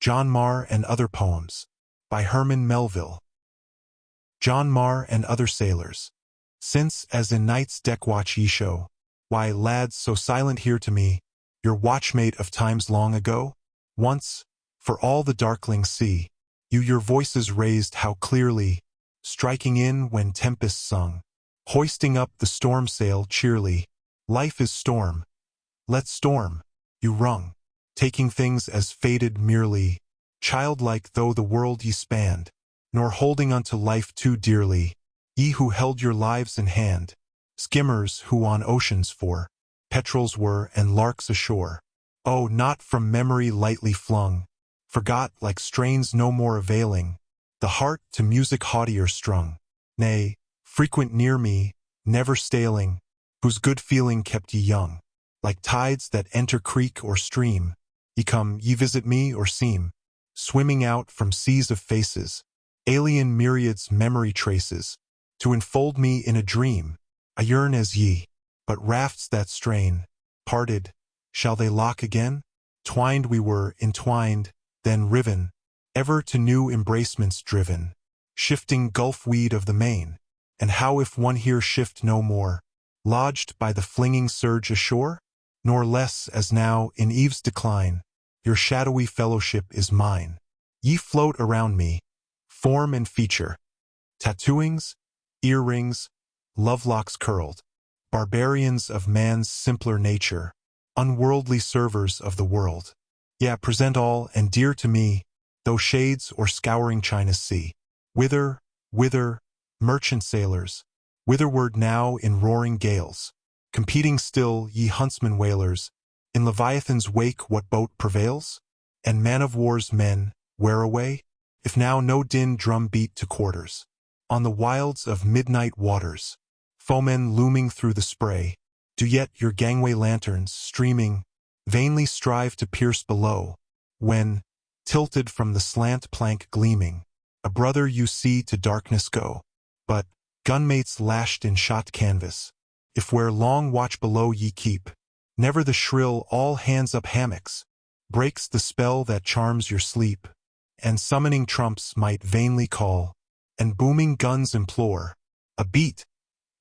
John Marr and Other Poems, by Herman Melville. John Marr and Other Sailors. Since, as in night's deck watch ye show, why, lads, so silent here to me, your watchmate of times long ago? Once, for all the darkling sea, you your voices raised how clearly, striking in when tempests sung, hoisting up the storm sail cheerly. Life is storm. Let storm, you rung, taking things as fated merely, childlike though the world ye spanned, nor holding unto life too dearly, ye who held your lives in hand, skimmers who on oceans for petrels were and larks ashore. Oh, not from memory lightly flung, forgot like strains no more availing, the heart to music haughtier strung, nay, frequent near me, never staling, whose good feeling kept ye young. Like tides that enter creek or stream, ye come, ye visit me or seem, swimming out from seas of faces, alien myriads memory traces, to enfold me in a dream. I yearn as ye, but rafts that strain, parted, shall they lock again? Twined we were, entwined, then riven, ever to new embracements driven, shifting gulf weed of the main, and how if one here shift no more, lodged by the flinging surge ashore? Nor less as now, in eve's decline, your shadowy fellowship is mine. Ye float around me, form and feature, tattooings, earrings, lovelocks curled, barbarians of man's simpler nature, unworldly servers of the world. Yea, present all and dear to me, though shades or scouring China's sea. Whither, whither, merchant sailors, whitherward now in roaring gales, competing still, ye huntsmen whalers, in Leviathan's wake what boat prevails? And man-of-war's men, where away? If now no din drum beat to quarters, on the wilds of midnight waters, foemen looming through the spray, do yet your gangway lanterns, streaming, vainly strive to pierce below, when, tilted from the slant plank gleaming, a brother you see to darkness go. But, gunmates lashed in shot canvas, if where long watch below ye keep, never the shrill all hands up hammocks breaks the spell that charms your sleep, and summoning trumps might vainly call, and booming guns implore. A beat,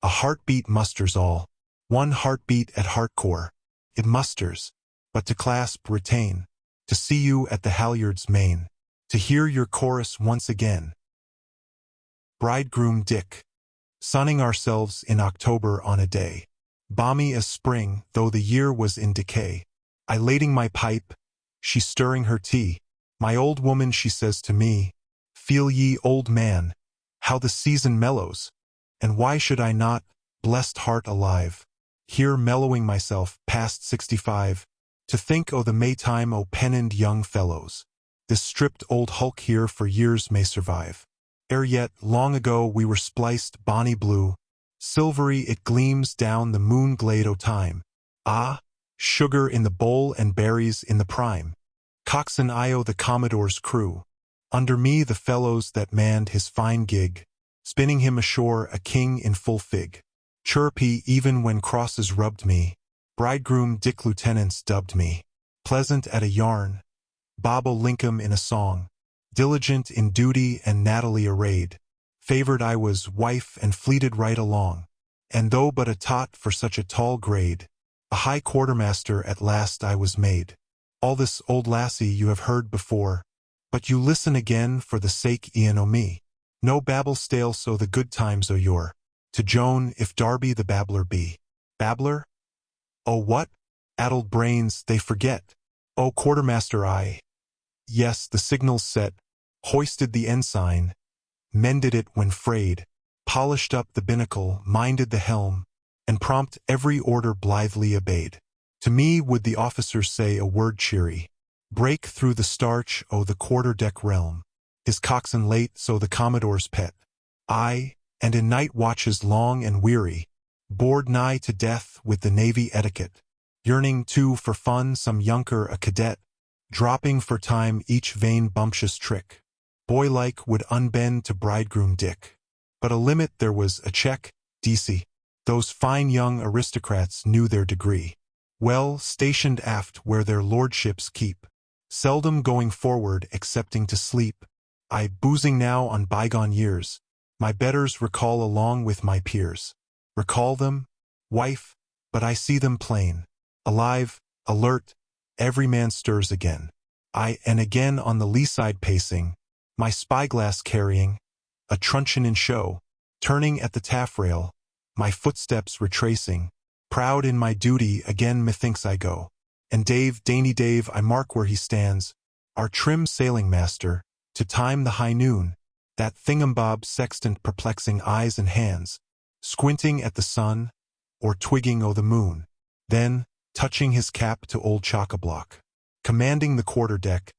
a heartbeat musters all, one heartbeat at heartcore, it musters, but to clasp retain, to see you at the halyard's main, to hear your chorus once again. Bridegroom Dick. Sunning ourselves in October on a day, balmy as spring, though the year was in decay. I lading my pipe, she stirring her tea. My old woman, she says to me, feel ye, old man, how the season mellows, and why should I not, blessed heart alive, here mellowing myself past 65, to think o' the Maytime o' pennoned young fellows. This stripped old hulk here for years may survive. Ere yet, long ago we were spliced bonny blue, silvery it gleams down the moon glade o' time. Ah, sugar in the bowl and berries in the prime. Coxswain I o' the Commodore's crew. Under me the fellows that manned his fine gig, spinning him ashore a king in full fig. Chirrupy even when crosses rubbed me, bridegroom Dick lieutenants dubbed me. Pleasant at a yarn, Bob o' Lincoln in a song, diligent in duty and nattily arrayed, favored I was wife and fleeted right along, and though but a tot for such a tall grade, a high quartermaster at last I was made. All this, old lassie, you have heard before, but you listen again for the sake e'en o' me. No babble stale so the good times o' yore, to Joan if Darby the babbler be. Babbler? Oh what? Addled brains, they forget. Oh quartermaster I. Yes, the signal's set, hoisted the ensign, mended it when frayed, polished up the binnacle, minded the helm, and prompt every order blithely obeyed. To me would the officers say a word cheery, break through the starch o' the quarter-deck realm, his coxswain late so the Commodore's pet. I, and in night watches long and weary, bored nigh to death with the Navy etiquette, yearning too for fun some younker a cadet, dropping for time each vain bumptious trick, boy-like would unbend to bridegroom Dick. But a limit there was, a check, DC. Those fine young aristocrats knew their degree. Well, stationed aft where their lordships keep, seldom going forward excepting to sleep. I boozing now on bygone years, my betters recall along with my peers. Recall them, wife, but I see them plain, alive, alert, every man stirs again. I and again on the lee side pacing, my spyglass carrying, a truncheon in show, turning at the taffrail, my footsteps retracing, proud in my duty again methinks I go. And Dave, Dainty Dave, I mark where he stands, our trim sailing master, to time the high noon, that thingambob sextant perplexing eyes and hands, squinting at the sun, or twigging o' the moon. Then, touching his cap to old chock-a-block, commanding the quarter-deck,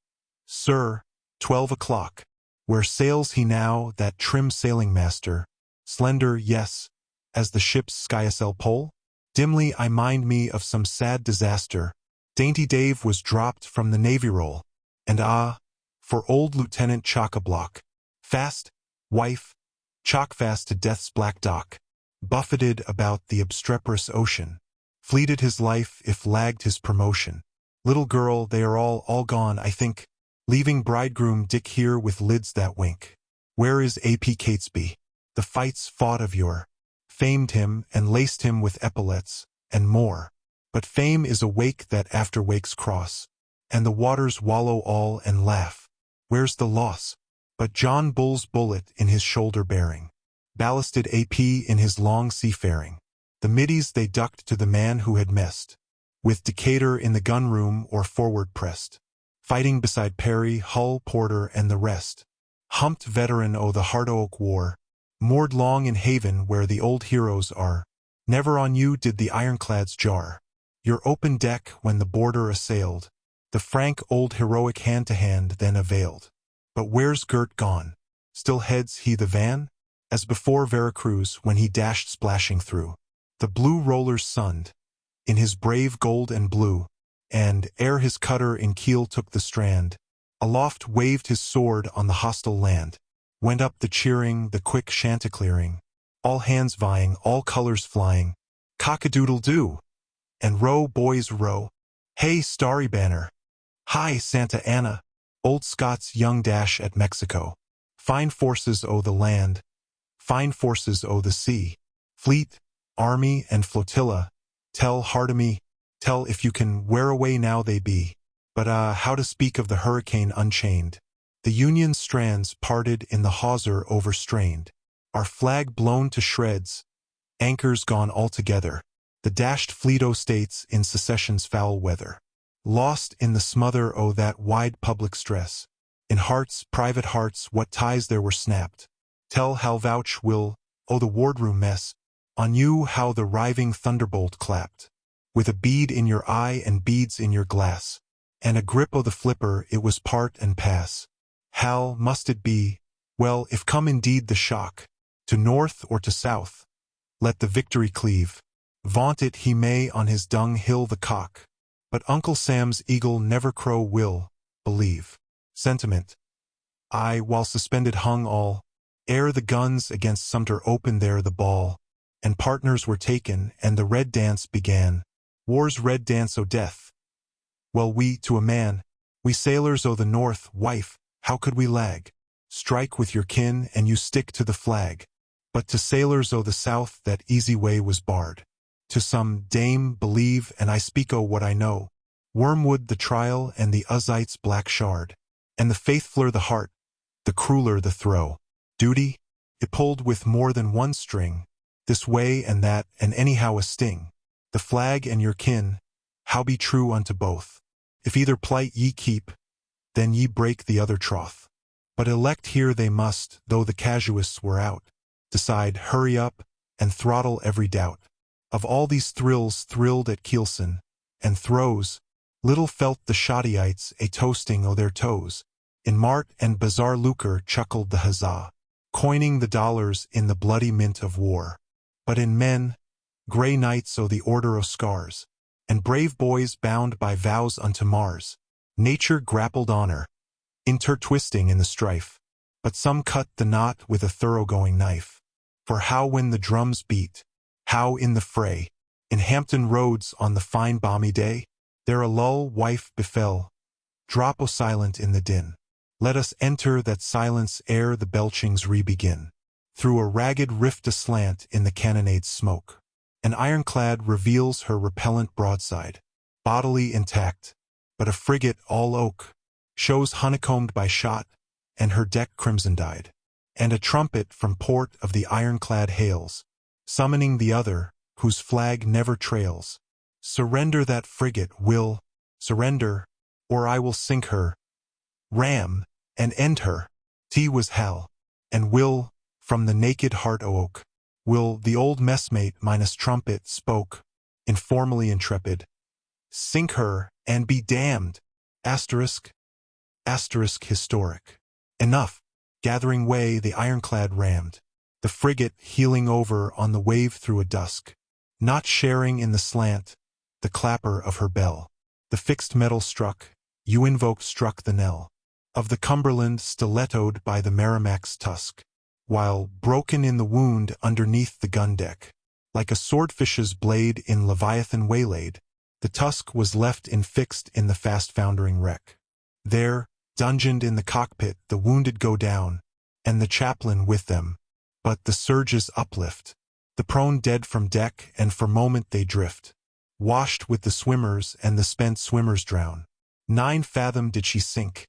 "Sir, 12 o'clock." Where sails he now, that trim sailing master, slender, yes, as the ship's skysail pole? Dimly I mind me of some sad disaster. Dainty Dave was dropped from the Navy roll, and for old Lieutenant Chock-a-block, fast, wife, chock-fast to death's black dock, buffeted about the obstreperous ocean, fleeted his life if lagged his promotion. Little girl, they are all gone, I think, leaving bridegroom Dick here with lids that wink. Where is A.P. Catesby? The fights fought of yore, famed him and laced him with epaulets, and more. But fame is a wake that after wakes cross, and the waters wallow all and laugh. Where's the loss? But John Bull's bullet in his shoulder bearing, ballasted A.P. in his long seafaring. The middies they ducked to the man who had messed with Decatur in the gun-room or forward pressed, fighting beside Perry, Hull, Porter, and the rest. Humped veteran o' the Hard Oak War, moored long in haven where the old heroes are. Never on you did the ironclads jar. Your open deck when the border assailed, the frank old heroic hand-to-hand then availed. But where's Gert gone? Still heads he the van? As before Veracruz when he dashed splashing through the blue rollers sunned, in his brave gold and blue, and, ere his cutter in keel took the strand, aloft waved his sword on the hostile land. Went up the cheering, the quick chanticleering, all hands vying, all colors flying, cock-a-doodle-doo! And row, boys, row! Hey, Starry Banner! Hi, Santa Ana! Old Scott's young dash at Mexico. Fine forces o' the land, fine forces o' the sea, fleet, army, and flotilla, tell hard o' me, tell if you can where away now they be. But how to speak of the hurricane unchained, the Union strands parted in the hawser overstrained, our flag blown to shreds, anchors gone altogether, the dashed fleet o' states in secession's foul weather, lost in the smother o' that wide public stress. In hearts, private hearts, what ties there were snapped. Tell how vouch will, o' the wardroom mess, on you how the riving thunderbolt clapped. With a bead in your eye and beads in your glass, and a grip o' the flipper, it was part and pass. Hal, must it be? Well, if come indeed the shock, to north or to south, let the victory cleave. Vaunt it he may on his dung hill the cock, but Uncle Sam's eagle never crow will, believe. Sentiment. I, while suspended hung all, ere the guns against Sumter opened there the ball, and partners were taken, and the red dance began. War's red dance o' death. Well, we, to a man, we sailors o' the North, wife, how could we lag? Strike with your kin, and you stick to the flag. But to sailors o' the South that easy way was barred. To some, dame, believe, and I speak o' what I know, wormwood the trial and the Uzzites black shard, and the faithfuler the heart, the crueler the throw. Duty? It pulled with more than one string, this way and that, and anyhow a sting. The flag and your kin, how be true unto both? If either plight ye keep, then ye break the other troth. But elect here they must, though the casuists were out. Decide, hurry up, and throttle every doubt. Of all these thrills thrilled at keelson, and throws, little felt the Shottyites a toasting o' their toes. In mart and bazaar lucre chuckled the huzzah, coining the dollars in the bloody mint of war. But in men, grey knights o' the order o' scars, and brave boys bound by vows unto Mars, nature grappled honor, intertwisting in the strife. But some cut the knot with a thoroughgoing knife. For how when the drums beat, how in the fray, in Hampton Roads on the fine balmy day, there a lull, wife, befell, Drop, O silent in the din. Let us enter that silence ere the belchings re-begin. Through a ragged rift aslant in the cannonade's smoke, an ironclad reveals her repellent broadside, bodily intact, but a frigate all oak, shows honeycombed by shot, and her deck crimson-dyed. And a trumpet from port of the ironclad hails, summoning the other, whose flag never trails. Surrender that frigate, Will, surrender, or I will sink her, ram, and end her. T was Hal, and Will, from the naked heart awoke. Will, the old messmate minus trumpet, spoke, informally intrepid. Sink her, and be damned! Asterisk. Asterisk historic. Enough. Gathering way, the ironclad rammed, the frigate heeling over on the wave through a dusk, not sharing in the slant, the clapper of her bell. The fixed metal struck, you invoked struck the knell, of the Cumberland stilettoed by the Merrimac's tusk, while, broken in the wound underneath the gun deck, like a swordfish's blade in Leviathan waylaid, the tusk was left infixed in the fast-foundering wreck. There, dungeoned in the cockpit, the wounded go down, and the chaplain with them, but the surges uplift, the prone dead from deck, and for moment they drift, washed with the swimmers, and the spent swimmers drown. 9 fathom did she sink,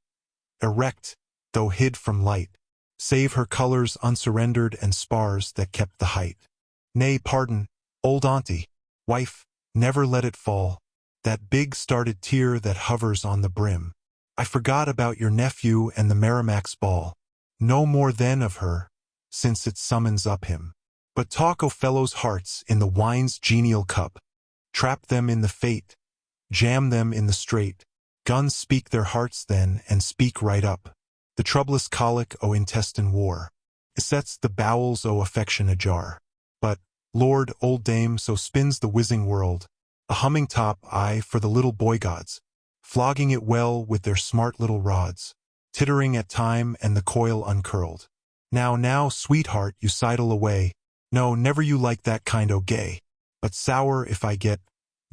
erect, though hid from light, save her colors unsurrendered and spars that kept the height. Nay, pardon, old auntie, wife, never let it fall, that big started tear that hovers on the brim. I forgot about your nephew and the Merrimac's ball. No more then of her, since it summons up him. But talk o' fellows' hearts in the wine's genial cup. Trap them in the fate, jam them in the strait. Guns speak their hearts then, and speak right up. The troublous colic o' intestine war sets the bowels o' affection ajar. But, Lord, old dame, so spins the whizzing world. A humming top, aye, for the little boy gods, flogging it well with their smart little rods, tittering at time and the coil uncurled. Now, sweetheart, you sidle away. No, never you like that kind o' gay. But sour if I get,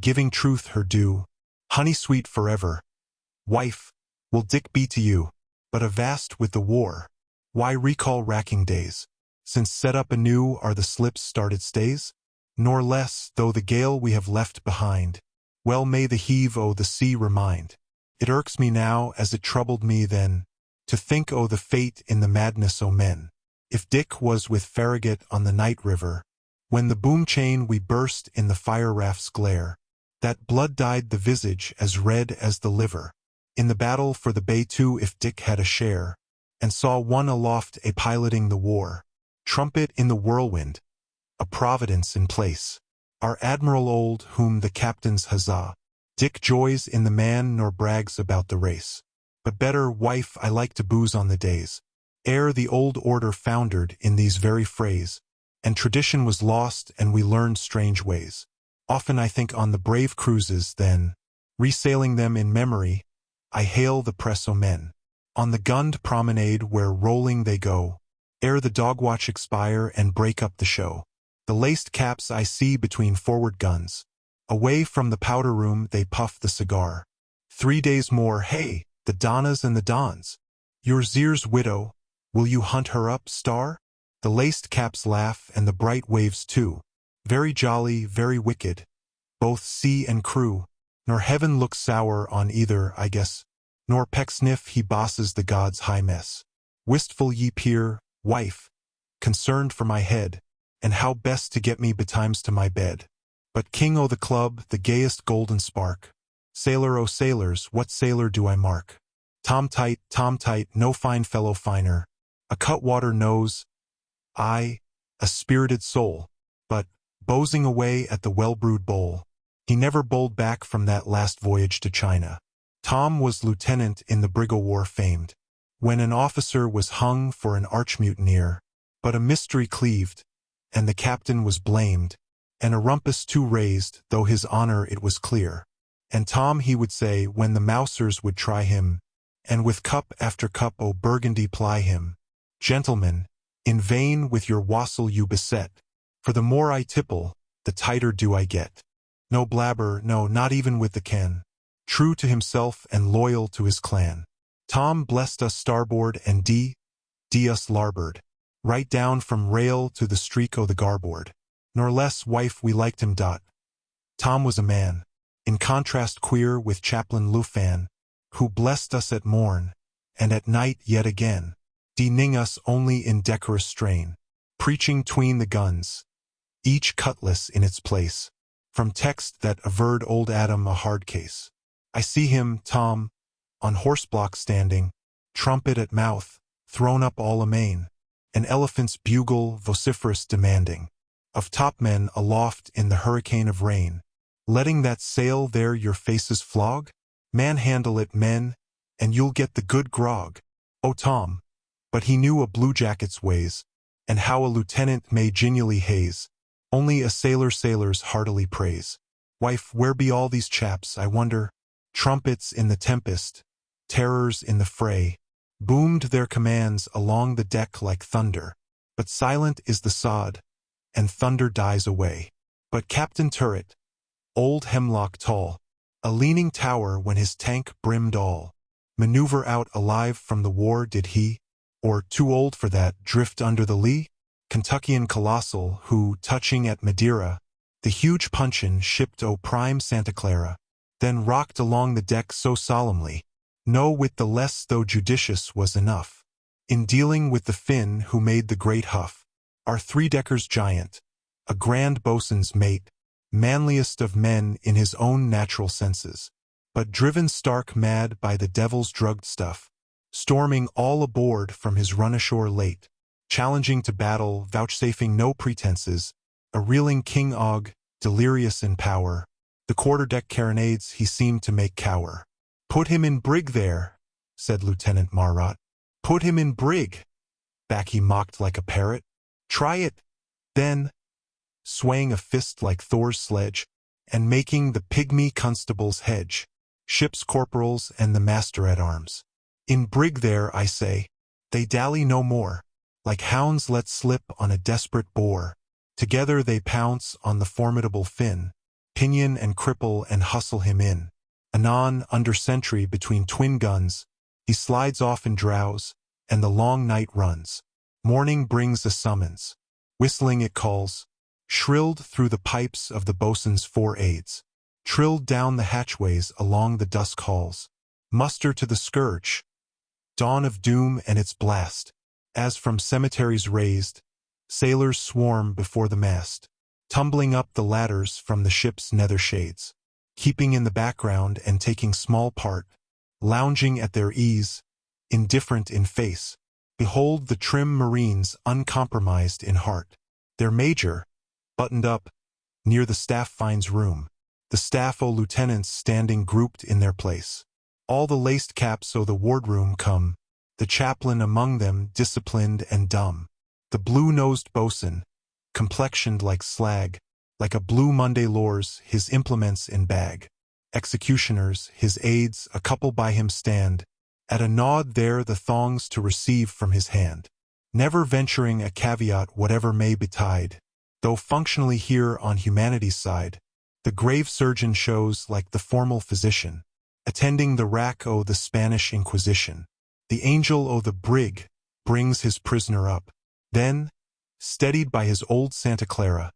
giving truth her due, honey sweet forever. Wife, will Dick be to you, but avast with the war. Why recall racking days, since set up anew are the slips started stays? Nor less, though the gale we have left behind, well may the heave o' the sea remind. It irks me now as it troubled me then, to think o' the fate in the madness o' men. If Dick was with Farragut on the night river, when the boom chain we burst in the fire raft's glare, that blood dyed the visage as red as the liver. In the battle for the bay too, if Dick had a share, and saw one aloft a piloting the war, trumpet in the whirlwind, a providence in place. Our admiral old, whom the captains huzzah, Dick joys in the man nor brags about the race. But better, wife, I like to booze on the days, ere the old order foundered in these very phrase, and tradition was lost and we learned strange ways. Often I think on the brave cruises then, resailing them in memory, I hail the press o' men, on the gunned promenade where rolling they go, ere the dog-watch expire and break up the show. The laced caps I see between forward guns, away from the powder room they puff the cigar. 3 days more, hey, the Donnas and the Dons. Your Zier's widow, will you hunt her up, star? The laced caps laugh and the bright waves too. Very jolly, very wicked, both sea and crew. Nor heaven looks sour on either, I guess, nor Pecksniff he bosses the gods' high mess. Wistful ye peer, wife, concerned for my head, and how best to get me betimes to my bed. But king o' the club, the gayest golden spark, sailor o' sailors, what sailor do I mark? Tom tight, no fine fellow finer, a cutwater nose, I, a spirited soul, but, bowsing away at the well-brewed bowl, he never bowled back from that last voyage to China. Tom was lieutenant in the brig o' war famed, when an officer was hung for an arch-mutineer, but a mystery cleaved, and the captain was blamed, and a rumpus too raised, though his honor it was clear. And Tom he would say, when the mousers would try him, and with cup after cup o' Burgundy ply him, Gentlemen, in vain with your wassail you beset, for the more I tipple, the tighter do I get. No blabber, no, not even with the can. true to himself and loyal to his clan. Tom blessed us starboard and D us larboard, right down from rail to the streak o' the garboard. Nor less wife we liked him. Tom was a man, in contrast queer with Chaplain Lufan, who blessed us at morn, and at night yet again, ning us only in decorous strain, preaching tween the guns, each cutlass in its place, from text that averred old Adam a hard case. I see him, Tom, on horseblock standing, trumpet at mouth, thrown up all amain, an elephant's bugle vociferous demanding, of topmen aloft in the hurricane of rain, letting that sail there your faces flog? Manhandle it, men, and you'll get the good grog. Oh, Tom! But he knew a bluejacket's ways, and how a lieutenant may genially haze, only a sailor's heartily praise. Wife, where be all these chaps, I wonder? Trumpets in the tempest, terrors in the fray, boomed their commands along the deck like thunder, but silent is the sod, and thunder dies away. But Captain Turret, old hemlock tall, a leaning tower when his tank brimmed all, maneuver out alive from the war did he, or too old for that, drift under the lee? Kentuckian colossal who, touching at Madeira, the huge puncheon shipped o' prime Santa Clara, then rocked along the deck so solemnly, no whit the less though judicious was enough, in dealing with the Finn who made the great huff, our three-decker's giant, a grand boatswain's mate, manliest of men in his own natural senses, but driven stark mad by the devil's drugged stuff, storming all aboard from his run ashore late, challenging to battle, vouchsafing no pretenses, a reeling King Og, delirious in power, the quarter-deck carronades he seemed to make cower. Put him in brig there, said Lieutenant Marr. Put him in brig. Back he mocked like a parrot. Try it, then, swaying a fist like Thor's sledge, and making the pygmy constables hedge, ship's corporals and the master-at-arms. In brig there, I say, they dally no more, like hounds let slip on a desperate boar. Together they pounce on the formidable Finn, pinion and cripple and hustle him in. Anon, under sentry between twin guns, he slides off in drowse, and the long night runs. Morning brings a summons. Whistling it calls, shrilled through the pipes of the boatswain's four aids, trilled down the hatchways along the dusk halls. Muster to the scourge, dawn of doom and its blast, as from cemeteries raised, sailors swarm before the mast, tumbling up the ladders from the ship's nether shades, keeping in the background and taking small part, lounging at their ease, indifferent in face. Behold the trim marines uncompromised in heart. Their major, buttoned up, near the staff finds room, the staff o' lieutenants standing grouped in their place. All the laced caps o' the wardroom come, the chaplain among them disciplined and dumb. The blue-nosed boatswain, complexioned like slag, like a blue Monday lures his implements in bag. Executioners, his aides, a couple by him stand, at a nod there the thongs to receive from his hand, never venturing a caveat whatever may betide, though functionally here on humanity's side, the grave surgeon shows like the formal physician, attending the rack o' the Spanish Inquisition. The angel o' the brig brings his prisoner up, then, steadied by his old Santa Clara,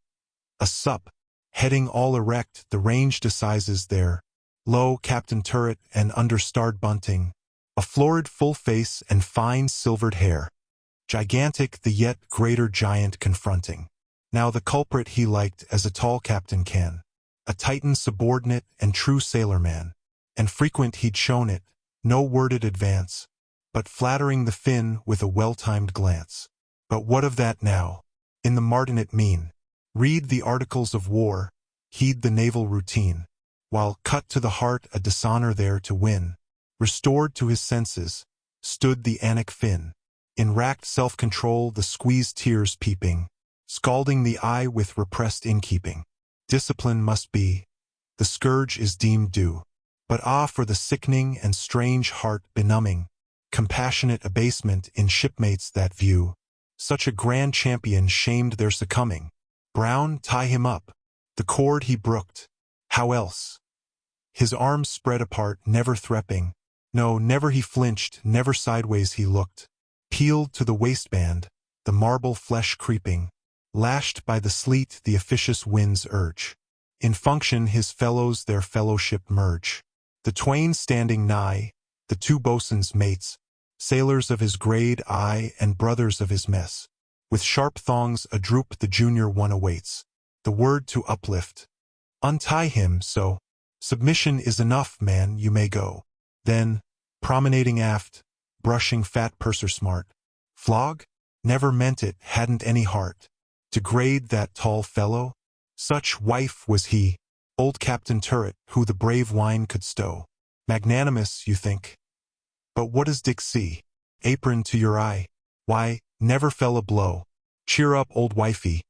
a sup, heading all erect, the range decises there, low Captain Turret and under-starred bunting, a florid full face and fine silvered hair, gigantic the yet greater giant confronting. Now the culprit he liked as a tall captain can, a Titan subordinate and true sailorman, and frequent he'd shown it, no worded advance, but flattering the Finn with a well-timed glance. But what of that now? In the Martinet mean, read the articles of war, heed the naval routine, while cut to the heart a dishonor there to win. Restored to his senses, stood the Anik Finn, in racked self-control the squeezed tears peeping, scalding the eye with repressed inkeeping. Discipline must be, the scourge is deemed due, but ah for the sickening and strange heart benumbing, compassionate abasement in shipmates that view, such a grand champion shamed their succumbing. Brown, tie him up, the cord he brooked, how else? His arms spread apart, never threatening. No, never he flinched, never sideways he looked. Peeled to the waistband, the marble flesh creeping, lashed by the sleet the officious winds urge. In function his fellows their fellowship merge. The twain standing nigh, the two boatswains mates, sailors of his grade, aye, and brothers of his mess. With sharp thongs adroop the junior one awaits the word to uplift. Untie him, so. Submission is enough, man, you may go. Then, promenading aft, brushing fat purser smart. Flog? Never meant it, hadn't any heart. Degrade that tall fellow? Such wife was he, old Captain Turret, who the brave wine could stow. Magnanimous, you think? But what does Dick see? Apron to your eye. Why, never fell a blow. Cheer up, old wifey.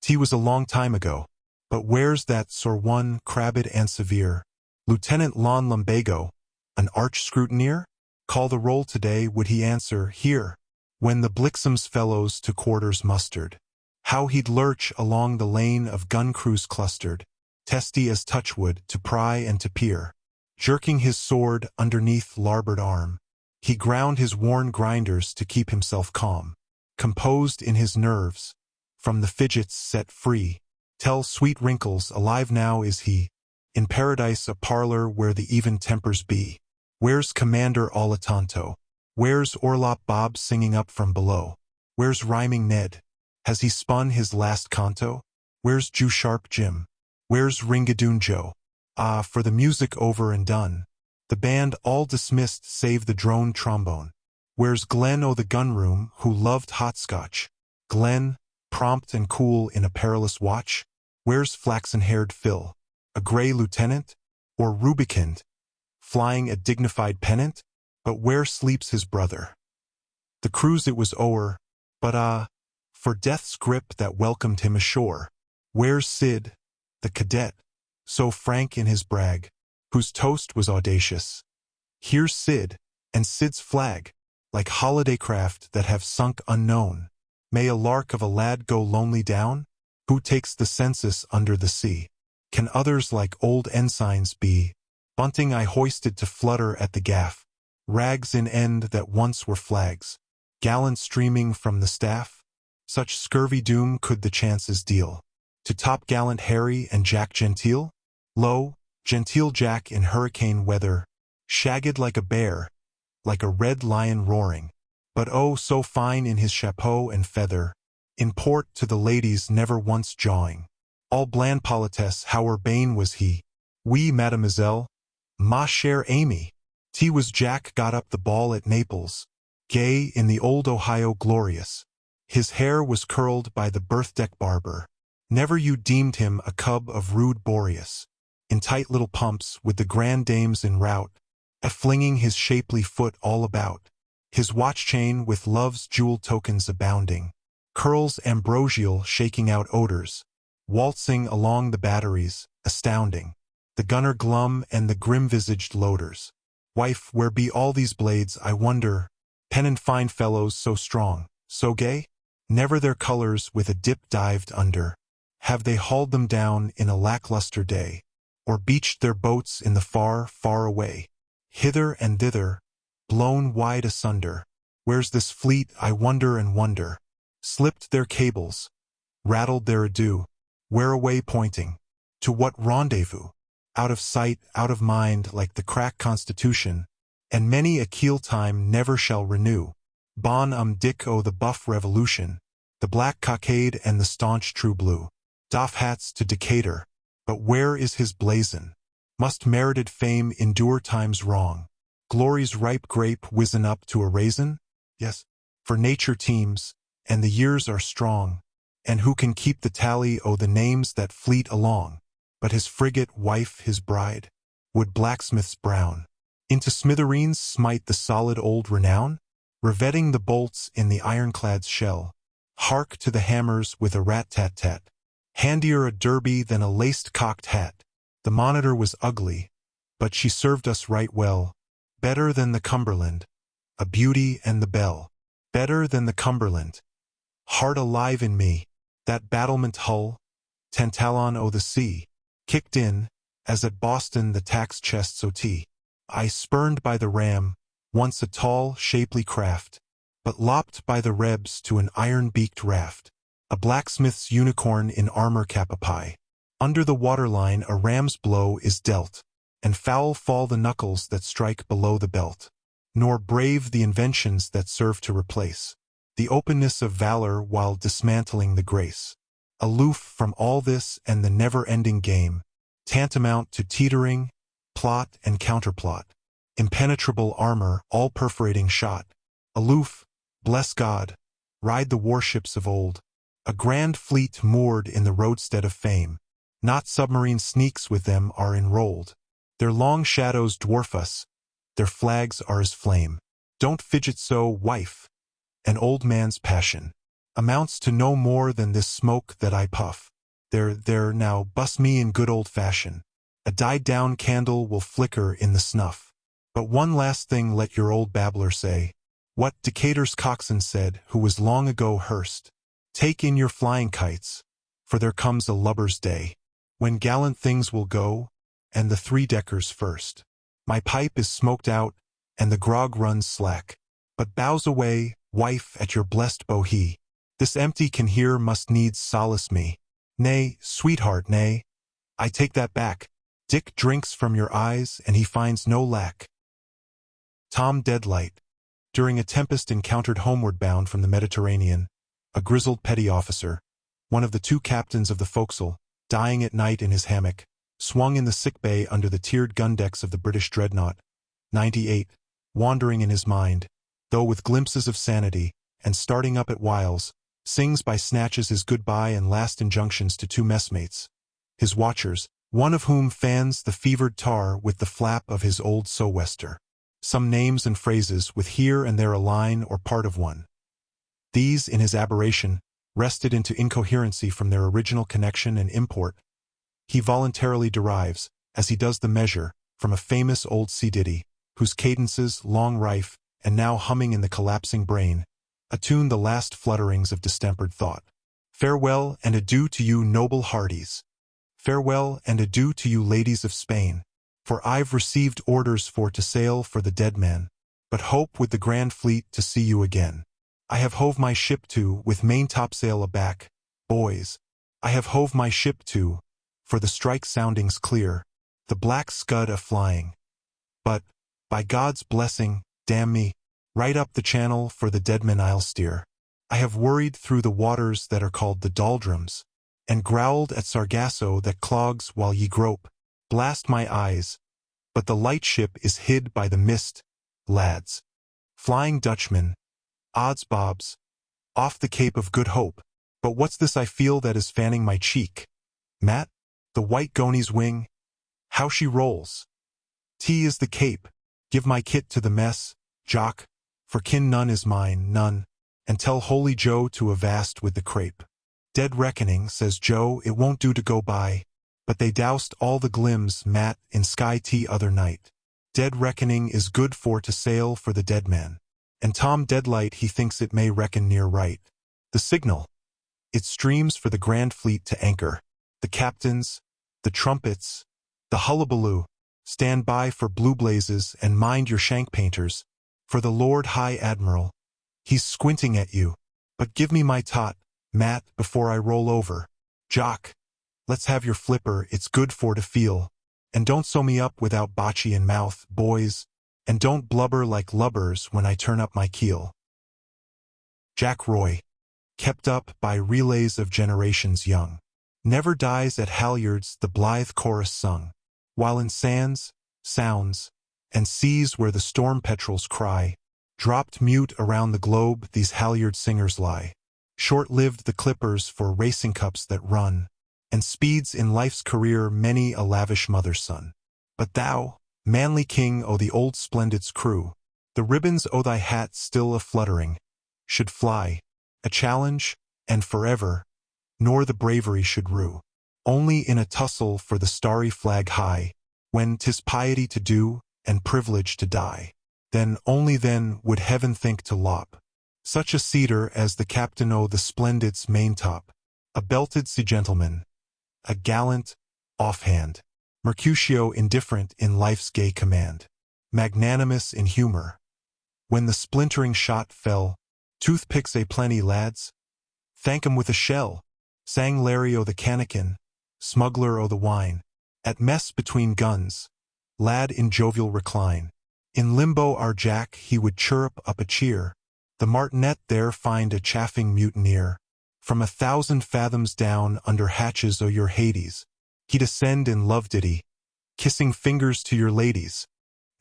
'T was a long time ago. But where's that sore one, crabbed and severe? Lieutenant Lon Lumbago, an arch scrutineer? Call the roll today, would he answer, here? When the Blixham's fellows to quarters mustered, how he'd lurch along the lane of gun crews clustered, testy as touchwood to pry and to peer. Jerking his sword underneath larboard arm, he ground his worn grinders to keep himself calm. Composed in his nerves, from the fidgets set free, tell sweet wrinkles, alive now is he, in paradise a parlor where the even tempers be. Where's Commander Olatanto? Where's Orlop Bob singing up from below? Where's rhyming Ned? Has he spun his last canto? Where's Jew Sharp Jim? Where's Ringadoon Joe? Ah, for the music over and done. The band all dismissed save the drone trombone. Where's Glenn o' the gunroom, who loved hot-scotch? Glenn, prompt and cool in a perilous watch? Where's flaxen-haired Phil, a grey lieutenant? Or Rubicund, flying a dignified pennant? But where sleeps his brother? The cruise it was o'er, but for death's grip that welcomed him ashore. Where's Sid, the cadet, so frank in his brag, whose toast was audacious? Here's Sid, and Sid's flag, like holiday craft that have sunk unknown. May a lark of a lad go lonely down? Who takes the census under the sea? Can others like old ensigns be? Bunting I hoisted to flutter at the gaff, rags in end that once were flags, gallant streaming from the staff. Such scurvy doom could the chances deal to top-gallant Harry and Jack Gentile? Lo, genteel Jack in hurricane weather, shagged like a bear, like a red lion roaring, but oh so fine in his chapeau and feather, in port to the ladies never once jawing. All bland politesse, how urbane was he. Oui, mademoiselle, ma chère Amy. 'T was Jack got up the ball at Naples, gay in the old Ohio glorious. His hair was curled by the birth-deck barber. Never you deemed him a cub of rude Boreas, in tight little pumps with the grand dames in rout, a-flinging his shapely foot all about, his watch-chain with love's jewel tokens abounding, curls ambrosial shaking out odors, waltzing along the batteries, astounding, the gunner glum and the grim-visaged loaders. Wife, where be all these blades, I wonder? Pen and fine fellows so strong, so gay? Never their colors with a dip dived under. Have they hauled them down in a lackluster day, or beached their boats in the far, far away? Hither and thither, blown wide asunder. Where's this fleet, I wonder and wonder? Slipped their cables, rattled their adieu. Where away pointing? To what rendezvous? Out of sight, out of mind, like the crack constitution, and many a keel time never shall renew. Bon Dick o' the buff revolution, the black cockade and the staunch true blue. Doff hats to Decatur, but where is his blazon? Must merited fame endure time's wrong? Glory's ripe grape wizen up to a raisin? Yes, for nature teems, and the years are strong, and who can keep the tally o' the names that fleet along? But his frigate wife, his bride, would blacksmith's brown into smithereens smite the solid old renown? Revetting the bolts in the ironclad's shell, hark to the hammers with a rat-tat-tat, handier a derby than a laced cocked hat. The Monitor was ugly, but she served us right well, better than the Cumberland, a beauty and the bell, better than the Cumberland. Heart alive in me, that battlement hull, Tantalon o' the sea, kicked in, as at Boston the tax chests OT. I spurned by the ram, once a tall, shapely craft, but lopped by the Rebs to an iron-beaked raft, a blacksmith's unicorn in armor cap a pie. Under the waterline a ram's blow is dealt, and foul fall the knuckles that strike below the belt, nor brave the inventions that serve to replace the openness of valor while dismantling the grace. Aloof from all this and the never-ending game, tantamount to teetering, plot and counterplot, impenetrable armor, all-perforating shot. Aloof, bless God, ride the warships of old, a grand fleet moored in the roadstead of fame. Not submarine sneaks with them are enrolled. Their long shadows dwarf us, their flags are as flame. Don't fidget so, wife. An old man's passion amounts to no more than this smoke that I puff. There, now, bust me in good old fashion. A died-down candle will flicker in the snuff. But one last thing let your old babbler say, what Decatur's coxswain said, who was long ago hearsed. Take in your flying kites, for there comes a lubber's day, when gallant things will go, and the three-deckers first. My pipe is smoked out, and the grog runs slack. But bows away, wife, at your blessed bohea. This empty can here must needs solace me. Nay, sweetheart, nay, I take that back. Dick drinks from your eyes, and he finds no lack. Tom Deadlight, during a tempest encountered homeward bound from the Mediterranean, a grizzled petty officer, one of the two captains of the forecastle, dying at night in his hammock, swung in the sick bay under the tiered gun decks of the British dreadnought, 98, wandering in his mind, though with glimpses of sanity, and starting up at whiles, sings by snatches his goodbye and last injunctions to two messmates, his watchers, one of whom fans the fevered tar with the flap of his old sou'wester. Some names and phrases with here and there a line or part of one. These, in his aberration, wrested into incoherency from their original connection and import, he voluntarily derives, as he does the measure, from a famous old sea ditty, whose cadences, long rife, and now humming in the collapsing brain, attune the last flutterings of distempered thought. Farewell and adieu to you noble hearties. Farewell and adieu to you ladies of Spain, for I've received orders for to sail for the dead man, but hope with the grand fleet to see you again. I have hove my ship to, with main topsail aback, boys, I have hove my ship to, for the strike soundings clear, the black scud a-flying. But, by God's blessing, damn me, right up the channel for the dead men I'll steer. I have worried through the waters that are called the doldrums, and growled at Sargasso that clogs while ye grope. Blast my eyes, but the light ship is hid by the mist, lads. Flying Dutchman, odds bobs, off the Cape of Good Hope. But what's this I feel that is fanning my cheek? Matt, the white gony's wing, how she rolls. Tea is the Cape, give my kit to the mess, Jock, for kin none is mine, none, and tell holy Joe to avast with the crape. Dead reckoning, says Joe, it won't do to go by, but they doused all the glims, Matt, in sky tea other night. Dead reckoning is good for to sail for the dead man. And Tom Deadlight he thinks it may reckon near right. The signal. It streams for the grand fleet to anchor. The captains, the trumpets, the hullabaloo, stand by for blue blazes and mind your shank painters, for the Lord High Admiral, he's squinting at you. But give me my tot, Matt, before I roll over. Jock, let's have your flipper, it's good for to feel. And don't sew me up without bocce in mouth, boys, and don't blubber like lubbers when I turn up my keel. Jack Roy, kept up by relays of generations young, never dies at halyards the blithe chorus sung, while in sands, sounds, and seas where the storm petrels cry, dropped mute around the globe these halyard singers lie. Short-lived the clippers for racing cups that run, and speeds in life's career many a lavish mother's son. But thou, manly king o' the old splendid's crew, the ribbons o' thy hat still a-fluttering, should fly, a challenge, and forever, nor the bravery should rue. Only in a tussle for the starry flag high, when 'tis piety to do, and privilege to die. Then, only then, would heaven think to lop such a cedar as the captain o' the Splendid's maintop, a belted sea gentleman, a gallant, offhand, Mercutio indifferent in life's gay command, magnanimous in humor. When the splintering shot fell, toothpicks a plenty, lads. Thank 'em with a shell, sang Larry o' the Canakin, smuggler o' the wine. At mess between guns, lad in jovial recline. In limbo our Jack he would chirrup up a cheer. The martinet there find a chaffing mutineer. From 1,000 fathoms down under hatches o' your Hades, he'd ascend in love ditty, kissing fingers to your ladies,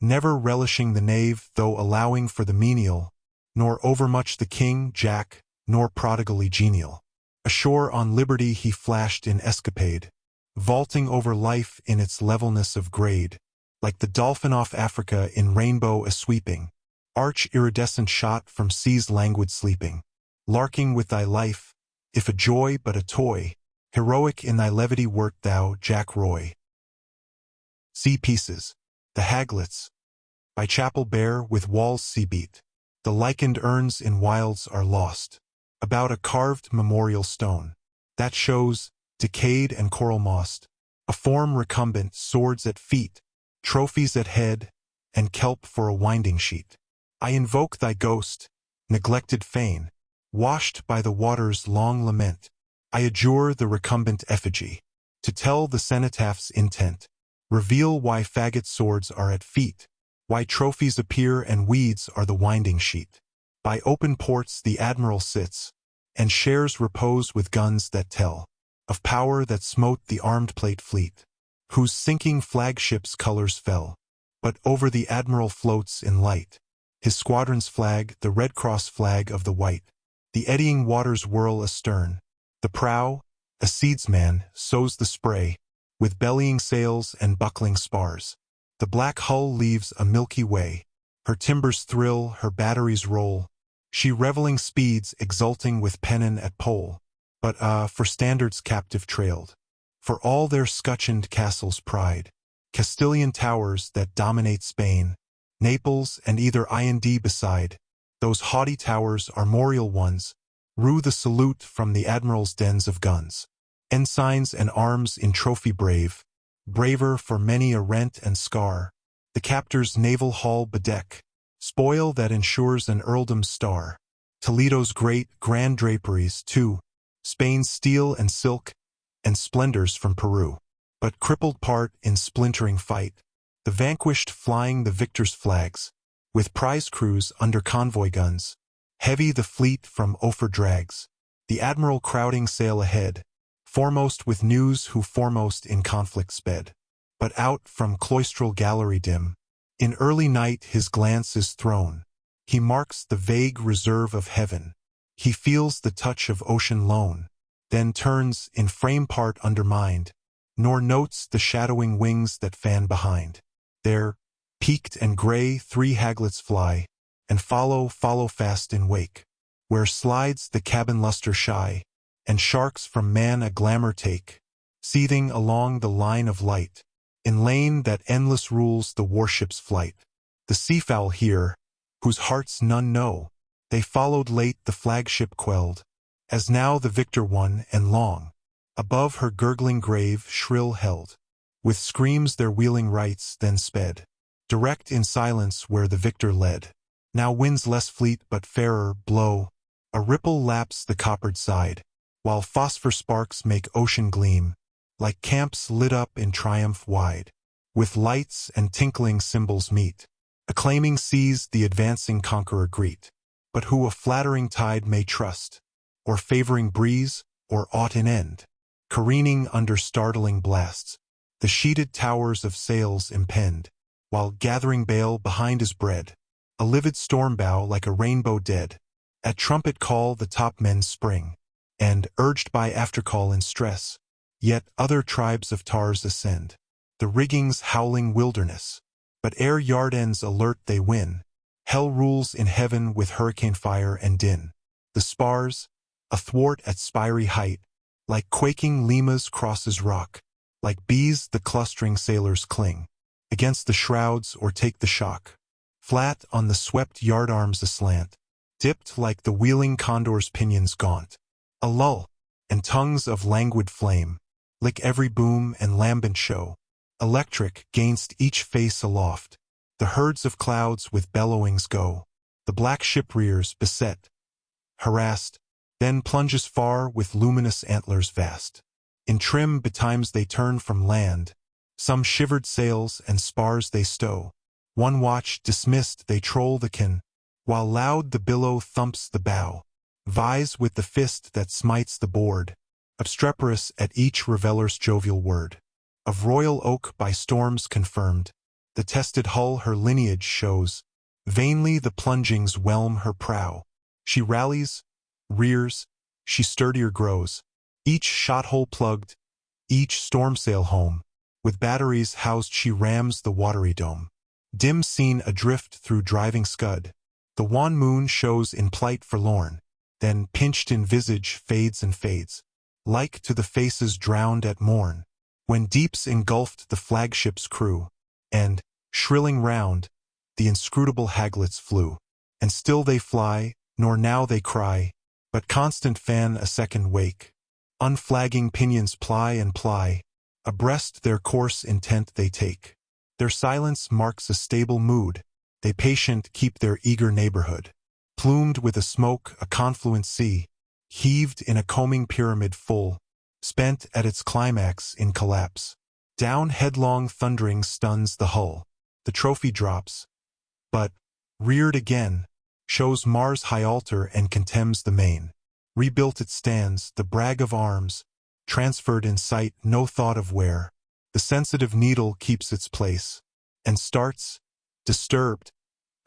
never relishing the knave though allowing for the menial, nor overmuch the king, Jack, nor prodigally genial. Ashore on liberty he flashed in escapade, vaulting over life in its levelness of grade, like the dolphin off Africa in rainbow a-sweeping, arch iridescent shot from sea's languid sleeping. Larking with thy life, if a joy but a toy, heroic in thy levity wert thou, Jack Roy. Sea Pieces, The Haglets, by Chapel Bear with walls sea-beat. The lichened urns in wilds are lost, about a carved memorial stone, that shows, decayed and coral-mossed, a form recumbent, swords at feet, trophies at head, and kelp for a winding sheet. I invoke thy ghost, neglected fane, washed by the water's long lament. I adjure the recumbent effigy, to tell the cenotaph's intent, reveal why faggot swords are at feet, why trophies appear and weeds are the winding sheet. By open ports the admiral sits, and shares repose with guns that tell, of power that smote the armed plate fleet, whose sinking flagship's colors fell. But over the admiral floats in light, his squadron's flag, the Red Cross flag of the white. The eddying waters whirl astern. The prow, a seedsman, sows the spray, with bellying sails and buckling spars. The black hull leaves a milky way. Her timbers thrill, her batteries roll. She reveling speeds, exulting with pennon at pole. But for standards captive trailed, for all their scutcheoned castles' pride, Castilian towers that dominate Spain, Naples and either Ind beside. Those haughty towers, armorial ones, rue the salute from the admiral's dens of guns. Ensigns and arms in trophy brave, braver for many a rent and scar. The captor's naval hall bedeck, spoil that ensures an earldom's star. Toledo's great, grand draperies, too, Spain's steel and silk, and splendors from Peru. But crippled part in splintering fight, the vanquished flying the victor's flags, with prize crews under convoy guns. Heavy the fleet from Ophir drags, the admiral crowding sail ahead, foremost with news who foremost in conflict sped. But out from cloistral gallery dim, in early night his glance is thrown. He marks the vague reserve of heaven, he feels the touch of ocean lone, then turns in frame part undermined, nor notes the shadowing wings that fan behind. There, peaked and gray, 3 haglets fly, and follow fast in wake, where slides the cabin luster shy, and sharks from man a glamour take, seething along the line of light, in lane that endless rules the warship's flight. The seafowl here, whose hearts none know, they followed late the flagship quelled, as now the victor won and long, above her gurgling grave shrill held, with screams their wheeling rights then sped, direct in silence where the victor led. Now winds less fleet but fairer blow, a ripple laps the coppered side, while phosphor sparks make ocean gleam, like camps lit up in triumph wide, with lights and tinkling cymbals meet, acclaiming seas the advancing conqueror greet. But who a flattering tide may trust, or favoring breeze, or aught in end, careening under startling blasts, the sheeted towers of sails impend, while gathering bale behind is bred, a livid storm bow like a rainbow dead. At trumpet call the topmen spring, and, urged by aftercall in stress, yet other tribes of tars ascend, the rigging's howling wilderness. But ere yard ends alert they win, hell rules in heaven with hurricane fire and din. The spars, athwart at spiry height, like quaking limas crosses rock, like bees the clustering sailors cling, against the shrouds or take the shock. Flat on the swept yardarms aslant, dipped like the wheeling condor's pinions gaunt. A lull, and tongues of languid flame, lick every boom and lambent show. Electric, gainst each face aloft. The herds of clouds with bellowings go. The black ship rears, beset, harassed, then plunges far with luminous antlers vast. In trim betimes they turn from land. Some shivered sails and spars they stow. One watch dismissed they troll the kin, while loud the billow thumps the bow, vies with the fist that smites the board, obstreperous at each reveller's jovial word. Of royal oak by storms confirmed, the tested hull her lineage shows. Vainly the plungings whelm her prow. She rallies, rears, she sturdier grows. Each shot-hole plugged, each storm-sail home. With batteries housed she rams the watery dome. Dim seen adrift through driving scud, the wan moon shows in plight forlorn, then pinched in visage fades and fades, like to the faces drowned at morn, when deeps engulfed the flagship's crew, and, shrilling round, the inscrutable haglets flew. And still they fly, nor now they cry, but constant fan a second wake. Unflagging pinions ply and ply, abreast their course intent they take. Their silence marks a stable mood, they patient keep their eager neighborhood. Plumed with a smoke, a confluent sea, heaved in a combing pyramid full, spent at its climax in collapse. Down headlong thundering stuns the hull. The trophy drops, but, reared again, shows Marr's high altar and contemns the main. Rebuilt it stands, the brag of arms, transferred in sight, no thought of where. The sensitive needle keeps its place, and starts, disturbed,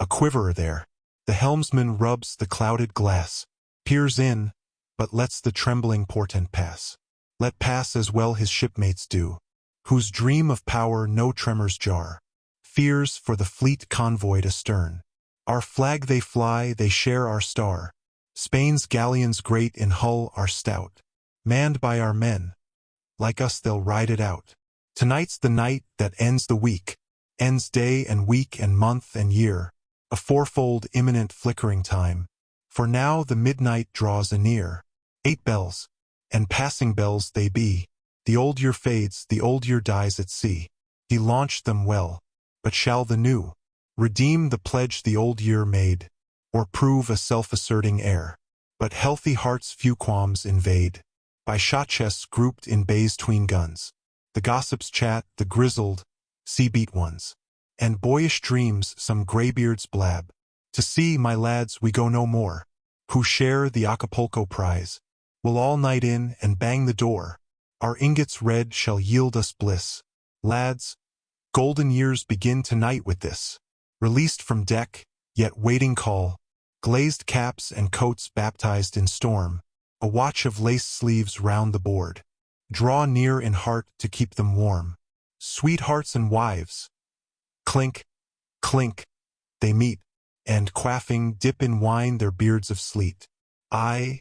a quiverer there. The helmsman rubs the clouded glass, peers in, but lets the trembling portent pass. Let pass as well his shipmates do, whose dream of power no tremors jar. Fears for the fleet convoyed astern. Our flag they fly, they share our star. Spain's galleons great in hull are stout, manned by our men. Like us they'll ride it out. Tonight's the night that ends the week, ends day and week and month and year, a fourfold imminent flickering time. For now the midnight draws anear. 8 bells, and passing bells they be. The old year fades, the old year dies at sea. He launched them well, but shall the new redeem the pledge the old year made, or prove a self-asserting heir? But healthy hearts few qualms invade. By shot chests grouped in bays 'tween guns, the gossips chat, the grizzled, sea-beat ones, and boyish dreams some graybeards blab. To sea, my lads, we go no more, who share the Acapulco prize. We'll all night in and bang the door. Our ingots red shall yield us bliss. Lads, golden years begin tonight with this. Released from deck, yet waiting call. Glazed caps and coats baptized in storm. A watch of lace sleeves round the board. Draw near in heart to keep them warm. Sweethearts and wives. Clink, clink, they meet, and quaffing dip in wine their beards of sleet. Aye,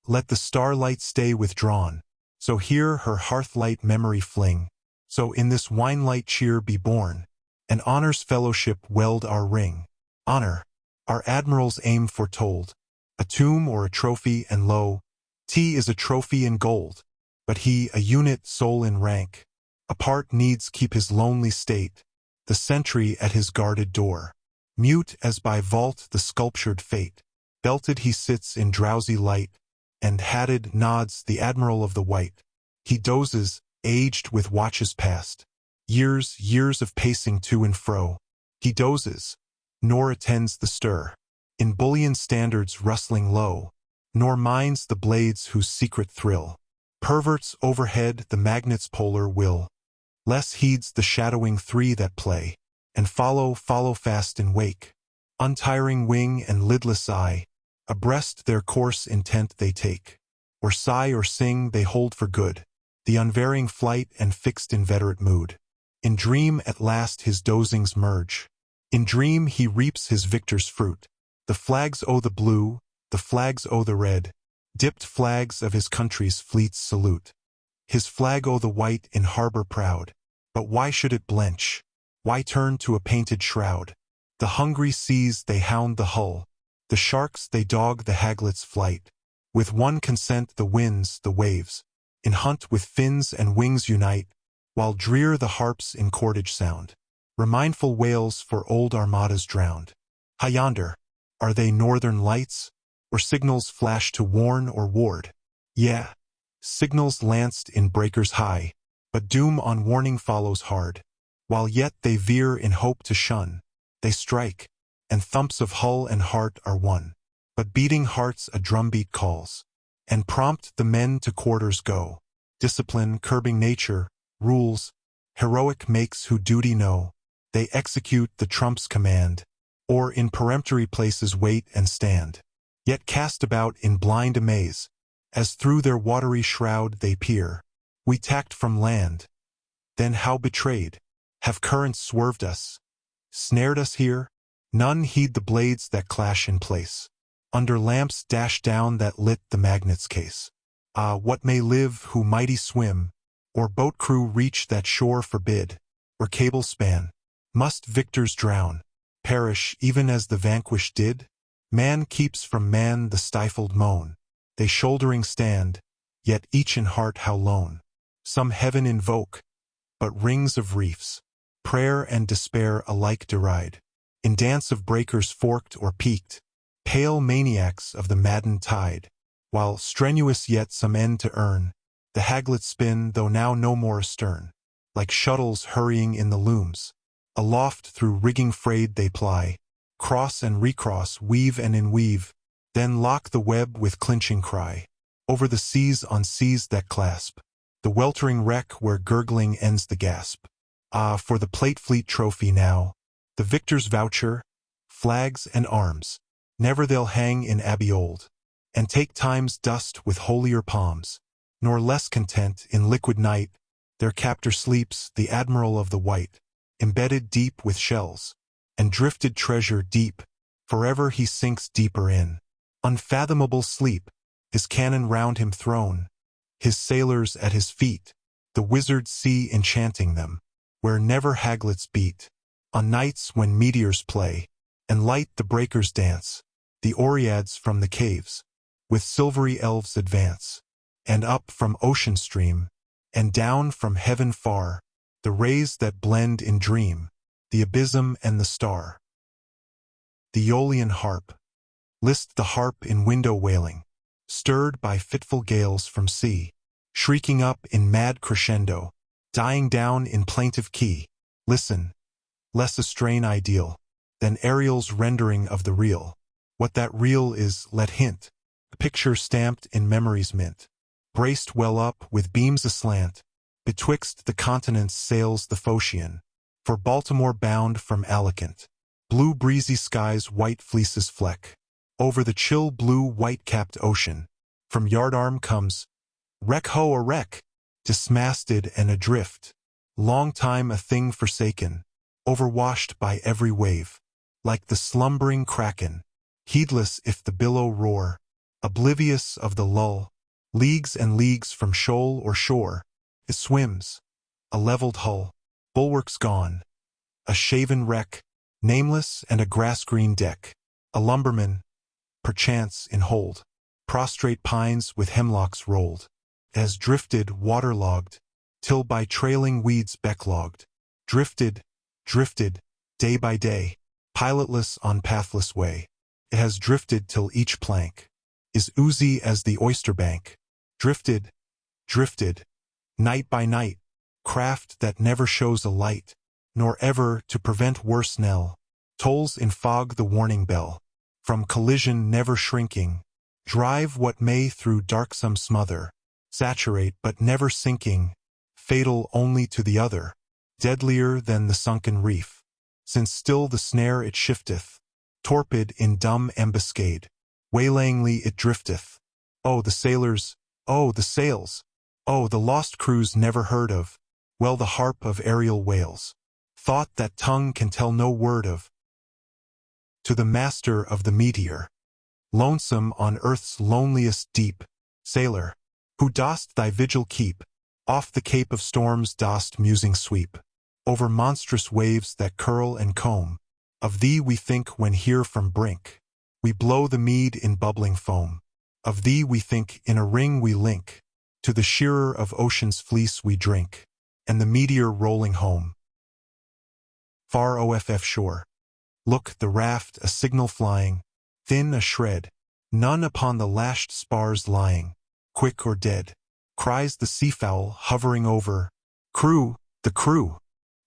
let the starlight stay withdrawn. So here her hearthlight memory fling. So in this wine-light cheer be born. And honor's fellowship weld our ring. Honor, our admiral's aim foretold. A tomb or a trophy, and lo, T is a trophy in gold. But he, a unit soul in rank, apart needs keep his lonely state. The sentry at his guarded door, mute as by vault the sculptured fate. Belted he sits in drowsy light, and hatted nods the admiral of the white. He dozes, aged with watches past. Years of pacing to and fro. He dozes, nor attends the stir. In bullion standards rustling low, nor minds the blades whose secret thrill. Perverts overhead the magnet's polar will. Less heeds the shadowing 3 that play, and follow fast in wake. Untiring wing and lidless eye, abreast their course intent they take. Or sigh or sing they hold for good, the unvarying flight and fixed inveterate mood. In dream at last his dozings merge. In dream he reaps his victor's fruit. The flags owe the blue, the flags owe the red. Dipped flags of his country's fleets salute. His flag owe the white in harbor proud. But why should it blench? Why turn to a painted shroud? The hungry seas they hound the hull. The sharks they dog the haglet's flight. With one consent the winds, the waves, in hunt with fins and wings unite. while drear the harps in cordage sound, remindful wails for old armadas drowned. High yonder, are they northern lights, or signals flash to warn or ward? Yeah, signals lanced in breakers high, but doom on warning follows hard. While yet they veer in hope to shun, they strike, and thumps of hull and heart are one. But beating hearts a drumbeat calls, and prompt the men to quarters go. Discipline curbing nature, rules, heroic makes who duty know. They execute the trump's command, or in peremptory places wait and stand. Yet cast about in blind amaze, as through their watery shroud they peer. We tacked from land. Then how betrayed? Have currents swerved us? Snared us here? None heed the blades that clash in place. Under lamps dash down that lit the magnet's case. Ah, what may live who mighty swim, or boat crew reach that shore forbid, or cable span? Must victors drown, perish even as the vanquished did? Man keeps from man the stifled moan. They shouldering stand, yet each in heart how lone. Some heaven invoke, but rings of reefs, prayer and despair alike deride. In dance of breakers forked or peaked, pale maniacs of the maddened tide. While strenuous yet some end to earn, the haglets spin though now no more astern. Like shuttles hurrying in the looms, aloft through rigging frayed they ply. Cross and recross, weave and inweave, then lock the web with clinching cry. Over the seas on seas that clasp, the weltering wreck where gurgling ends the gasp. Ah, for the plate fleet trophy now, the victor's voucher, flags and arms. Never they'll hang in abbey old, and take time's dust with holier palms. Nor less content in liquid night, their captor sleeps, the admiral of the white, embedded deep with shells, and drifted treasure deep, forever he sinks deeper in. Unfathomable sleep, his cannon round him thrown, his sailors at his feet, the wizard sea enchanting them, where never haglets beat. On nights when meteors play, and light the breakers dance, the Oreads from the caves, with silvery elves advance, and up from ocean stream, and down from heaven far, the rays that blend in dream, the abysm and the star. The Aeolian harp. List the harp in window wailing, stirred by fitful gales from sea, shrieking up in mad crescendo, dying down in plaintive key. Listen, less a strain ideal than Ariel's rendering of the real. What that real is, let hint, a picture stamped in memory's mint, braced well up with beams aslant, betwixt the continents sails the Phocian, for Baltimore bound from Alicant. Blue breezy skies white fleeces fleck, over the chill blue white-capped ocean. From yardarm comes, wreck ho a wreck, dismasted and adrift, long time a thing forsaken, overwashed by every wave, like the slumbering kraken, heedless if the billow roar, oblivious of the lull. Leagues and leagues from shoal or shore, it swims, a leveled hull, bulwarks gone, a shaven wreck, nameless and a grass-green deck, a lumberman, perchance in hold, prostrate pines with hemlocks rolled, as drifted waterlogged, till by trailing weeds backlogged, drifted, drifted, day by day, pilotless on pathless way. It has drifted till each plank is oozy as the oyster bank. Drifted, drifted, night by night, craft that never shows a light, nor ever, to prevent worse knell, tolls in fog the warning bell. From collision never shrinking, drive what may through darksome smother, saturate but never sinking, fatal only to the other, deadlier than the sunken reef, since still the snare it shifteth, torpid in dumb ambuscade, waylayingly it drifteth. Oh, the sailors, oh, the sails, oh, the lost crews never heard of, well the harp of aerial wails, thought that tongue can tell no word of. To the master of the meteor, lonesome on earth's loneliest deep, sailor, who dost thy vigil keep, off the cape of storms dost musing sweep, over monstrous waves that curl and comb, of thee we think when here from brink, we blow the mead in bubbling foam. Of thee we think in a ring we link, to the shearer of ocean's fleece we drink, and the meteor rolling home. Far off shore. Look, the raft, a signal flying, thin a shred, none upon the lashed spars lying, quick or dead. Cries the seafowl hovering over, crew, the crew,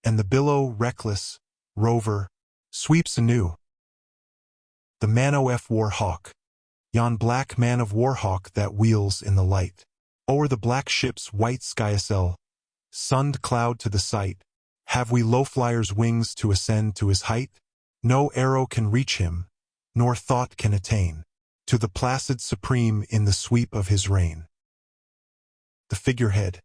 and the billow reckless, rover, sweeps anew. The man-o'-war hawk, yon black man-of-war hawk that wheels in the light, o'er the black ship's white skysail, sunned cloud to the sight. Have we low-flyers wings to ascend to his height? No arrow can reach him, nor thought can attain, to the placid supreme in the sweep of his reign. The figurehead,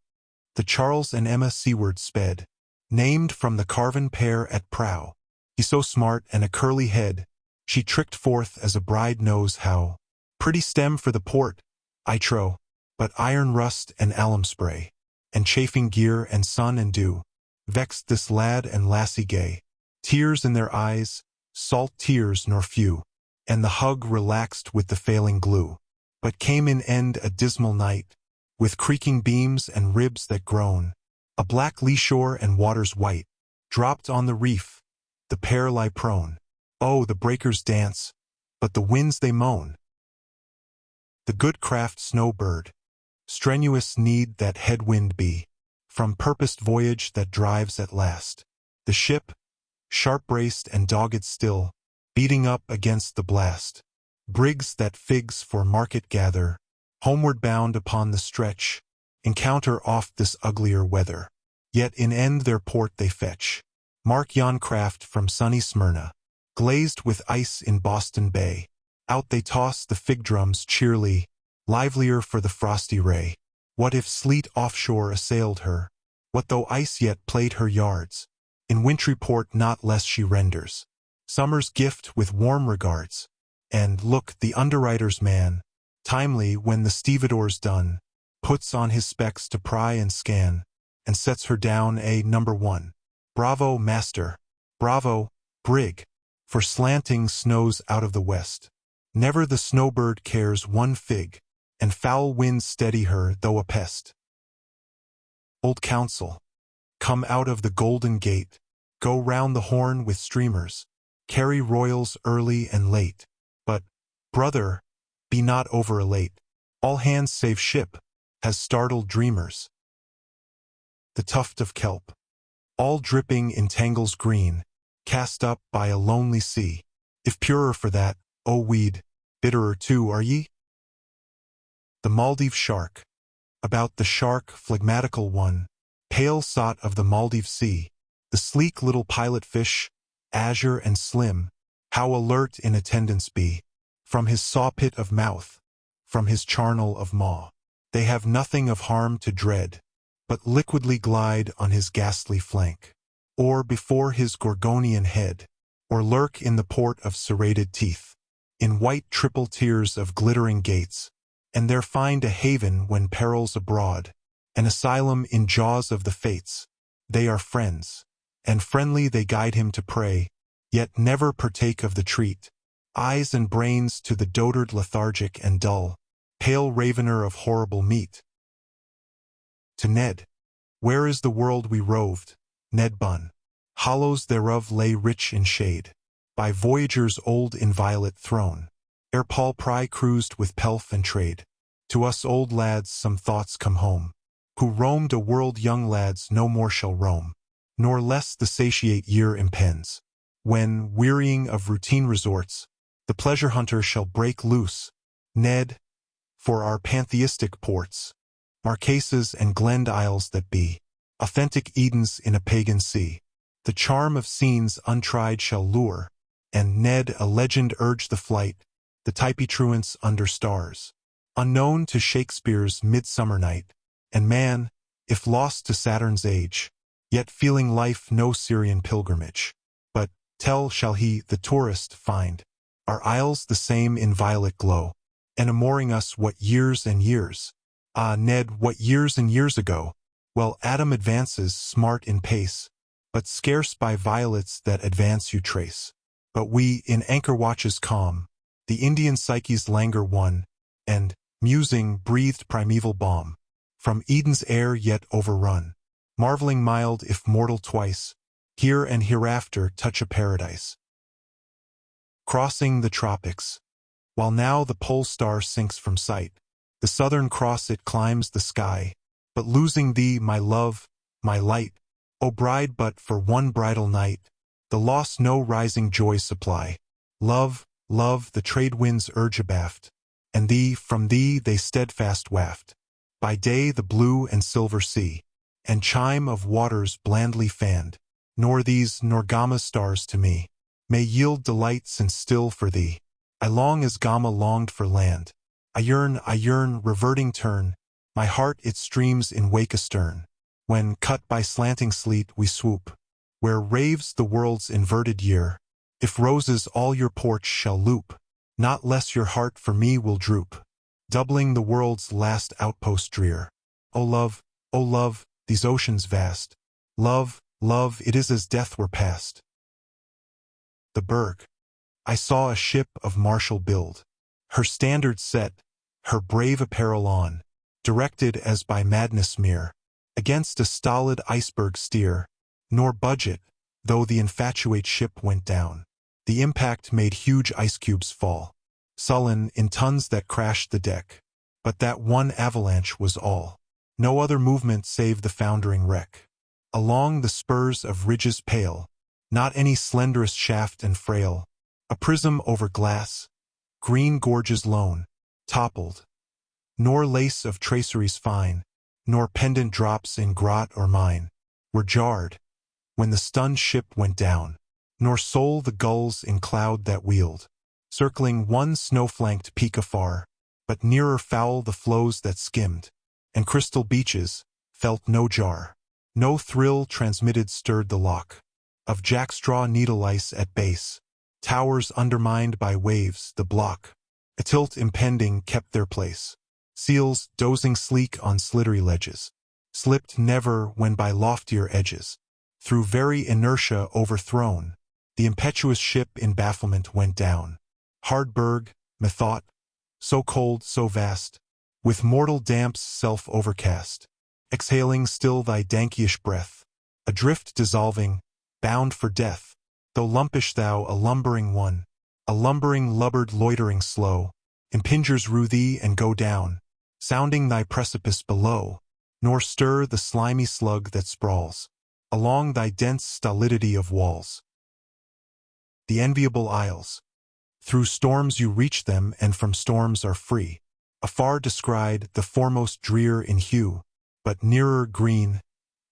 the Charles and Emma seaward sped, named from the carven pair at prow. He so smart and a curly head, she tricked forth as a bride knows how. Pretty stem for the port, I trow, but iron rust and alum spray, and chafing gear and sun and dew, vexed this lad and lassie gay. Tears in their eyes, salt tears nor few, and the hug relaxed with the failing glue. But came in end a dismal night, with creaking beams and ribs that groan, a black lee shore and waters white, dropped on the reef, the pair lie prone. Oh, the breakers dance, but the winds they moan. The good craft snowbird, strenuous need that headwind be, from purposed voyage that drives at last. The ship, sharp-braced and dogged still, beating up against the blast. Brigs that figs for market gather, homeward bound upon the stretch, encounter oft this uglier weather. Yet in end their port they fetch. Mark yon craft from sunny Smyrna, glazed with ice in Boston Bay. Out they toss the fig drums cheerly, livelier for the frosty ray. What if sleet offshore assailed her? What though ice yet played her yards? In wintry port not less she renders summer's gift with warm regards. And, look, the underwriter's man, timely when the stevedore's done, puts on his specs to pry and scan, and sets her down a number 1. Bravo, master! Bravo, brig! For slanting snows out of the west. Never the snowbird cares one fig, and foul winds steady her though a pest. Old counsel, come out of the golden gate, go round the horn with streamers, carry royals early and late. But, brother, be not over elate. All hands save ship has startled dreamers. The tuft of kelp, all dripping in tangles green, cast up by a lonely sea. If purer for that, O weed, bitterer too are ye? The Maldive shark, about the shark phlegmatical one, pale sot of the Maldive sea, the sleek little pilot fish, azure and slim, how alert in attendance be, from his saw-pit of mouth, from his charnel of maw. They have nothing of harm to dread, but liquidly glide on his ghastly flank, or before his Gorgonian head, or lurk in the port of serrated teeth, in white triple tiers of glittering gates, and there find a haven when peril's abroad, an asylum in jaws of the fates. They are friends, and friendly they guide him to prey, yet never partake of the treat. Eyes and brains to the dotard lethargic and dull, pale ravener of horrible meat. To Ned, where is the world we roved? Ned Bunn. Hollows thereof lay rich in shade, by voyagers old inviolate thrown, ere Paul Pry cruised with pelf and trade. To us old lads some thoughts come home, who roamed a world young lads no more shall roam, nor less the satiate year impends, when, wearying of routine resorts, the pleasure hunter shall break loose. Ned, for our pantheistic ports, Marquesas and Glend Isles that be, authentic Edens in a pagan sea, the charm of scenes untried shall lure, and Ned a legend urge the flight, the typy truants under stars, unknown to Shakespeare's Midsummer Night, and man, if lost to Saturn's age, yet feeling life no Syrian pilgrimage, but, tell shall he, the tourist, find, our isles the same in violet glow, and amoring us what years and years. Ah, Ned, what years and years ago? Well, Adam advances smart in pace, but scarce by violets that advance you trace. But we, in anchor watches calm, the Indian psyche's languor won, and, musing, breathed primeval balm, from Eden's air yet overrun. marveling mild if mortal twice, here and hereafter touch a paradise. Crossing the tropics, while now the pole star sinks from sight, the Southern Cross it climbs the sky, but losing thee, my love, my light, O bride, but for one bridal night, the loss no rising joy supply. Love, love, the trade winds urge abaft, and thee, from thee they steadfast waft. By day the blue and silver sea, and chime of waters blandly fanned, nor these nor Gama stars to me may yield delight, since still for thee I long as Gama longed for land. I yearn, reverting turn, my heart it streams in wake astern, when, cut by slanting sleet, we swoop, where raves the world's inverted year. If roses all your porch shall loop, not less your heart for me will droop, doubling the world's last outpost drear. O love, these oceans vast, love, love, it is as death were past. The Berg. I saw a ship of martial build, her standard set, her brave apparel on, directed as by madness mere, against a stolid iceberg steer, nor budget, though the infatuate ship went down. The impact made huge ice cubes fall, sullen in tons that crashed the deck. But that one avalanche was all. No other movement save the foundering wreck. Along the spurs of ridges pale, not any slenderest shaft and frail, a prism over glass, green gorges lone, toppled, nor lace of traceries fine, nor pendant drops in grot or mine, were jarred, when the stunned ship went down, nor soul the gulls in cloud that wheeled, circling one snow-flanked peak afar, but nearer foul the floes that skimmed, and crystal beaches felt no jar. No thrill transmitted stirred the lock of jackstraw needle ice at base. Towers undermined by waves, the block, a tilt impending, kept their place. Seals, dozing sleek on sliddery ledges, slipped never when by loftier edges. Through very inertia overthrown, the impetuous ship in bafflement went down. Hard berg, methought, so cold, so vast, with mortal damps self-overcast, exhaling still thy dankyish breath, adrift dissolving, bound for death, though lumpish thou a lumbering one, a lumbering lubber'd loitering slow, impingers rue thee and go down, sounding thy precipice below, nor stir the slimy slug that sprawls along thy dense stolidity of walls. The enviable isles. Through storms you reach them and from storms are free. Afar descried, the foremost drear in hue, but nearer green,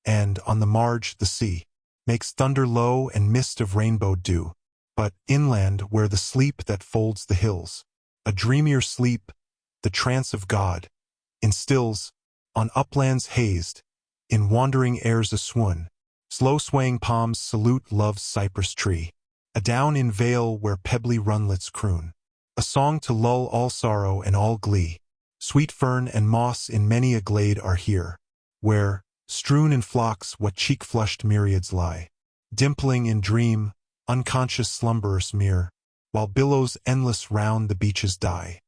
and, on the marge, the sea makes thunder low and mist of rainbow dew. But, inland, where the sleep that folds the hills, a dreamier sleep, the trance of God, instills, on uplands hazed, in wandering airs a swoon, slow swaying palms salute love's cypress tree, adown in vale where pebbly runlets croon, a song to lull all sorrow and all glee. Sweet fern and moss in many a glade are here, where, strewn in flocks, what cheek-flushed myriads lie, dimpling in dream, unconscious slumberers mere, while billows endless round the beaches die.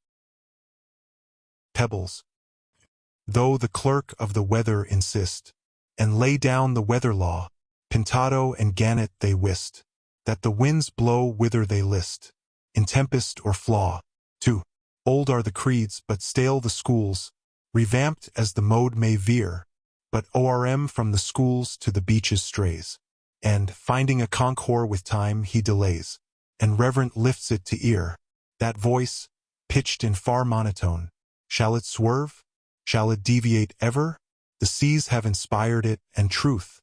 Pebbles. Though the clerk of the weather insist, and lay down the weather law, pintado and gannet they wist, that the winds blow whither they list, in tempest or flaw. 2. Old are the creeds, but stale the schools, revamped as the mode may veer, but ORM from the schools to the beaches strays, and, finding a concord with time, he delays, and reverent lifts it to ear. That voice, pitched in far monotone, shall it swerve? Shall it deviate ever? The seas have inspired it, and truth,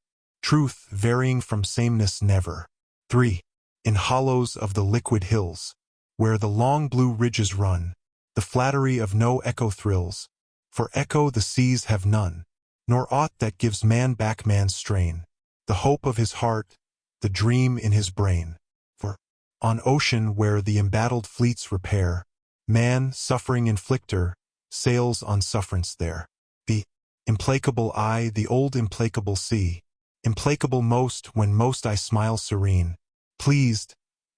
varying from sameness never. 3. In hollows of the liquid hills, where the long blue ridges run, the flattery of no echo thrills, for echo the seas have none, nor aught that gives man back man's strain, the hope of his heart, the dream in his brain. For, on ocean where the embattled fleets repair, man, suffering inflictor, sails on sufferance there. The implacable eye, the old implacable sea, implacable most when most I smile serene, pleased,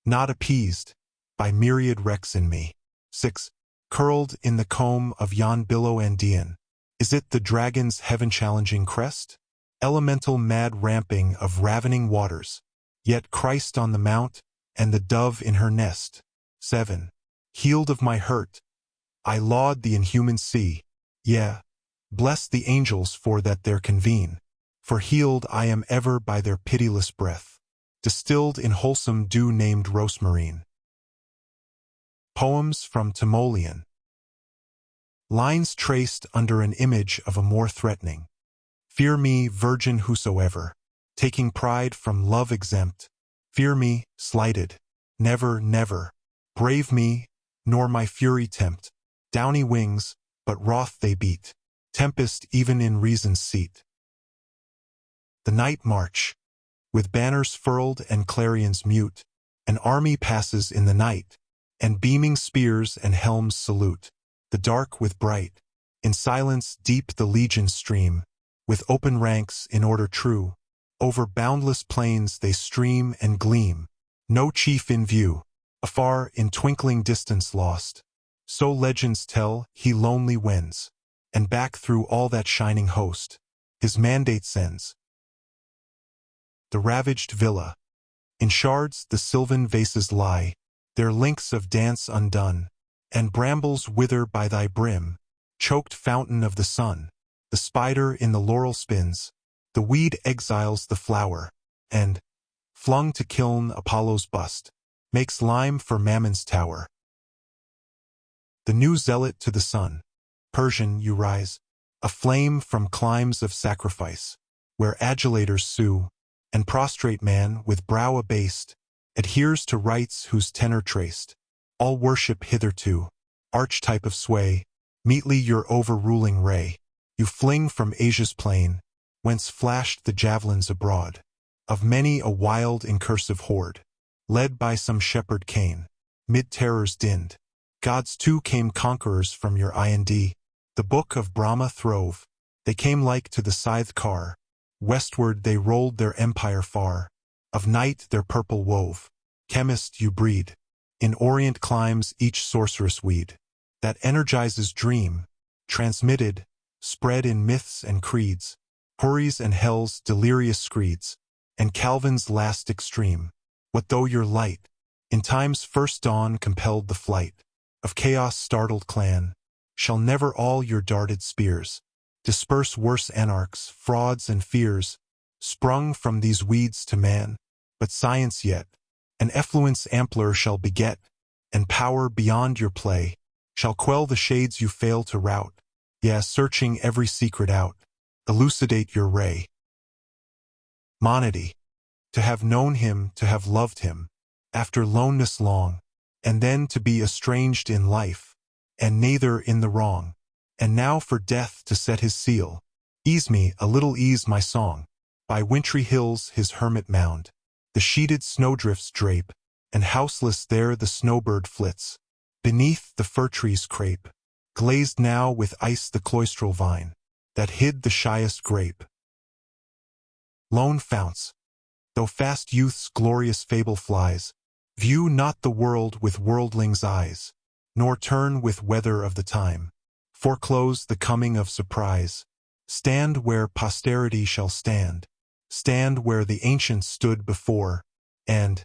not appeased, by myriad wrecks in me. 6. Curled in the comb of yon billow Andean, is it the dragon's heaven-challenging crest? elemental mad ramping of ravening waters, yet Christ on the mount, and the dove in her nest. 7. Healed of my hurt, I laud the inhuman sea, yea, bless the angels for that there convene, for healed I am ever by their pitiless breath, distilled in wholesome dew named rosmarine. Poems from Timoleon. Lines traced under an image of a more threatening. Fear me, virgin whosoever, taking pride from love exempt. Fear me, slighted, never, never. Brave me, nor my fury tempt. Downy wings, but wroth they beat. Tempest even in reason's seat. The night march. With banners furled and clarions mute, an army passes in the night, and beaming spears and helms salute. The dark with bright. In silence deep the legions stream, with open ranks in order true. Over boundless plains they stream and gleam. No chief in view, afar in twinkling distance lost. So legends tell, he lonely wends, and back through all that shining host, his mandate sends. The ravaged villa. In shards the sylvan vases lie, their links of dance undone, and brambles wither by thy brim, choked fountain of the sun. The spider in the laurel spins, the weed exiles the flower, and, flung to kiln Apollo's bust, makes lime for Mammon's tower. The new zealot to the sun. Persian, you rise, a flame from climes of sacrifice, where adulators sue, and prostrate man, with brow abased, adheres to rites whose tenor traced. All worship hitherto, archetype of sway, meetly your overruling ray, you fling from Asia's plain, whence flashed the javelins abroad, of many a wild incursive horde, led by some shepherd Cain, mid terrors dinned. Gods too came conquerors from your Ind. The book of Brahma throve, they came like to the scythe car, westward they rolled their empire far, of night their purple wove. Chemist you breed, in orient climes each sorcerous weed, that energizes dream, transmitted, spread in myths and creeds, Houris and Hell's delirious screeds, and Calvin's last extreme. What though your light, in time's first dawn compelled the flight, of chaos startled clan, shall never all your darted spears disperse worse anarchs, frauds and fears, sprung from these weeds to man, but science yet, an effluence ampler shall beget, and power beyond your play, shall quell the shades you fail to rout, yea, searching every secret out, elucidate your ray. Monody. To have known him, to have loved him, after loneness long, and then to be estranged in life, and neither in the wrong, and now for death to set his seal. Ease me, a little ease my song, by wintry hills his hermit mound, the sheeted snowdrifts drape, and houseless there the snowbird flits, beneath the fir trees crape, glazed now with ice the cloistral vine, that hid the shyest grape. Lone founts. Though fast youth's glorious fable flies, view not the world with worldling's eyes, nor turn with weather of the time. Foreclose the coming of surprise. Stand where posterity shall stand. Stand where the ancients stood before, and,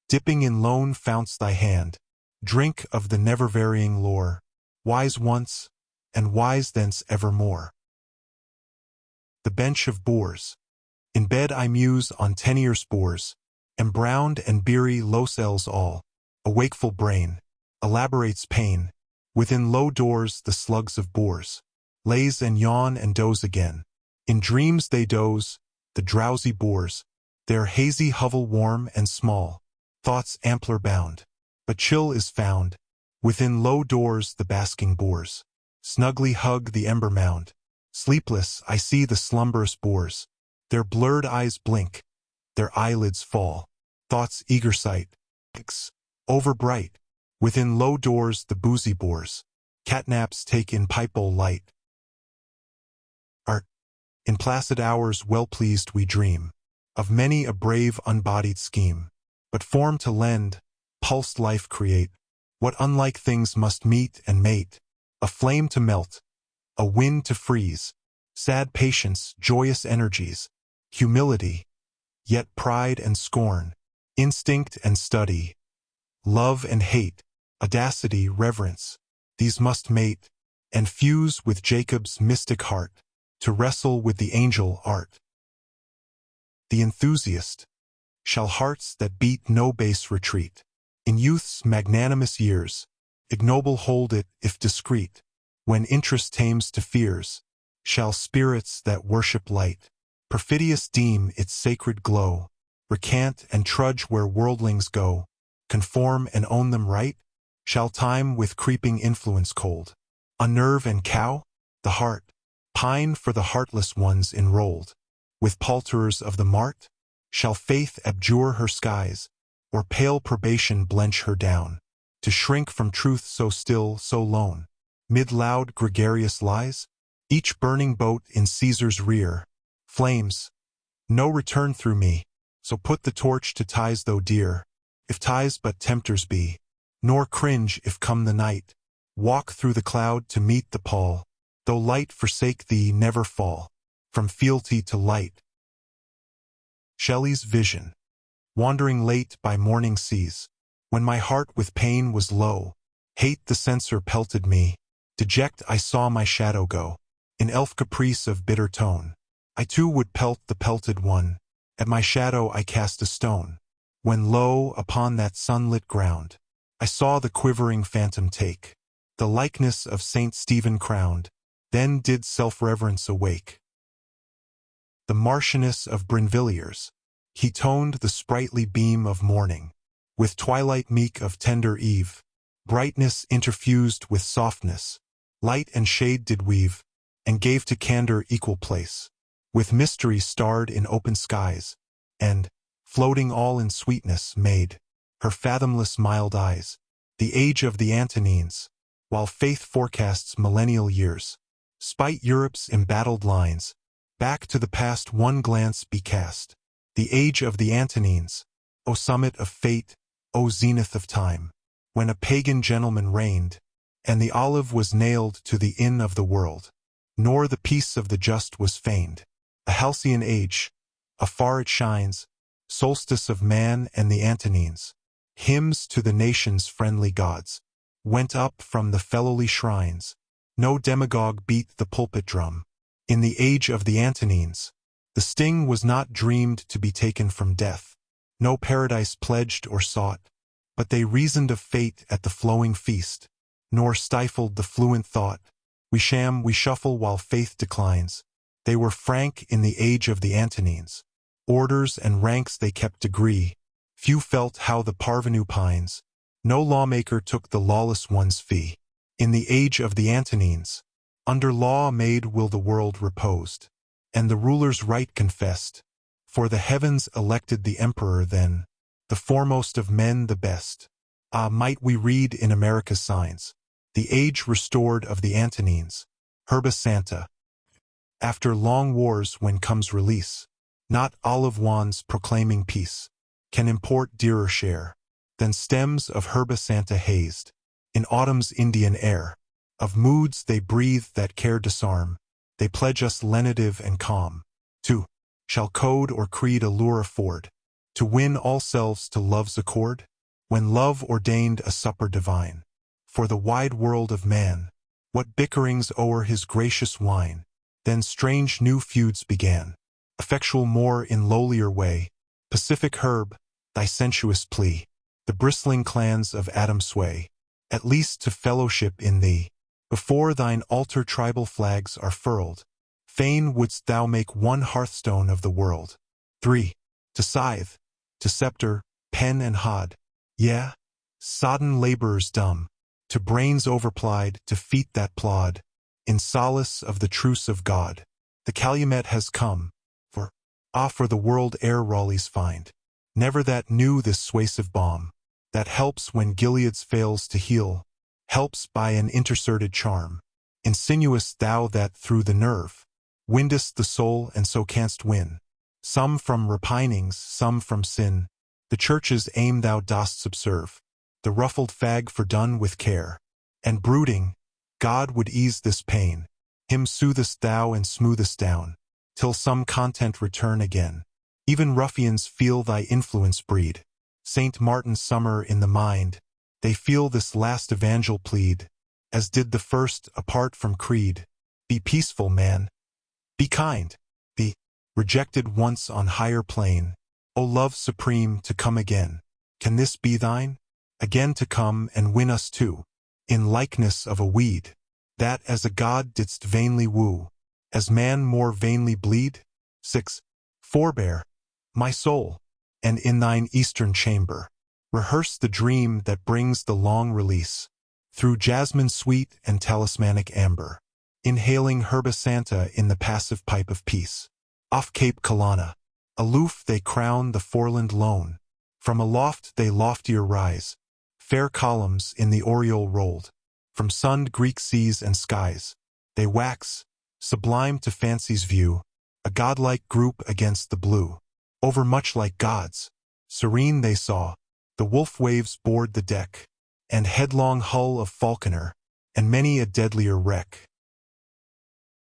dipping in lone founts thy hand, drink of the never-varying lore, wise once, and wise thence evermore. The bench of boors. In bed I muse on tenure spores, embrowned and beery locels all. A wakeful brain elaborates pain. Within low doors the slugs of boors laze and yawn and doze again. In dreams they doze, the drowsy boors, their hazy hovel warm and small, thoughts ampler bound. But chill is found within low doors the basking boors snugly hug the ember mound. Sleepless I see the slumberous boors. Their blurred eyes blink, their eyelids fall, thoughts eager sight, overbright. Within low doors the boozy boors, catnaps take in pipe bowl light. Art. In placid hours well pleased we dream, of many a brave unbodied scheme, but form to lend, pulsed life create. What unlike things must meet and mate, a flame to melt, a wind to freeze, sad patience, joyous energies, humility, yet pride and scorn, instinct and study, love and hate, audacity, reverence, these must mate, and fuse with Jacob's mystic heart, to wrestle with the angel art. The enthusiast shall hearts that beat no base retreat. In youth's magnanimous years, ignoble hold it if discreet. When interest tames to fears, shall spirits that worship light, perfidious deem its sacred glow, recant and trudge where worldlings go, conform and own them right? Shall time with creeping influence cold unnerve and cow the heart, pine for the heartless ones enrolled with palterers of the mart? Shall faith abjure her skies, or pale probation blench her down, to shrink from truth so still, so lone, mid loud gregarious lies? Each burning boat in Caesar's rear flames, no return through me, so put the torch to ties though dear, if ties but tempters be, nor cringe if come the night, walk through the cloud to meet the pall, though light forsake thee never fall, from fealty to light. Shelley's vision. Wandering late by morning seas, when my heart with pain was low, hate the censer pelted me, deject I saw my shadow go, in elf caprice of bitter tone, I too would pelt the pelted one, at my shadow I cast a stone, when lo, upon that sunlit ground, I saw the quivering phantom take, the likeness of Saint Stephen crowned, then did self-reverence awake. The Marchioness of Brinvilliers, he toned the sprightly beam of morning, with twilight meek of tender eve, brightness interfused with softness, light and shade did weave, and gave to candor equal place, with mystery starred in open skies, and, floating all in sweetness, made her fathomless mild eyes, the age of the Antonines, while faith forecasts millennial years, spite Europe's embattled lines, back to the past one glance be cast, the age of the Antonines, O summit of fate, O zenith of time, when a pagan gentleman reigned, and the olive was nailed to the inn of the world, nor the peace of the just was feigned. A halcyon age, afar it shines, solstice of man and the Antonines, hymns to the nation's friendly gods, went up from the fellowly shrines, no demagogue beat the pulpit drum. In the age of the Antonines, the sting was not dreamed to be taken from death, no paradise pledged or sought, but they reasoned of fate at the flowing feast, nor stifled the fluent thought. We sham, we shuffle while faith declines. They were frank in the age of the Antonines. Orders and ranks they kept degree. Few felt how the parvenu pines. No lawmaker took the lawless one's fee. In the age of the Antonines, under law made will the world reposed, and the ruler's right confessed. For the heavens elected the emperor then, the foremost of men the best. Ah, might we read in America's signs, the age restored of the Antonines, Herba Santa. After long wars when comes release, not olive wands proclaiming peace, can import dearer share, than stems of Herba Santa hazed, in autumn's Indian air. Of moods they breathe that care disarm, they pledge us lenitive and calm. To shall code or creed a lure afford, to win all selves to love's accord? When love ordained a supper divine, for the wide world of man, what bickerings o'er his gracious wine? Then strange new feuds began, effectual more in lowlier way. Pacific herb, thy sensuous plea, the bristling clans of Adam sway, at least to fellowship in thee. Before thine altar tribal flags are furled, fain wouldst thou make one hearthstone of the world. 3. To scythe, to scepter, pen and hod, yeah, sodden laborers dumb, to brains overplied, to feet that plod, in solace of the truce of God. The calumet has come, for the world ere Raleigh's find, never that knew this suasive balm, that helps when Gilead's fails to heal, helps by an interserted charm. Insinuous thou that through the nerve, windest the soul and so canst win, some from repinings, some from sin, the church's aim thou dost subserve, the ruffled fag fordone with care, and brooding, God would ease this pain, him soothest thou and smoothest down, till some content return again. Even ruffians feel thy influence breed. Saint Martin's summer in the mind, they feel this last evangel plead, as did the first apart from creed. Be peaceful, man. Be kind. Be rejected once on higher plane. O love supreme, to come again. Can this be thine? Again to come and win us too, in likeness of a weed, that as a god didst vainly woo, as man more vainly bleed? 6. Forbear, my soul, and in thine eastern chamber, rehearse the dream that brings the long release, through jasmine sweet and talismanic amber, inhaling herba santa in the passive pipe of peace. Off Cape Colana, aloof they crown the foreland lone, from aloft they loftier rise, fair columns in the aureole rolled, from sunned Greek seas and skies, they wax, sublime to fancy's view, a godlike group against the blue, overmuch like gods, serene they saw, the wolf waves board the deck, and headlong hull of falconer, and many a deadlier wreck.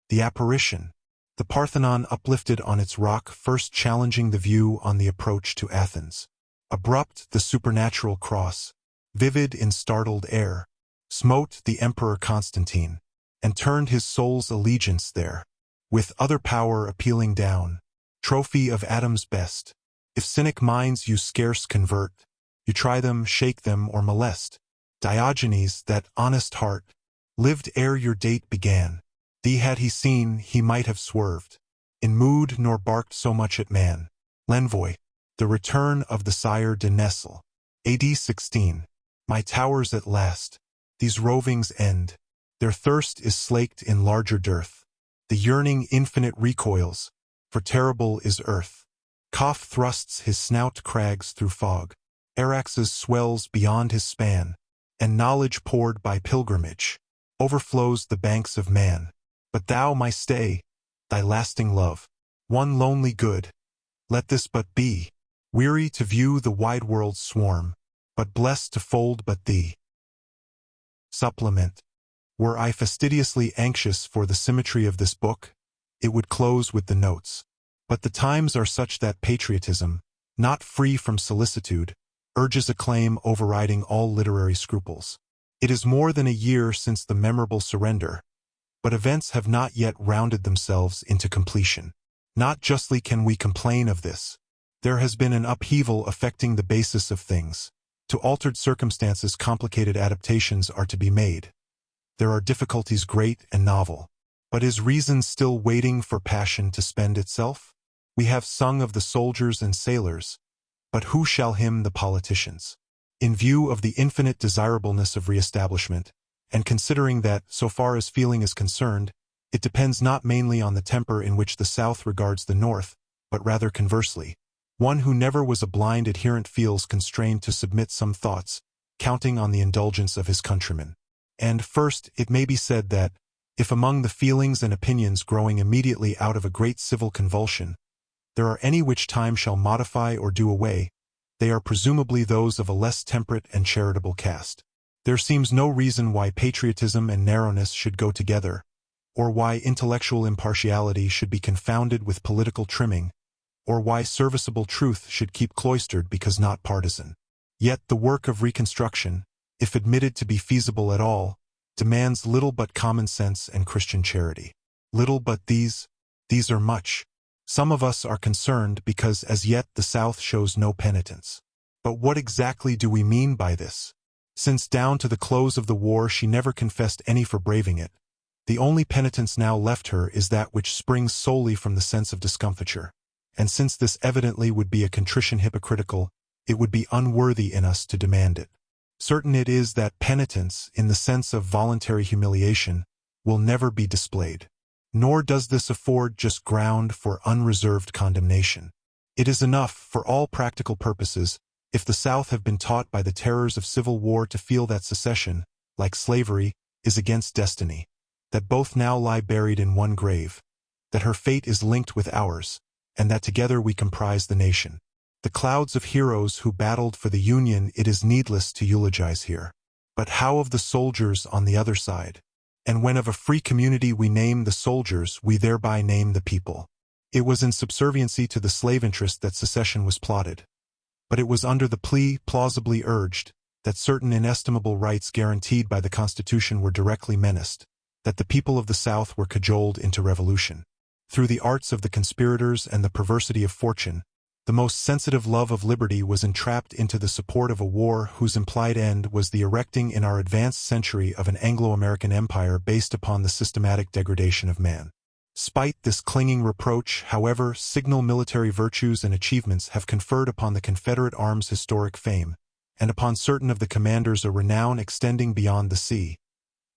The apparition, the Parthenon uplifted on its rock, first challenging the view on the approach to Athens. Abrupt the supernatural cross, vivid in startled air, smote the Emperor Constantine, and turned his soul's allegiance there, with other power appealing down, trophy of Adam's best. If cynic minds you scarce convert, you try them, shake them, or molest. Diogenes, that honest heart, lived ere your date began. Thee had he seen, he might have swerved, in mood nor barked so much at man. L'Envoi, the return of the sire de Nestle. A.D. 16. My towers at last, these rovings end. Their thirst is slaked in larger dearth. The yearning infinite recoils, for terrible is earth. Koph thrusts his snout crags through fog. Araxes swells beyond his span, and knowledge poured by pilgrimage overflows the banks of man. But thou, my stay, thy lasting love, one lonely good, let this but be, weary to view the wide world's swarm, but blessed to fold but thee. Supplement. Were I fastidiously anxious for the symmetry of this book, it would close with the notes. But the times are such that patriotism, not free from solicitude, urges a claim overriding all literary scruples. It is more than a year since the memorable surrender, but events have not yet rounded themselves into completion. Not justly can we complain of this. There has been an upheaval affecting the basis of things. To altered circumstances, complicated adaptations are to be made. There are difficulties great and novel. But is reason still waiting for passion to spend itself? We have sung of the soldiers and sailors, but who shall hymn the politicians? In view of the infinite desirableness of reestablishment, and considering that, so far as feeling is concerned, it depends not mainly on the temper in which the South regards the North, but rather conversely, one who never was a blind adherent feels constrained to submit some thoughts, counting on the indulgence of his countrymen. And first, it may be said that, if among the feelings and opinions growing immediately out of a great civil convulsion, there are any which time shall modify or do away, they are presumably those of a less temperate and charitable cast. There seems no reason why patriotism and narrowness should go together, or why intellectual impartiality should be confounded with political trimming, or why serviceable truth should keep cloistered because not partisan. Yet the work of reconstruction, if admitted to be feasible at all, demands little but common sense and Christian charity. Little but these are much. Some of us are concerned because as yet the South shows no penitence. But what exactly do we mean by this? Since down to the close of the war she never confessed any for braving it, the only penitence now left her is that which springs solely from the sense of discomfiture. And since this evidently would be a contrition hypocritical, it would be unworthy in us to demand it. Certain it is that penitence, in the sense of voluntary humiliation, will never be displayed. Nor does this afford just ground for unreserved condemnation. It is enough, for all practical purposes, if the South have been taught by the terrors of civil war to feel that secession, like slavery, is against destiny, that both now lie buried in one grave, that her fate is linked with ours, and that together we comprise the nation. The clouds of heroes who battled for the Union it is needless to eulogize here. But how of the soldiers on the other side? And when of a free community we name the soldiers, we thereby name the people. It was in subserviency to the slave interest that secession was plotted. But it was under the plea, plausibly urged, that certain inestimable rights guaranteed by the Constitution were directly menaced, that the people of the South were cajoled into revolution. Through the arts of the conspirators and the perversity of fortune, the most sensitive love of liberty was entrapped into the support of a war whose implied end was the erecting in our advanced century of an Anglo-American empire based upon the systematic degradation of man. Spite this clinging reproach, however, signal military virtues and achievements have conferred upon the Confederate arms historic fame, and upon certain of the commanders a renown extending beyond the sea,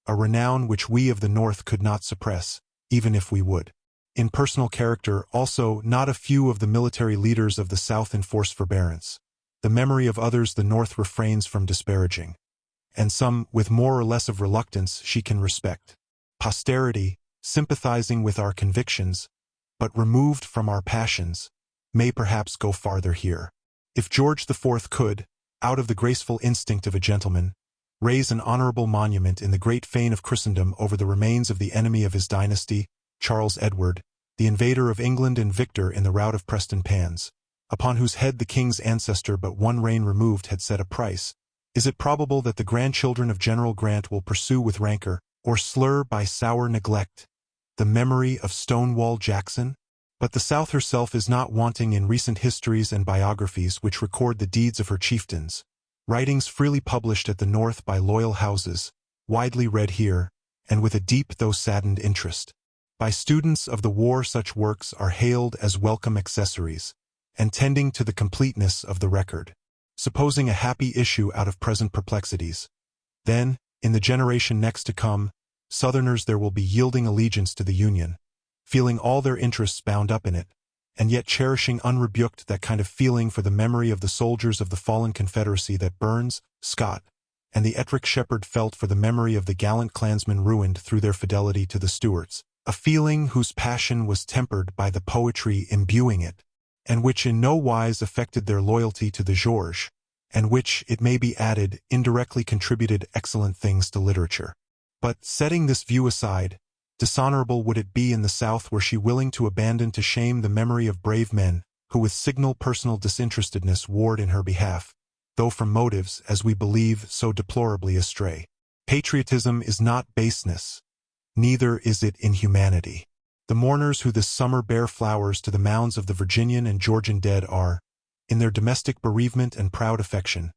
a renown which we of the North could not suppress, even if we would. In personal character, also, not a few of the military leaders of the South enforce forbearance. The memory of others the North refrains from disparaging, and some, with more or less of reluctance, she can respect. Posterity, sympathizing with our convictions, but removed from our passions, may perhaps go farther here. If George IV could, out of the graceful instinct of a gentleman, raise an honorable monument in the great fane of Christendom over the remains of the enemy of his dynasty, Charles Edward, the invader of England and victor in the rout of Preston Pans, upon whose head the king's ancestor but one reign removed had set a price, is it probable that the grandchildren of General Grant will pursue with rancor, or slur by sour neglect, the memory of Stonewall Jackson? But the South herself is not wanting in recent histories and biographies which record the deeds of her chieftains, writings freely published at the North by loyal houses, widely read here, and with a deep though saddened interest. By students of the war such works are hailed as welcome accessories, and tending to the completeness of the record. Supposing a happy issue out of present perplexities, then, in the generation next to come, Southerners there will be yielding allegiance to the Union, feeling all their interests bound up in it, and yet cherishing unrebuked that kind of feeling for the memory of the soldiers of the fallen Confederacy that Burns, Scott, and the Ettrick Shepherd felt for the memory of the gallant clansmen ruined through their fidelity to the Stuarts, a feeling whose passion was tempered by the poetry imbuing it, and which in no wise affected their loyalty to the Georges, and which, it may be added, indirectly contributed excellent things to literature. But, setting this view aside, dishonorable would it be in the South were she willing to abandon to shame the memory of brave men who with signal personal disinterestedness warred in her behalf, though from motives, as we believe, so deplorably astray. Patriotism is not baseness, neither is it inhumanity. The mourners who this summer bear flowers to the mounds of the Virginian and Georgian dead are, in their domestic bereavement and proud affection,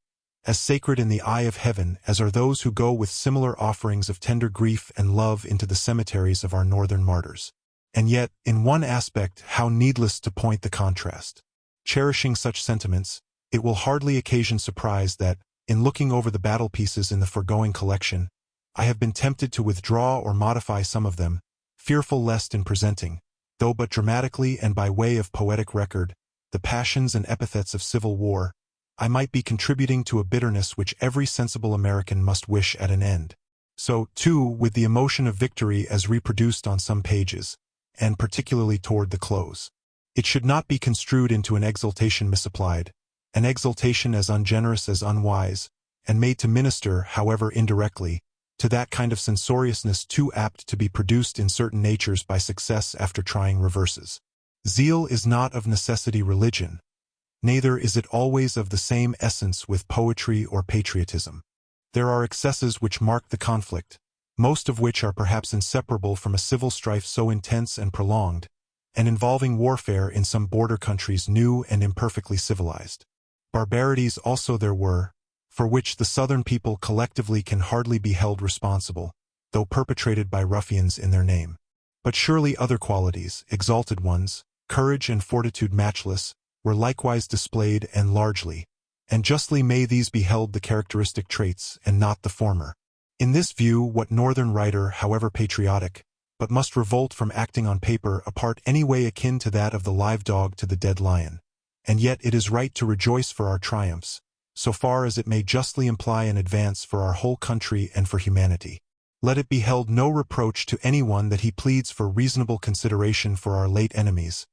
as sacred in the eye of heaven as are those who go with similar offerings of tender grief and love into the cemeteries of our northern martyrs. And yet, in one aspect, how needless to point the contrast. Cherishing such sentiments, it will hardly occasion surprise that, in looking over the battle pieces in the foregoing collection, I have been tempted to withdraw or modify some of them, fearful lest in presenting, though but dramatically and by way of poetic record, the passions and epithets of civil war, I might be contributing to a bitterness which every sensible American must wish at an end. So, too, with the emotion of victory as reproduced on some pages, and particularly toward the close. It should not be construed into an exultation misapplied, an exultation as ungenerous as unwise, and made to minister, however indirectly, to that kind of censoriousness too apt to be produced in certain natures by success after trying reverses. Zeal is not of necessity religion, neither is it always of the same essence with poetry or patriotism. There are excesses which mark the conflict, most of which are perhaps inseparable from a civil strife so intense and prolonged, and involving warfare in some border countries new and imperfectly civilized. Barbarities also there were, for which the Southern people collectively can hardly be held responsible, though perpetrated by ruffians in their name. But surely other qualities, exalted ones, courage and fortitude matchless, were likewise displayed and largely, and justly may these be held the characteristic traits and not the former. In this view, what northern writer, however patriotic, but must revolt from acting on paper a part any way akin to that of the live dog to the dead lion. And yet it is right to rejoice for our triumphs, so far as it may justly imply an advance for our whole country and for humanity. Let it be held no reproach to anyone that he pleads for reasonable consideration for our late enemies,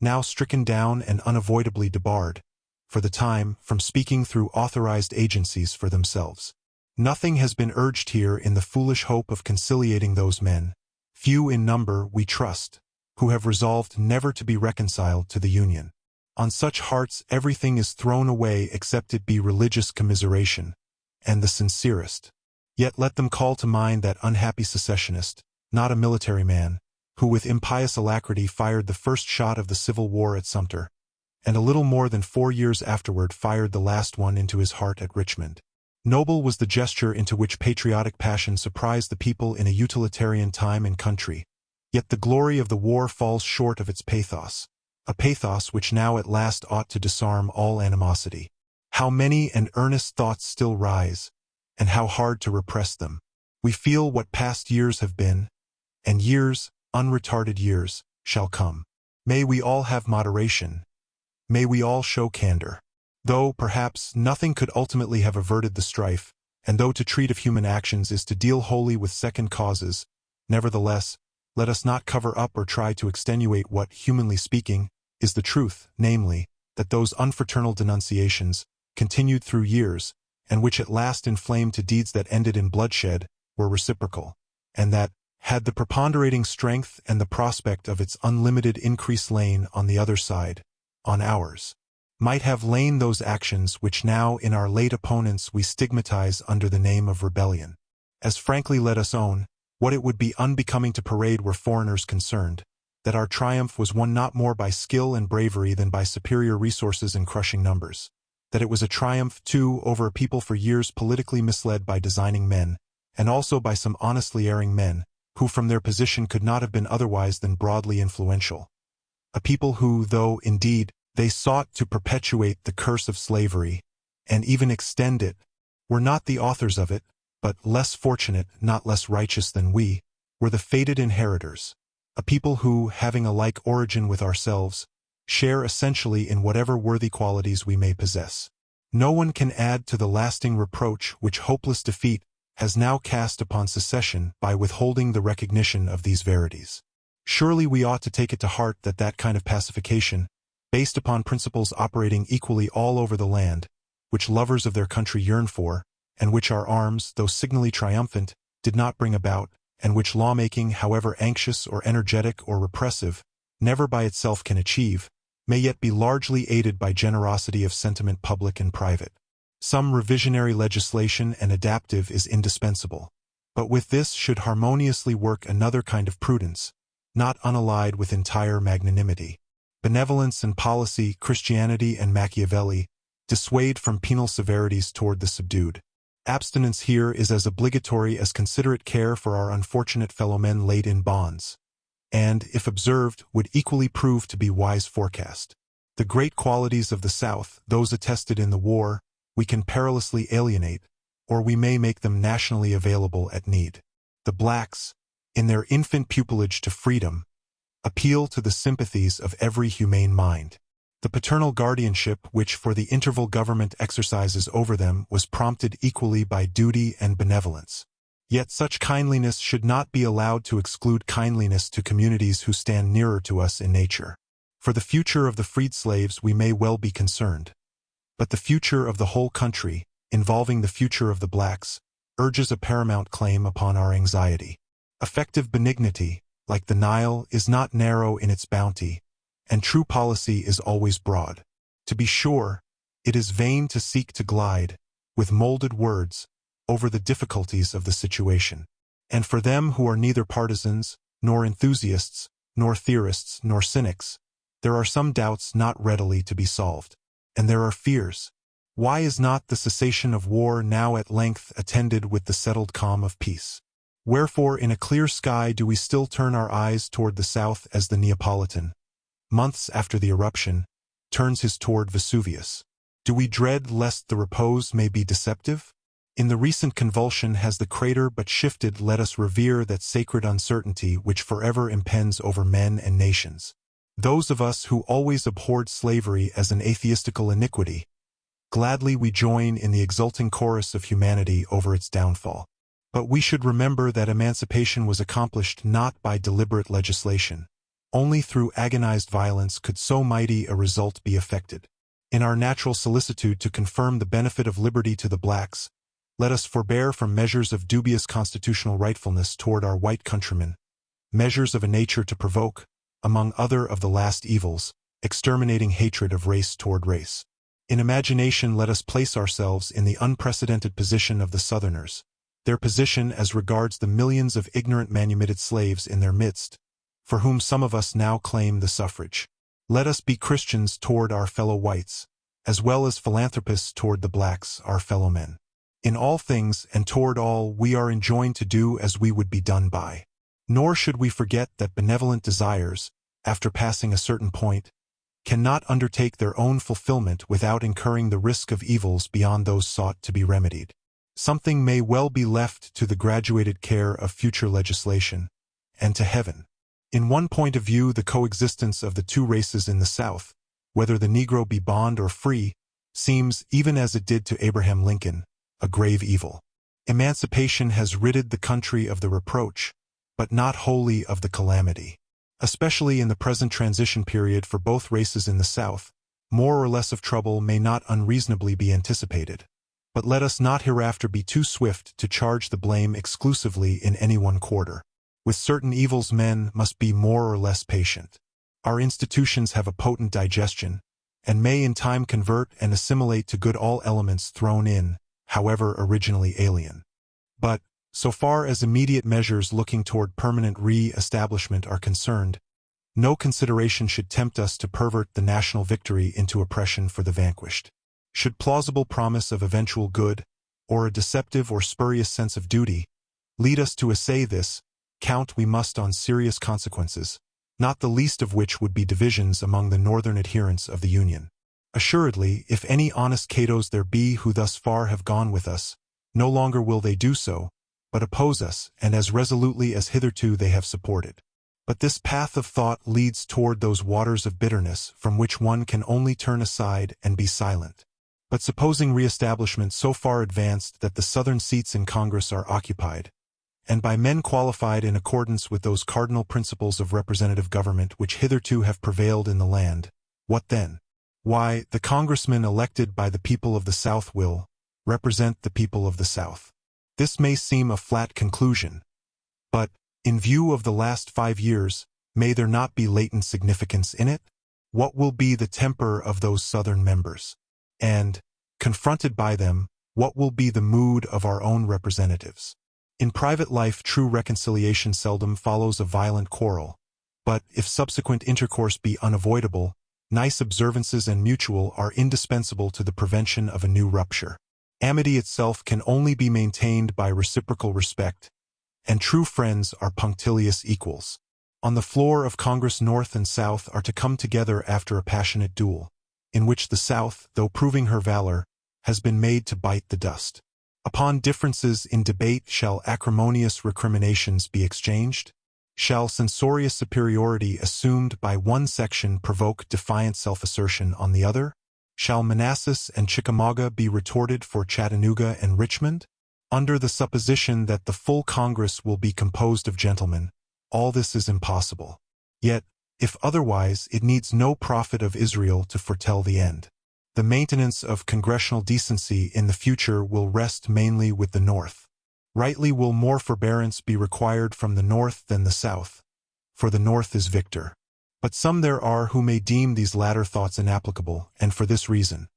now stricken down and unavoidably debarred, for the time, from speaking through authorized agencies for themselves. Nothing has been urged here in the foolish hope of conciliating those men, few in number we trust, who have resolved never to be reconciled to the Union. On such hearts everything is thrown away except it be religious commiseration, and the sincerest. Yet let them call to mind that unhappy secessionist, not a military man, who with impious alacrity fired the first shot of the Civil War at Sumter, and a little more than 4 years afterward fired the last one into his heart at Richmond. Noble was the gesture into which patriotic passion surprised the people in a utilitarian time and country, yet the glory of the war falls short of its pathos, a pathos which now at last ought to disarm all animosity. How many and earnest thoughts still rise, and how hard to repress them. We feel what past years have been, and years, unretarded years, shall come. May we all have moderation. May we all show candor. Though, perhaps, nothing could ultimately have averted the strife, and though to treat of human actions is to deal wholly with second causes, nevertheless, let us not cover up or try to extenuate what, humanly speaking, is the truth, namely, that those unfraternal denunciations, continued through years, and which at last inflamed to deeds that ended in bloodshed, were reciprocal, and that, had the preponderating strength and the prospect of its unlimited increase lain on the other side, on ours, might have lain those actions which now in our late opponents we stigmatize under the name of rebellion. As frankly let us own, what it would be unbecoming to parade were foreigners concerned, that our triumph was won not more by skill and bravery than by superior resources and crushing numbers, that it was a triumph, too, over a people for years politically misled by designing men, and also by some honestly erring men, who from their position could not have been otherwise than broadly influential. A people who, though, indeed, they sought to perpetuate the curse of slavery, and even extend it, were not the authors of it, but, less fortunate, not less righteous than we, were the fated inheritors. A people who, having a like origin with ourselves, share essentially in whatever worthy qualities we may possess. No one can add to the lasting reproach which hopeless defeat has now cast upon secession by withholding the recognition of these verities. Surely we ought to take it to heart that that kind of pacification, based upon principles operating equally all over the land, which lovers of their country yearn for, and which our arms, though signally triumphant, did not bring about, and which lawmaking, however anxious or energetic or repressive, never by itself can achieve, may yet be largely aided by generosity of sentiment public and private. Some revisionary legislation and adaptive is indispensable, but with this should harmoniously work another kind of prudence, not unallied with entire magnanimity. Benevolence and policy, Christianity and Machiavelli, dissuade from penal severities toward the subdued. Abstinence here is as obligatory as considerate care for our unfortunate fellow men laid in bonds, and, if observed, would equally prove to be wise forecast. The great qualities of the South, those attested in the war, we can perilously alienate, or we may make them nationally available at need. The blacks, in their infant pupilage to freedom, appeal to the sympathies of every humane mind. The paternal guardianship which for the interval government exercises over them was prompted equally by duty and benevolence. Yet such kindliness should not be allowed to exclude kindliness to communities who stand nearer to us in nature. For the future of the freed slaves we may well be concerned, but the future of the whole country, involving the future of the blacks, urges a paramount claim upon our anxiety. Effective benignity, like the Nile, is not narrow in its bounty, and true policy is always broad. To be sure, it is vain to seek to glide, with molded words, over the difficulties of the situation. And for them who are neither partisans, nor enthusiasts, nor theorists, nor cynics, there are some doubts not readily to be solved. And there are fears. Why is not the cessation of war now at length attended with the settled calm of peace? Wherefore in a clear sky do we still turn our eyes toward the south as the Neapolitan, months after the eruption, turns his toward Vesuvius? Do we dread lest the repose may be deceptive? In the recent convulsion has the crater but shifted. Let us revere that sacred uncertainty which forever impends over men and nations. Those of us who always abhorred slavery as an atheistical iniquity, gladly we join in the exulting chorus of humanity over its downfall. But we should remember that emancipation was accomplished not by deliberate legislation. Only through agonized violence could so mighty a result be effected. In our natural solicitude to confirm the benefit of liberty to the blacks, let us forbear from measures of dubious constitutional rightfulness toward our white countrymen, measures of a nature to provoke, among other of the last evils, exterminating hatred of race toward race. In imagination, let us place ourselves in the unprecedented position of the Southerners, their position as regards the millions of ignorant manumitted slaves in their midst, for whom some of us now claim the suffrage. Let us be Christians toward our fellow whites, as well as philanthropists toward the blacks, our fellow men. In all things and toward all we are enjoined to do as we would be done by. Nor should we forget that benevolent desires, after passing a certain point, cannot undertake their own fulfillment without incurring the risk of evils beyond those sought to be remedied. Something may well be left to the graduated care of future legislation, and to heaven. In one point of view, the coexistence of the two races in the South, whether the Negro be bond or free, seems, even as it did to Abraham Lincoln, a grave evil. Emancipation has ridded the country of the reproach, but not wholly of the calamity. Especially in the present transition period for both races in the South, more or less of trouble may not unreasonably be anticipated. But let us not hereafter be too swift to charge the blame exclusively in any one quarter. With certain evils men must be more or less patient. Our institutions have a potent digestion, and may in time convert and assimilate to good all elements thrown in, however originally alien. But, so far as immediate measures looking toward permanent re-establishment are concerned, no consideration should tempt us to pervert the national victory into oppression for the vanquished. Should plausible promise of eventual good, or a deceptive or spurious sense of duty, lead us to essay this, count we must on serious consequences, not the least of which would be divisions among the northern adherents of the Union. Assuredly, if any honest Catos there be who thus far have gone with us, no longer will they do so, but oppose us, and as resolutely as hitherto they have supported. But this path of thought leads toward those waters of bitterness from which one can only turn aside and be silent. But supposing re-establishment so far advanced that the Southern seats in Congress are occupied, and by men qualified in accordance with those cardinal principles of representative government which hitherto have prevailed in the land, what then? Why, the congressmen elected by the people of the South will represent the people of the South. This may seem a flat conclusion, but, in view of the last 5 years, may there not be latent significance in it? What will be the temper of those Southern members? And, confronted by them, what will be the mood of our own representatives? In private life, true reconciliation seldom follows a violent quarrel, but, if subsequent intercourse be unavoidable, nice observances and mutual are indispensable to the prevention of a new rupture. Amity itself can only be maintained by reciprocal respect, and true friends are punctilious equals. On the floor of Congress North and South are to come together after a passionate duel, in which the South, though proving her valor, has been made to bite the dust. Upon differences in debate shall acrimonious recriminations be exchanged? Shall censorious superiority assumed by one section provoke defiant self-assertion on the other? Shall Manassas and Chickamauga be retorted for Chattanooga and Richmond? Under the supposition that the full Congress will be composed of gentlemen, all this is impossible. Yet, if otherwise, it needs no prophet of Israel to foretell the end. The maintenance of congressional decency in the future will rest mainly with the North. Rightly will more forbearance be required from the North than the South, for the North is victor. But some there are who may deem these latter thoughts inapplicable, and for this reason.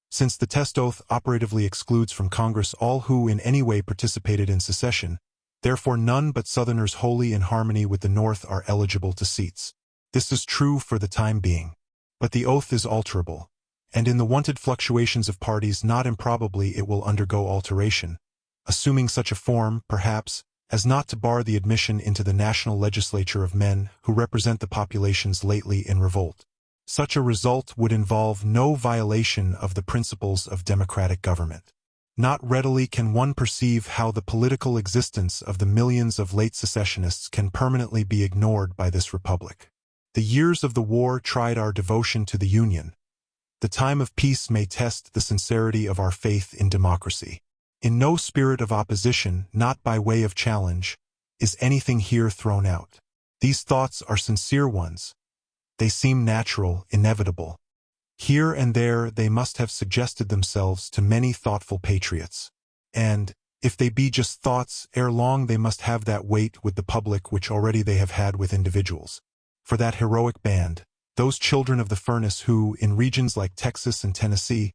Since the test oath operatively excludes from Congress all who in any way participated in secession, therefore none but Southerners wholly in harmony with the North are eligible to seats. This is true for the time being. But the oath is alterable, and in the wonted fluctuations of parties not improbably it will undergo alteration, assuming such a form, perhaps, as not to bar the admission into the national legislature of men who represent the populations lately in revolt. Such a result would involve no violation of the principles of democratic government. Not readily can one perceive how the political existence of the millions of late secessionists can permanently be ignored by this republic. The years of the war tried our devotion to the Union. The time of peace may test the sincerity of our faith in democracy. In no spirit of opposition, not by way of challenge, is anything here thrown out. These thoughts are sincere ones. They seem natural, inevitable. Here and there they must have suggested themselves to many thoughtful patriots. And, if they be just thoughts, ere long they must have that weight with the public which already they have had with individuals. for that heroic band, those children of the furnace who, in regions like Texas and Tennessee,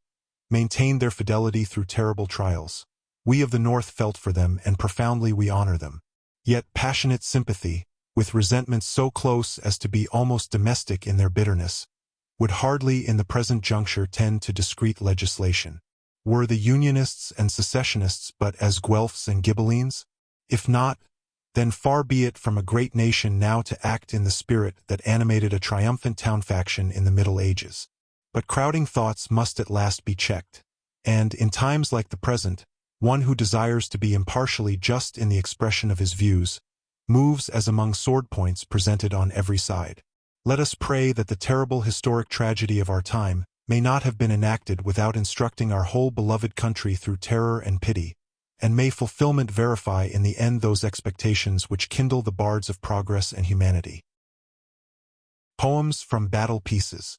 maintained their fidelity through terrible trials. We of the North felt for them, and profoundly we honor them. Yet passionate sympathy, with resentment so close as to be almost domestic in their bitterness, would hardly in the present juncture tend to discreet legislation. Were the Unionists and Secessionists but as Guelphs and Ghibellines? If not, then far be it from a great nation now to act in the spirit that animated a triumphant town faction in the Middle Ages. But crowding thoughts must at last be checked, and, in times like the present, one who desires to be impartially just in the expression of his views, moves as among sword points presented on every side. Let us pray that the terrible historic tragedy of our time may not have been enacted without instructing our whole beloved country through terror and pity, and may fulfillment verify in the end those expectations which kindle the bards of progress and humanity. Poems from Battle Pieces.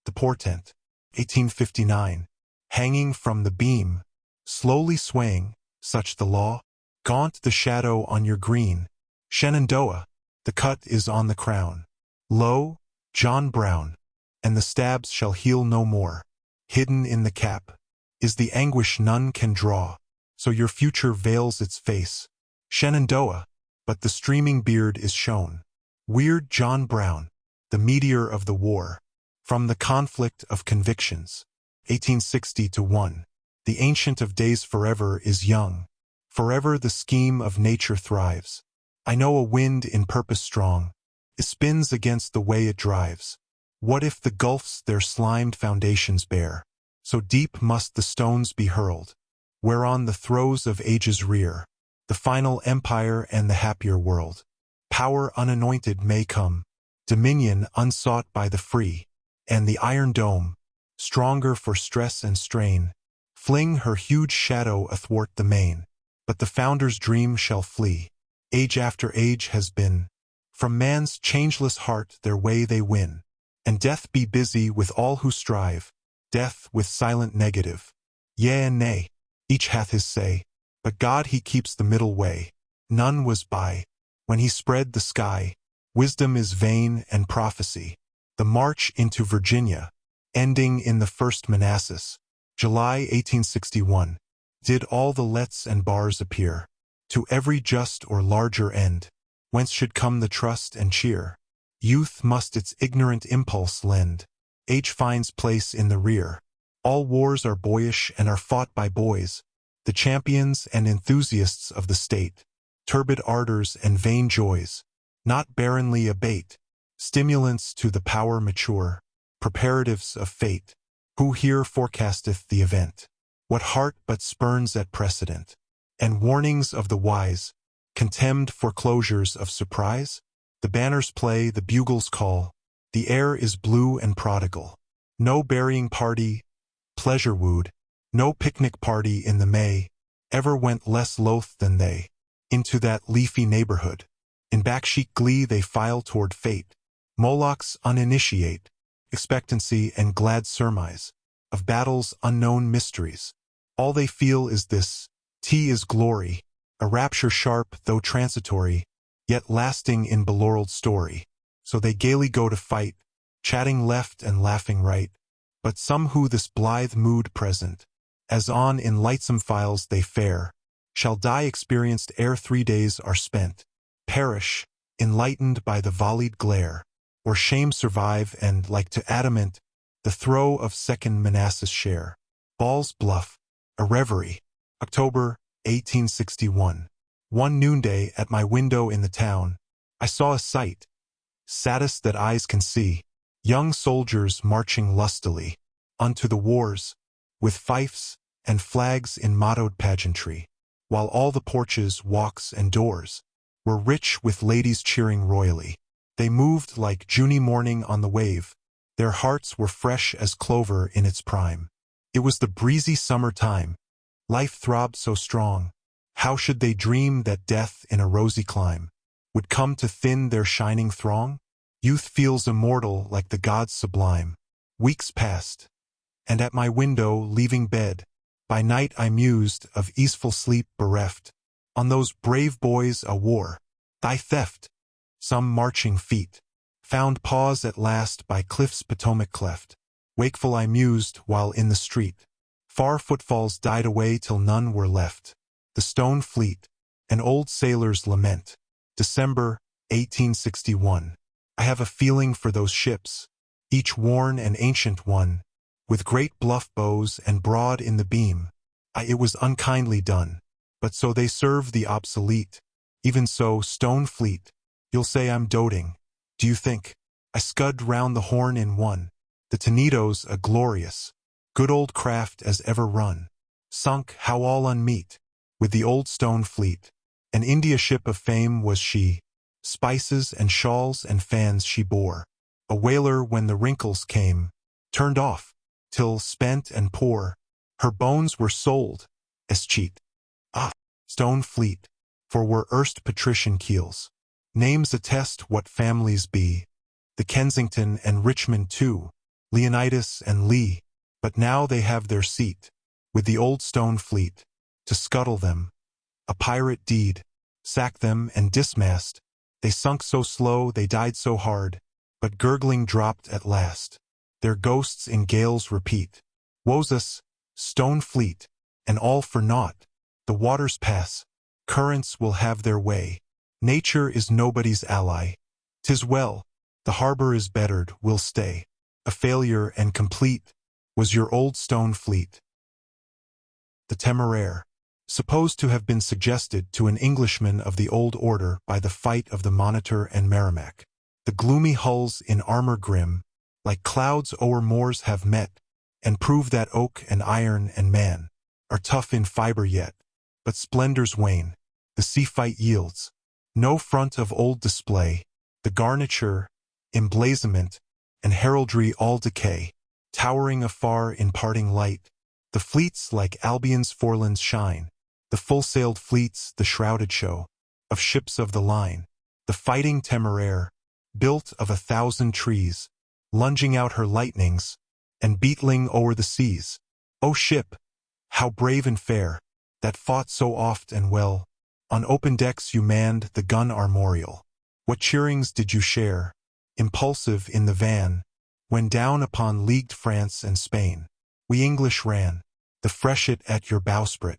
The Portent, 1859. Hanging from the beam, slowly swaying, such the law, gaunt the shadow on your green, Shenandoah, the cut is on the crown. Lo, John Brown, and the stabs shall heal no more. Hidden in the cap is the anguish none can draw, so your future veils its face. Shenandoah, but the streaming beard is shown. Weird John Brown, the meteor of the war, from the conflict of convictions. 1860-1. The Ancient of Days forever is young. Forever the scheme of nature thrives. I know a wind in purpose strong. It spins against the way it drives. What if the gulfs their slimed foundations bear? So deep must the stones be hurled, whereon the throes of ages rear, the final empire and the happier world. Power unanointed may come, dominion unsought by the free, and the iron dome, stronger for stress and strain, fling her huge shadow athwart the main. But the founder's dream shall flee. Age after age has been. From man's changeless heart their way they win. And death be busy with all who strive. Death with silent negative. Yea and nay, each hath his say. But God he keeps the middle way. None was by when he spread the sky. Wisdom is vain and prophecy. The march into Virginia, ending in the first Manassas, July 1861, did all the lets and bars appear, to every just or larger end, whence should come the trust and cheer. Youth must its ignorant impulse lend. Age finds place in the rear. All wars are boyish and are fought by boys, the champions and enthusiasts of the state. Turbid ardors and vain joys, not barrenly abate, stimulants to the power mature, preparatives of fate. Who here forecasteth the event? What heart but spurns at precedent? And warnings of the wise, contemned foreclosures of surprise? The banners play, the bugles call, the air is blue and prodigal. No burying party, pleasure wooed, no picnic party in the May, ever went less loath than they, into that leafy neighborhood. In backcheek glee they file toward fate, Molochs uninitiate, expectancy and glad surmise, of battle's unknown mysteries. All they feel is this, tea is glory, a rapture sharp though transitory, yet lasting in belaureled story. So they gaily go to fight, chatting left and laughing right. But some who this blithe mood present, as on in lightsome files they fare, shall die experienced ere 3 days are spent, perish, enlightened by the volleyed glare, or shame survive and, like to adamant, the throe of second Manassas share. Ball's Bluff, a reverie, October, 1861. One noonday at my window in the town, I saw a sight, saddest that eyes can see, young soldiers marching lustily, unto the wars, with fifes and flags in mottoed pageantry, while all the porches, walks, and doors were rich with ladies cheering royally. They moved like Juny morning on the wave, their hearts were fresh as clover in its prime. It was the breezy summer time, life throbbed so strong. How should they dream that death in a rosy clime would come to thin their shining throng? Youth feels immortal like the gods sublime. Weeks passed, and at my window, leaving bed, by night I mused, of easeful sleep bereft, on those brave boys a war, thy theft, some marching feet. Found pause at last by cliff's Potomac cleft. Wakeful I mused while in the street. Far footfalls died away till none were left. The Stone Fleet, an old sailor's lament. December, 1861. I have a feeling for those ships, each worn and ancient one, with great bluff bows and broad in the beam. It was unkindly done, but so they serve the obsolete. Even so, Stone Fleet, you'll say I'm doting. Do you think? I scud round the Horn in one. The Tenedo's a glorious, good old craft as ever run. Sunk, how all unmeet, with the old Stone Fleet. An India ship of fame was she. Spices and shawls and fans she bore. A whaler when the wrinkles came, turned off, till, spent and poor, her bones were sold, as cheat. Stone Fleet, for were erst patrician keels. Names attest what families be. The Kensington and Richmond too, Leonidas and Lee, but now they have their seat, with the old Stone Fleet, to scuttle them. A pirate deed, sack them and dismast. They sunk so slow, they died so hard, but gurgling dropped at last. Their ghosts in gales repeat. Woe's us, Stone Fleet, and all for naught. The waters pass, currents will have their way. Nature is nobody's ally. 'Tis well, the harbor is bettered, we'll stay. A failure and complete was your old Stone Fleet. The Temeraire, supposed to have been suggested to an Englishman of the old order by the fight of the Monitor and Merrimac. The gloomy hulls in armor grim, like clouds o'er moors have met, and prove that oak and iron and man are tough in fiber yet. But splendors wane, the sea fight yields. No front of old display, the garniture, emblazonment, and heraldry all decay. Towering afar in parting light, the fleets like Albion's forelands shine. The full-sailed fleets, the shrouded show of ships of the line. The fighting Temeraire, built of 1,000 trees, lunging out her lightnings, and beetling o'er the seas. O ship, how brave and fair, that fought so oft and well. On open decks you manned the gun armorial. What cheerings did you share, impulsive in the van, when down upon leagued France and Spain, we English ran, the freshet at your bowsprit,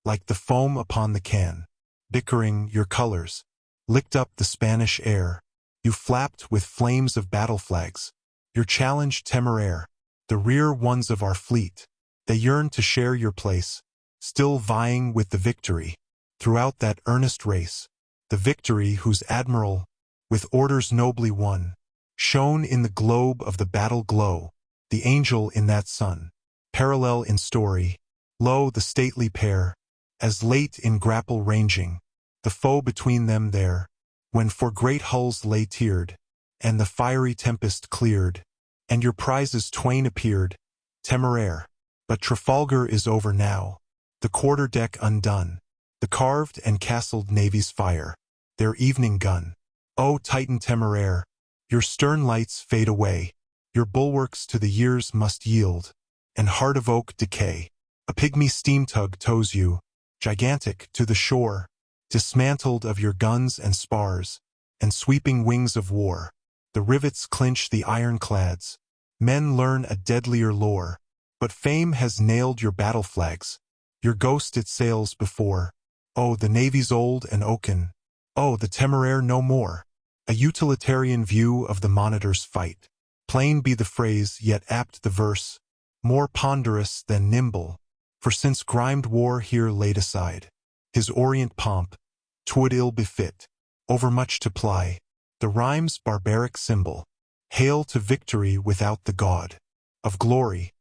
like the foam upon the can, bickering your colors, licked up the Spanish air. You flapped with flames of battle flags, your challenged Temeraire, the rear ones of our fleet. They yearned to share your place, still vying with the victory, throughout that earnest race, the victory whose admiral, with orders nobly won, shone in the globe of the battle glow, the angel in that sun, parallel in story. Lo, the stately pair, as late in grapple ranging, the foe between them there, when for great hulls lay tiered, and the fiery tempest cleared, and your prizes twain appeared, Temeraire. But Trafalgar is over now, the quarter-deck undone, the carved and castled navies fire their evening gun. O Titan Temeraire, your stern lights fade away, your bulwarks to the years must yield, and heart of oak decay. A pygmy steam-tug tows you, gigantic, to the shore, dismantled of your guns and spars, and sweeping wings of war. The rivets clinch the ironclads. Men learn a deadlier lore, but fame has nailed your battle flags. Your ghost it sails before. Oh, the navy's old and oaken. Oh, the Temeraire no more. A utilitarian view of the Monitor's fight. Plain be the phrase, yet apt the verse, more ponderous than nimble. For since grimed war here laid aside his orient pomp, 'twould ill befit overmuch to ply the rhyme's barbaric symbol. Hail to victory without the god of glory,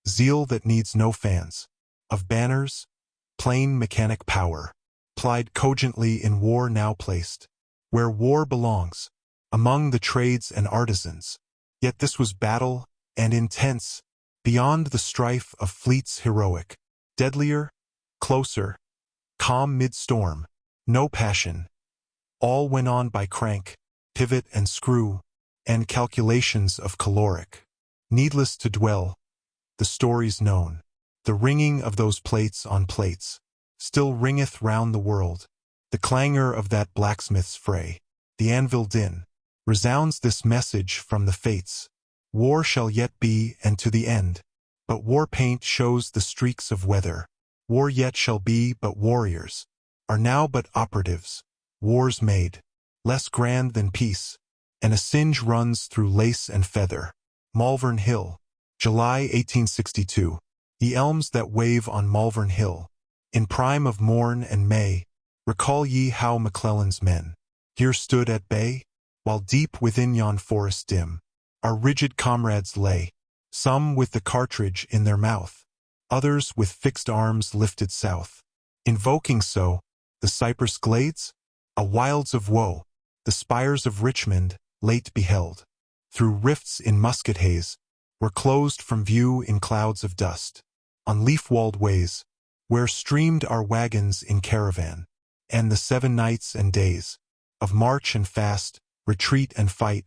zeal that needs no fans, of banners, plain mechanic power, plied cogently in war now placed, where war belongs, among the trades and artisans. Yet this was battle, and intense, beyond the strife of fleets heroic, deadlier, closer, calm mid-storm, no passion. All went on by crank, pivot and screw, and calculations of caloric. Needless to dwell, the story's known. The ringing of those plates on plates still ringeth round the world, the clangor of that blacksmith's fray. the anvil din. Resounds this message from the fates. War shall yet be, and to the end. But war paint shows the streaks of weather. War yet shall be, but warriors are now but operatives. Wars made less grand than peace, and a singe runs through lace and feather. Malvern Hill, July 1862. The elms that wave on Malvern Hill, in prime of morn and May, recall ye how McClellan's men here stood at bay, while deep within yon forest dim our rigid comrades lay, some with the cartridge in their mouth, others with fixed arms lifted south, invoking so the cypress glades, a wilds of woe, the spires of Richmond, late beheld, through rifts in musket haze, were closed from view in clouds of dust, on leaf-walled ways, where streamed our wagons in caravan, and the 7 nights and days of march and fast, retreat and fight,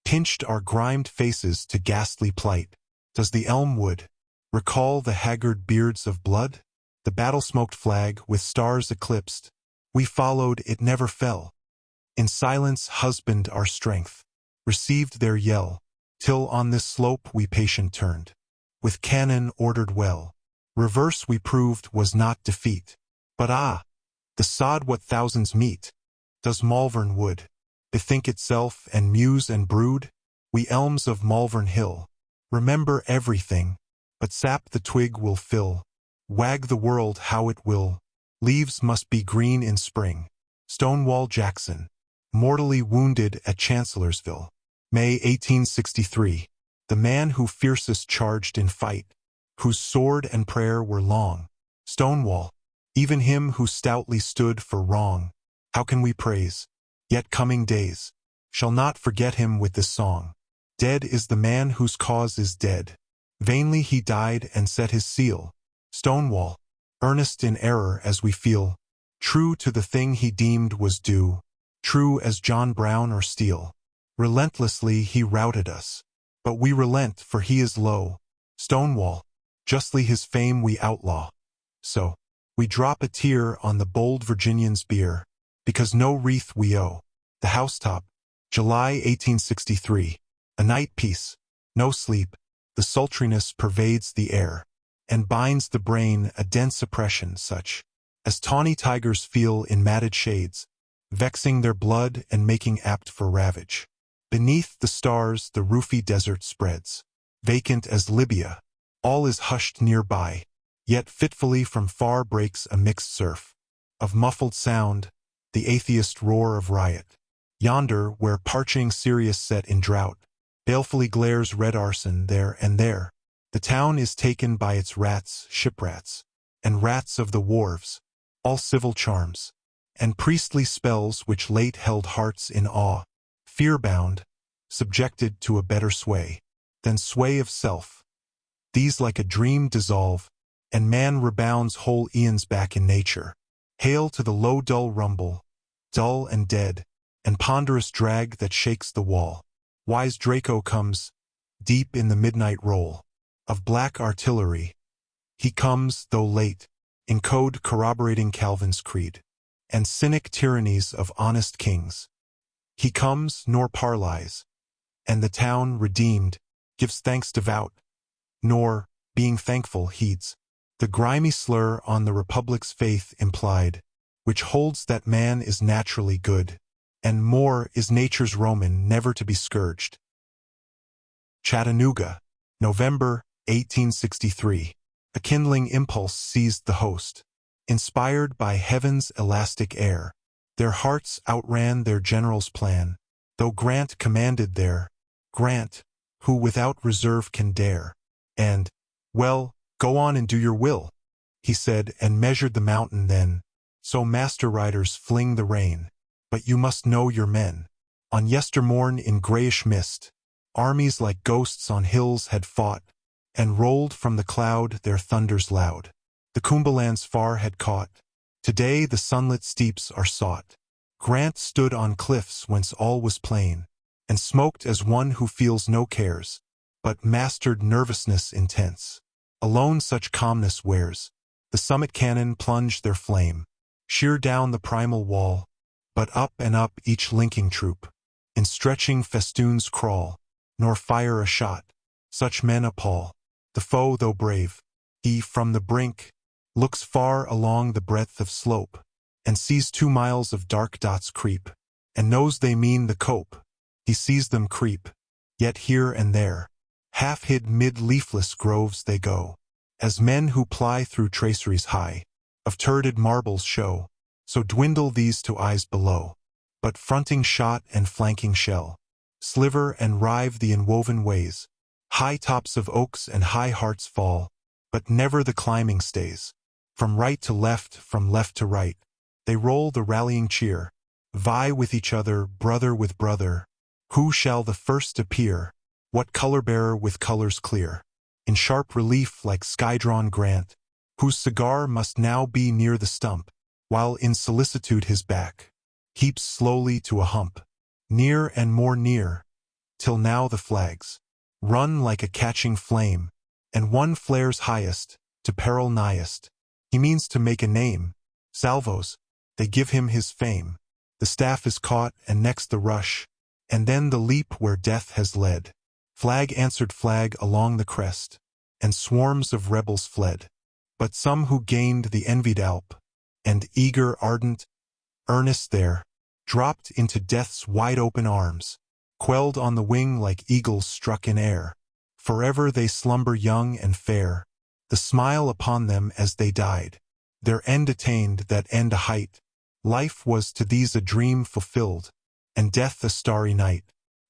pinched our grimed faces to ghastly plight. Does the elm wood recall the haggard beards of blood? The battle-smoked flag with stars eclipsed, we followed, it never fell. In silence husband our strength, received their yell, till on this slope we patient turned, with cannon ordered well. Reverse we proved was not defeat, but the sod what thousands meet. Does Malvern Wood bethink itself and muse and brood? We elms of Malvern Hill remember everything, but sap the twig will fill. Wag the world how it will, leaves must be green in spring. Stonewall Jackson, mortally wounded at Chancellorsville, May 1863. The man who fiercest charged in fight, whose sword and prayer were long. Stonewall, even him who stoutly stood for wrong. How can we praise? Yet coming days shall not forget him with this song. Dead is the man whose cause is dead. Vainly he died and set his seal. Stonewall, earnest in error as we feel, true to the thing he deemed was due, true as John Brown or Steele. Relentlessly he routed us, but we relent, for he is low. Stonewall, justly his fame we outlaw. So, we drop a tear on the bold Virginian's bier, because no wreath we owe. The Housetop, July 1863. A night piece, no sleep, the sultriness pervades the air, and binds the brain a dense oppression such as tawny tigers feel in matted shades, vexing their blood and making apt for ravage. Beneath the stars the roofy desert spreads, vacant as Libya, all is hushed nearby, yet fitfully from far breaks a mixed surf of muffled sound, the atheist roar of riot. Yonder, where parching Sirius set in drought, balefully glares red arson there and there. The town is taken by its rats, shiprats, and rats of the wharves, all civil charms, and priestly spells which late held hearts in awe, fear-bound, subjected to a better sway than sway of self. These like a dream dissolve, and man rebounds whole eons back in nature. Hail to the low dull rumble, dull and dead, and ponderous drag that shakes the wall. Wise Draco comes, deep in the midnight roll of black artillery. He comes, though late, in code corroborating Calvin's creed, and cynic tyrannies of honest kings. He comes, nor parleys, and the town, redeemed, gives thanks devout, nor, being thankful, heeds the grimy slur on the Republic's faith implied, which holds that man is naturally good, and more is nature's Roman never to be scourged. Chattanooga, November 1863. A kindling impulse seized the host. Inspired by heaven's elastic air, their hearts outran their general's plan, though Grant commanded there, Grant, who without reserve can dare, and, well, go on and do your will, he said, and measured the mountain then. So master riders fling the rein, but you must know your men. On yestermorn in grayish mist, armies like ghosts on hills had fought, and rolled from the cloud their thunders loud. The Cumberlands far had caught. Today the sunlit steeps are sought. Grant stood on cliffs whence all was plain, and smoked as one who feels no cares, but mastered nervousness intense. Alone such calmness wears. The summit cannon plunge their flame sheer down the primal wall, But up and up each linking troop, in stretching festoons crawl, nor fire a shot. Such men appall. The foe, though brave, he from the brink looks far along the breadth of slope, and sees 2 miles of dark dots creep, and knows they mean the cope. He sees them creep, yet here and there, half hid mid leafless groves they go, as men who ply through traceries high, of turreted marbles show, so dwindle these to eyes below. But fronting shot and flanking shell, sliver and rive the inwoven ways. High tops of oaks and high hearts fall, but never the climbing stays. From right to left, from left to right, they roll the rallying cheer, vie with each other, brother with brother. Who shall the first appear? What color-bearer with colors clear, in sharp relief like sky-drawn grant, whose cigar must now be near the stump, while in solicitude his back heaps slowly to a hump, near and more near, till now the flags run like a catching flame, and one flares highest, to peril nighest. He means to make a name. Salvos, they give him his fame. The staff is caught, and next the rush, and then the leap where death has led. Flag answered flag along the crest, and swarms of rebels fled. But some who gained the envied Alp, and eager, ardent, earnest there, dropped into death's wide-open arms, quelled on the wing like eagles struck in air. Forever they slumber young and fair, the smile upon them as they died. Their end attained, that end a height. Life was to these a dream fulfilled, and death a starry night.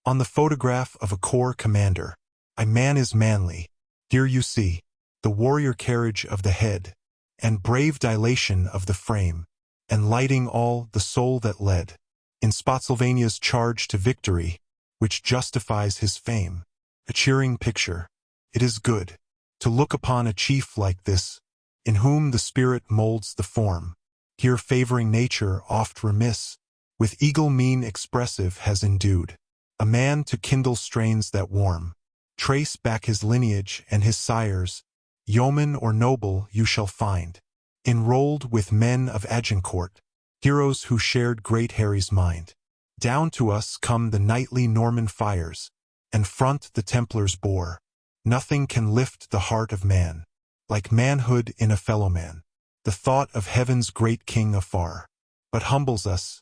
On the photograph of a corps commander, a man is manly. Here you see the warrior carriage of the head, and brave dilation of the frame, and lighting all the soul that led in Spotsylvania's charge to victory, which justifies his fame. A cheering picture. It is good to look upon a chief like this, in whom the spirit molds the form. Here favoring nature oft remiss, with eagle mien expressive has endued a man to kindle strains that warm. Trace back his lineage and his sires, yeoman or noble you shall find, enrolled with men of Agincourt, heroes who shared great Harry's mind. Down to us come the knightly Norman fires, and front the Templars bore. Nothing can lift the heart of man like manhood in a fellowman. The thought of heaven's great king afar, but humbles us,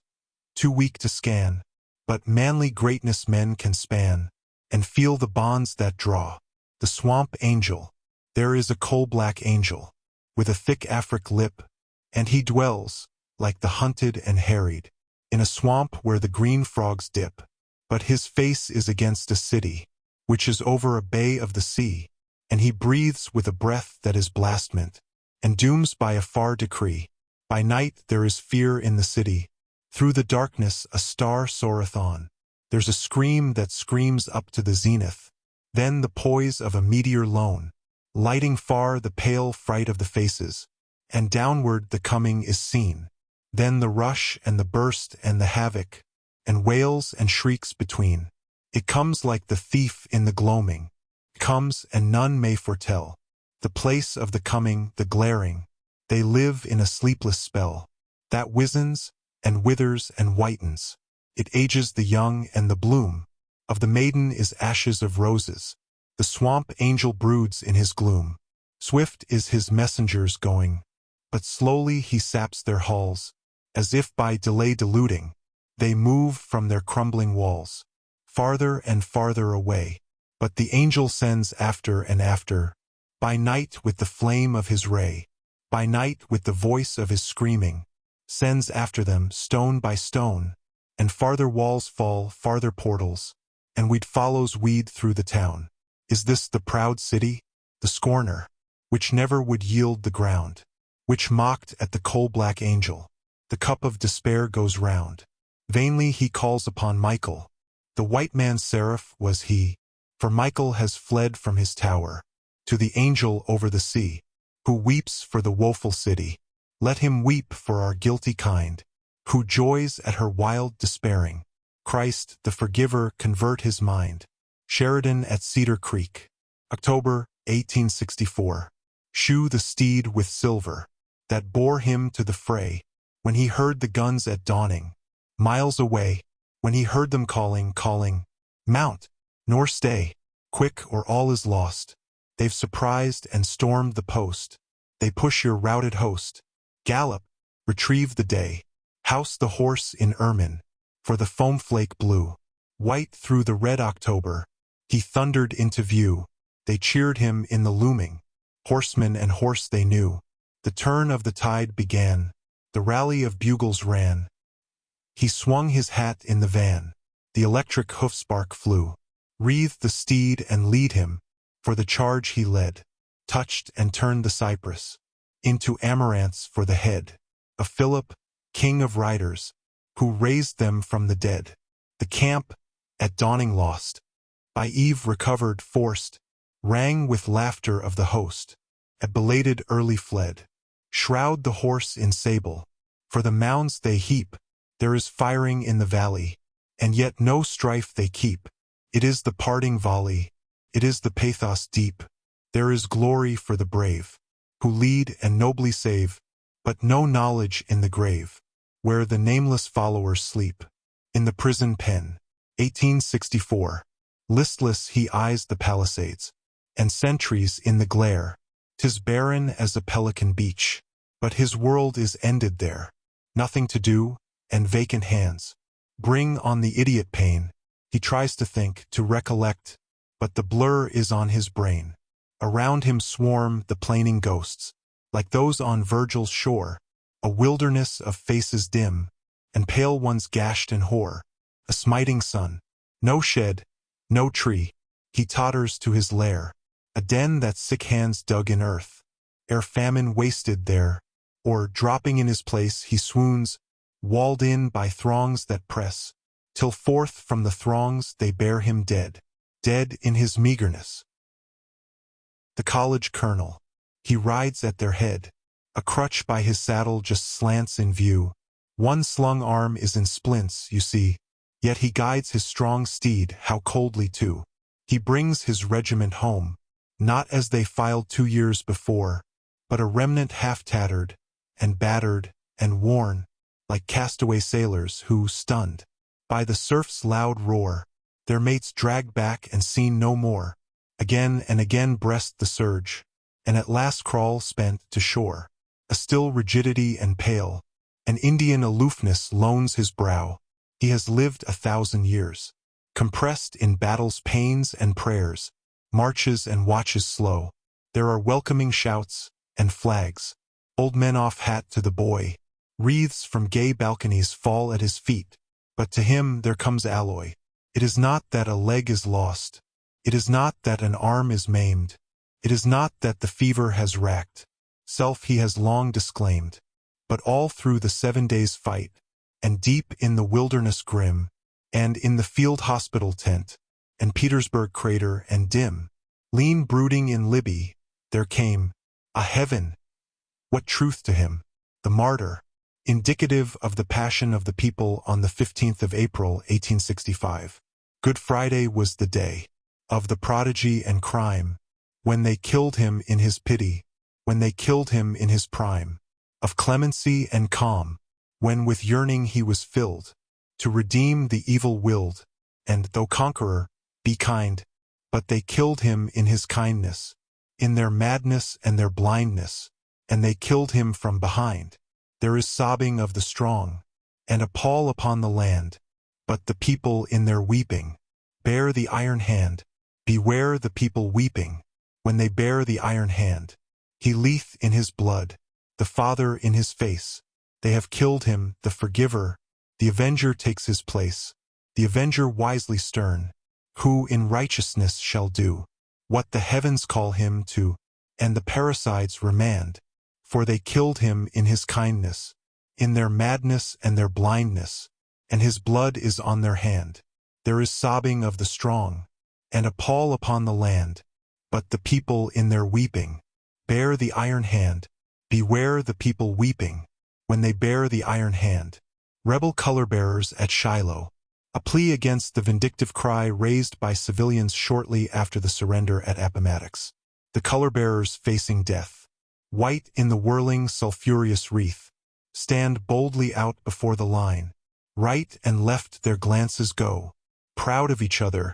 too weak to scan. But manly greatness men can span, and feel the bonds that draw. The swamp angel, there is a coal-black angel, with a thick Afric lip, and he dwells, like the hunted and harried, in a swamp where the green frogs dip. But his face is against a city, which is over a bay of the sea, and he breathes with a breath that is blasphement, and dooms by a far decree. By night there is fear in the city. Through the darkness a star soareth on. There's a scream that screams up to the zenith, then the poise of a meteor lone, lighting far the pale fright of the faces, and downward the coming is seen. Then the rush and the burst and the havoc, and wails and shrieks between. It comes like the thief in the gloaming, comes and none may foretell the place of the coming, the glaring. They live in a sleepless spell that wizens and withers and whitens. It ages the young, and the bloom of the maiden is ashes of roses. The swamp angel broods in his gloom. Swift is his messengers going, but slowly he saps their halls, as if by delay deluding. They move from their crumbling walls, farther and farther away. But the angel sends after and after, by night with the flame of his ray, by night with the voice of his screaming, sends after them stone by stone, and farther walls fall, farther portals, and weed follows weed through the town. Is this the proud city, the scorner, which never would yield the ground, which mocked at the coal-black angel? The cup of despair goes round. Vainly he calls upon Michael. The white man's seraph was he, for Michael has fled from his tower to the angel over the sea, who weeps for the woeful city. Let him weep for our guilty kind, who joys at her wild despairing. Christ, the forgiver, convert his mind. Sheridan at Cedar Creek, October, 1864. Shoe the steed with silver, that bore him to the fray, when he heard the guns at dawning. miles away, when he heard them calling, "Mount, nor stay, quick or all is lost. They've surprised and stormed the post. They push your routed host. Gallop, retrieve the day. House the horse in ermine, for the foam flake blew. White through the red October, he thundered into view. They cheered him in the looming. Horseman and horse they knew. The turn of the tide began. The rally of bugles ran. He swung his hat in the van. The electric hoof-spark flew. Wreathed the steed and lead him, for the charge he led. Touched and turned the cypress into amaranths for the head of Philip, king of riders, who raised them from the dead. The camp, at dawning lost, by eve recovered forced, rang with laughter of the host. At belated early fled. Shroud the horse in sable, for the mounds they heap. There is firing in the valley, and yet no strife they keep. It is the parting volley, it is the pathos deep. There is glory for the brave, who lead and nobly save, but no knowledge in the grave, where the nameless followers sleep. In the prison pen, 1864. Listless he eyes the palisades, and sentries in the glare. 'Tis barren as a pelican beach, but his world is ended there. Nothing to do, and vacant hands bring on the idiot pain. He tries to think, to recollect, but the blur is on his brain. Around him swarm the plaining ghosts, like those on Virgil's shore, a wilderness of faces dim, and pale ones gashed and hoar. A smiting sun, no shed, no tree, he totters to his lair, a den that sick hands dug in earth, ere famine wasted there, or, dropping in his place, he swoons, walled in by throngs that press, till forth from the throngs they bear him dead, dead in his meagerness. The college colonel, he rides at their head, a crutch by his saddle just slants in view. One slung arm is in splints, you see, yet he guides his strong steed, how coldly too. He brings his regiment home, not as they filed 2 years before, but a remnant half-tattered, and battered, and worn, like castaway sailors who, stunned by the surf's loud roar, their mates dragged back and seen no more, again and again breast the surge, and at last crawl spent to shore. A still rigidity and pale, an Indian aloofness loans his brow. He has lived 1,000 years, compressed in battle's pains and prayers, marches and watches slow. There are welcoming shouts and flags. Old men off hat to the boy. Wreaths from gay balconies fall at his feet. But to him there comes alloy. It is not that a leg is lost. It is not that an arm is maimed. It is not that the fever has racked. Self he has long disclaimed. But all through the 7 days' fight, and deep in the wilderness grim, and in the field hospital tent, and Petersburg crater and dim, lean brooding in Libby, there came a heaven. What truth to him, the martyr, indicative of the passion of the people on the 15th of April, 1865. Good Friday was the day of the prodigy and crime, when they killed him in his pity, when they killed him in his prime, of clemency and calm, when with yearning he was filled, to redeem the evil-willed, and, though conqueror, be kind. But they killed him in his kindness, in their madness and their blindness, and they killed him from behind. There is sobbing of the strong, and a pall upon the land, but the people in their weeping bear the iron hand. Beware the people weeping, when they bear the iron hand. He leath in his blood, the Father in his face. They have killed him, the forgiver. The avenger takes his place, the avenger wisely stern, who in righteousness shall do what the heavens call him to, and the parricides remand. For they killed him in his kindness, in their madness and their blindness, and his blood is on their hand. There is sobbing of the strong, and a pall upon the land, but the people in their weeping bear the iron hand. Beware the people weeping, when they bear the iron hand. Rebel color-bearers at Shiloh, a plea against the vindictive cry raised by civilians shortly after the surrender at Appomattox. The color-bearers facing death, white in the whirling sulphurous wreath, stand boldly out before the line. Right and left their glances go, proud of each other,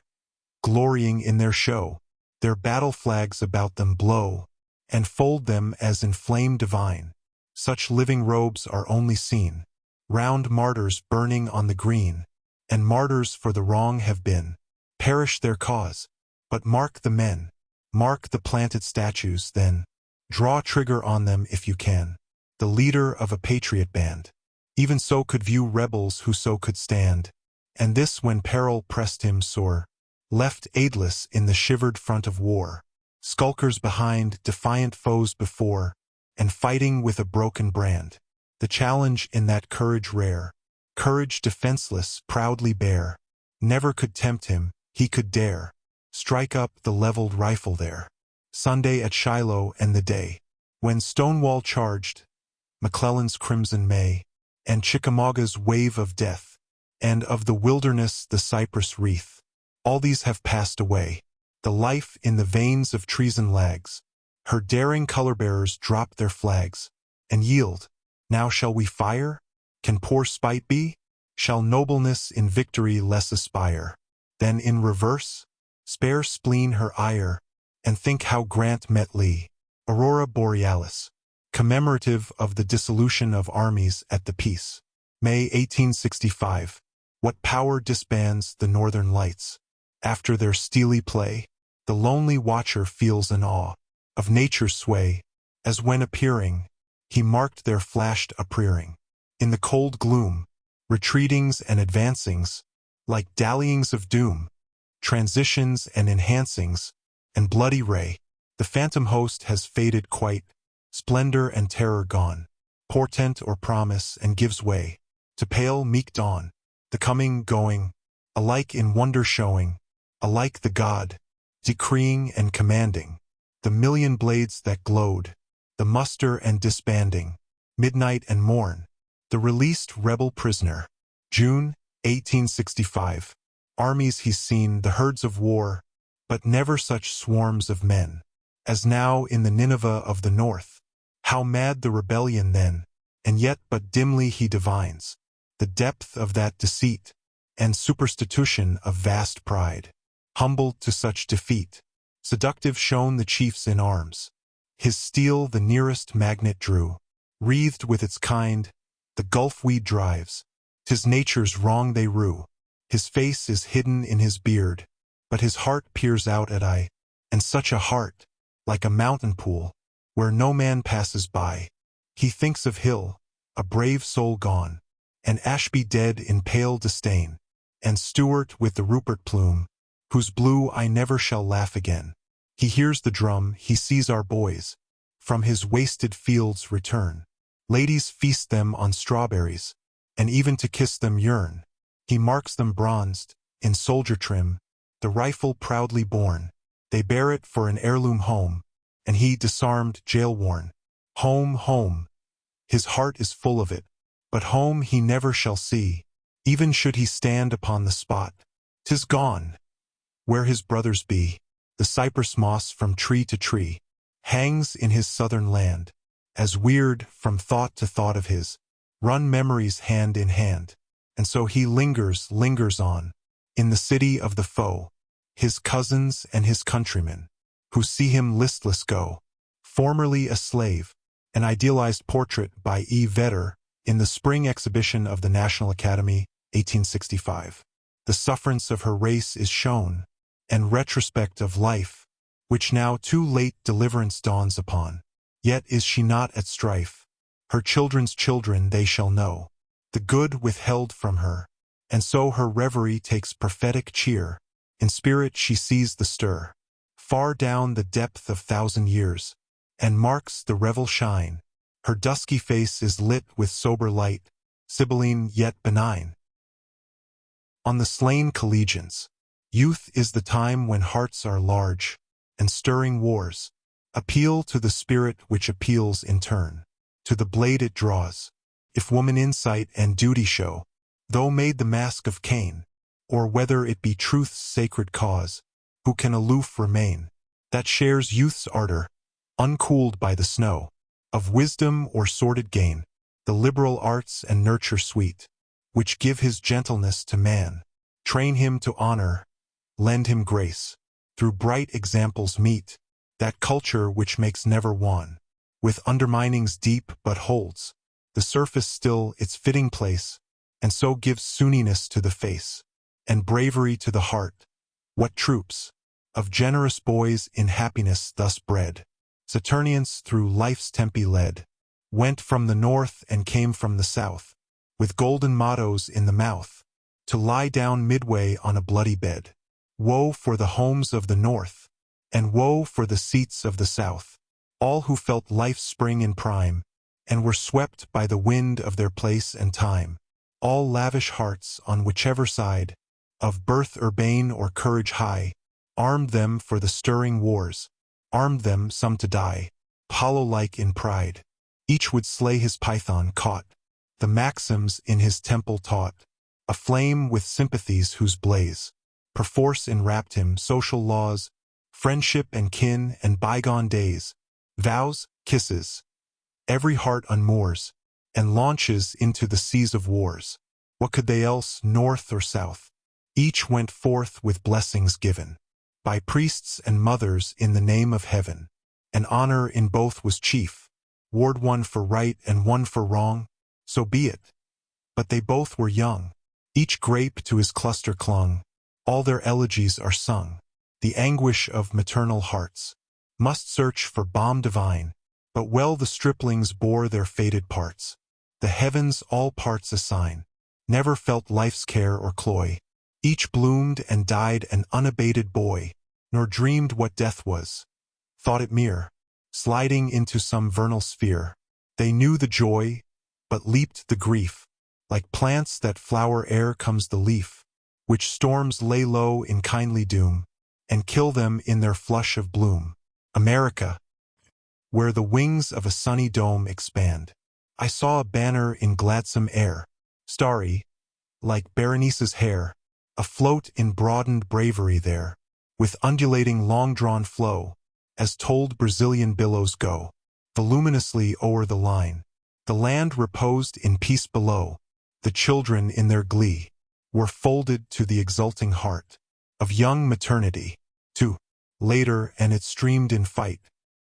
glorying in their show. Their battle flags about them blow, and fold them as in flame divine. Such living robes are only seen round martyrs burning on the green, and martyrs for the wrong have been. Perish their cause, but mark the men, mark the planted statues, then draw trigger on them if you can. The leader of a patriot band, even so could view rebels who so could stand, and this when peril pressed him sore, left aidless in the shivered front of war, skulkers behind, defiant foes before, and fighting with a broken brand. The challenge in that courage rare, courage defenseless, proudly bare, never could tempt him, he could dare strike up the leveled rifle there. Sunday at Shiloh, and the day when Stonewall charged, McClellan's crimson May, and Chickamauga's wave of death, and of the wilderness the cypress wreath. All these have passed away. The life in the veins of treason lags. Her daring color-bearers drop their flags, and yield. Now shall we fire? Can poor spite be? Shall nobleness in victory less aspire than in reverse? Spare spleen her ire, and think how Grant met Lee. Aurora Borealis, commemorative of the dissolution of armies at the peace. May 1865. What power disbands the northern lights? After their steely play, the lonely watcher feels an awe of nature's sway, as when appearing, he marked their flashed uprearing. In the cold gloom, retreatings and advancings, like dallyings of doom, transitions and enhancings, and bloody ray, the phantom host has faded quite, splendor and terror gone, portent or promise, and gives way to pale meek dawn, the coming, going, alike in wonder showing, alike the God, decreeing and commanding, the million blades that glowed, the muster and disbanding, midnight and morn, the released rebel prisoner. June 1865. Armies he's seen, the herds of war, but never such swarms of men as now in the Nineveh of the north. How mad the rebellion then, and yet but dimly he divines the depth of that deceit and superstitution of vast pride. Humbled to such defeat, seductive shone the chiefs in arms. His steel the nearest magnet drew, wreathed with its kind, the gulf weed drives. 'Tis nature's wrong they rue. His face is hidden in his beard, but his heart peers out at eye, and such a heart, like a mountain pool, where no man passes by. He thinks of Hill, a brave soul gone, and Ashby dead in pale disdain, and Stuart with the Rupert plume, whose blue I never shall laugh again. He hears the drum, he sees our boys from his wasted fields return. Ladies feast them on strawberries, and even to kiss them yearn. He marks them bronzed, in soldier trim, the rifle proudly borne. They bear it for an heirloom home, and he disarmed, jail-worn. Home, home. His heart is full of it, but home he never shall see, even should he stand upon the spot. 'Tis gone, where his brothers be. The cypress moss from tree to tree hangs in his southern land. As weird, from thought to thought of his, run memories hand in hand. And so he lingers on, in the city of the foe, his cousins and his countrymen, who see him listless go. Formerly a slave, an idealized portrait by E. Vedder in the Spring Exhibition of the National Academy, 1865. The sufferance of her race is shown, and retrospect of life, which now too late deliverance dawns upon. Yet is she not at strife. Her children's children they shall know the good withheld from her, and so her reverie takes prophetic cheer. In spirit she sees the stir, far down the depth of 1,000 years, and marks the revel shine. Her dusky face is lit with sober light, sibylline yet benign. On the slain collegians. Youth is the time when hearts are large, and stirring wars appeal to the spirit which appeals in turn to the blade it draws. If woman insight and duty show, though made the mask of Cain, or whether it be truth's sacred cause, who can aloof remain, that shares youth's ardor, uncooled by the snow, of wisdom or sordid gain, the liberal arts and nurture sweet, which give his gentleness to man, train him to honor, lend him grace. Through bright examples meet that culture which makes never one, with underminings deep but holds the surface still its fitting place, and so gives sunniness to the face, and bravery to the heart. What troops of generous boys in happiness thus bred, Saturnians through life's tempe led, went from the north and came from the south, with golden mottos in the mouth, to lie down midway on a bloody bed. Woe for the homes of the north, and woe for the seats of the south, all who felt life's spring in prime, and were swept by the wind of their place and time. All lavish hearts on whichever side, of birth urbane or courage high, armed them for the stirring wars, armed them some to die, Apollo-like in pride. Each would slay his python caught, the maxims in his temple taught, aflame with sympathies whose blaze perforce enwrapped him, social laws, friendship and kin and bygone days, vows, kisses. Every heart unmoors, and launches into the seas of wars. What could they else, north or south? Each went forth with blessings given by priests and mothers in the name of heaven, and honor in both was chief. Ward one for right and one for wrong, so be it. But they both were young. Each grape to his cluster clung. All their elegies are sung. The anguish of maternal hearts must search for balm divine, but well the striplings bore their fated parts. The heavens all parts assign, never felt life's care or cloy. Each bloomed and died an unabated boy, nor dreamed what death was, thought it mere sliding into some vernal sphere. They knew the joy, but leaped the grief. Like plants that flower ere comes the leaf, which storms lay low in kindly doom, and kill them in their flush of bloom. America, where the wings of a sunny dome expand, I saw a banner in gladsome air, starry, like Berenice's hair, afloat in broadened bravery there, with undulating long-drawn flow, as told Brazilian billows go, voluminously o'er the line. The land reposed in peace below. The children in their glee were folded to the exulting heart of young maternity. Too later, and it streamed in fight,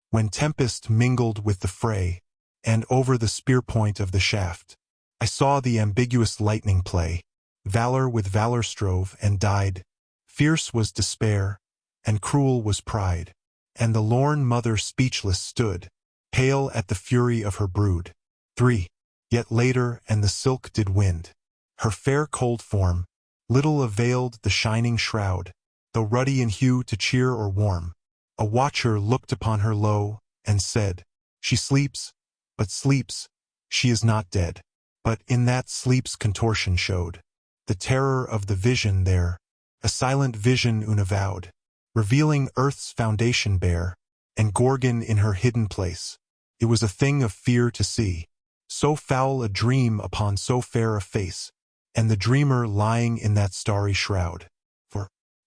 when tempest mingled with the fray, and over the spear point of the shaft, I saw the ambiguous lightning play. Valor with valor strove and died. Fierce was despair, and cruel was pride, and the lorn mother speechless stood, pale at the fury of her brood. 3. Yet later, and the silk did wind her fair cold form, little availed the shining shroud, though ruddy in hue to cheer or warm. A watcher looked upon her low, and said, She sleeps, but sleeps, she is not dead. But in that sleep's contortion showed the terror of the vision there, a silent vision unavowed, revealing earth's foundation bare, and Gorgon in her hidden place. It was a thing of fear to see, so foul a dream upon so fair a face, and the dreamer lying in that starry shroud.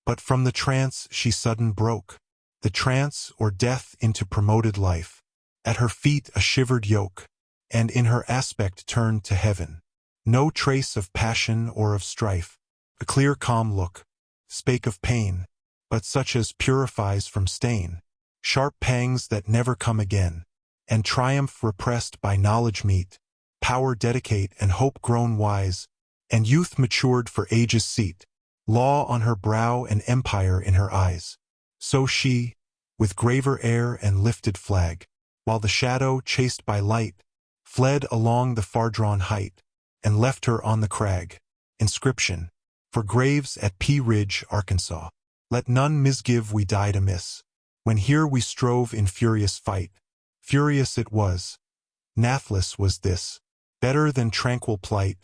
But from the trance she sudden broke, the trance or death into promoted life, at her feet a shivered yoke, and in her aspect turned to heaven. No trace of passion or of strife, a clear calm look, spake of pain, but such as purifies from stain, sharp pangs that never come again, and triumph repressed by knowledge meet, power dedicate and hope grown wise, and youth matured for age's seat, law on her brow and empire in her eyes. So she, with graver air and lifted flag, while the shadow, chased by light, fled along the far-drawn height, and left her on the crag. Inscription: for graves at P Ridge, Arkansas. Let none misgive we died amiss, when here we strove in furious fight. Furious it was, nathless was this, better than tranquil plight,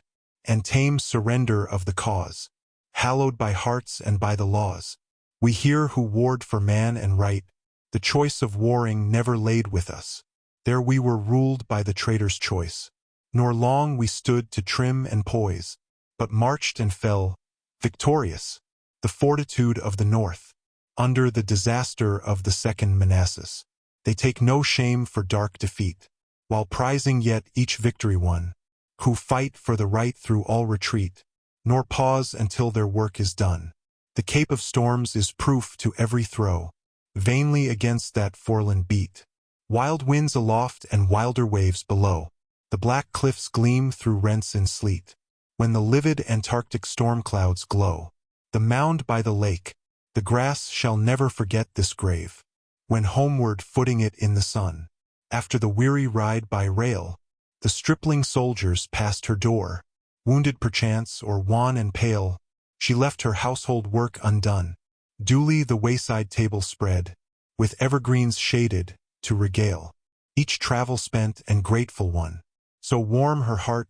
and tame surrender of the cause, hallowed by hearts and by the laws. We here who warred for man and right, the choice of warring never laid with us. There we were ruled by the traitor's choice, nor long we stood to trim and poise, but marched and fell, victorious, the fortitude of the North, under the disaster of the Second Manassas. They take no shame for dark defeat, while prizing yet each victory won. who fight for the right through all retreat, nor pause until their work is done. The Cape of Storms is proof to every throw, vainly against that foreland beat. Wild winds aloft and wilder waves below, the black cliffs gleam through rents in sleet. When the livid Antarctic storm clouds glow, the mound by the lake, the grass shall never forget this grave. When homeward footing it in the sun, after the weary ride by rail, the stripling soldiers passed her door, wounded perchance or wan and pale, she left her household work undone, duly the wayside table spread, with evergreens shaded, to regale each travel spent and grateful one. So warm her heart,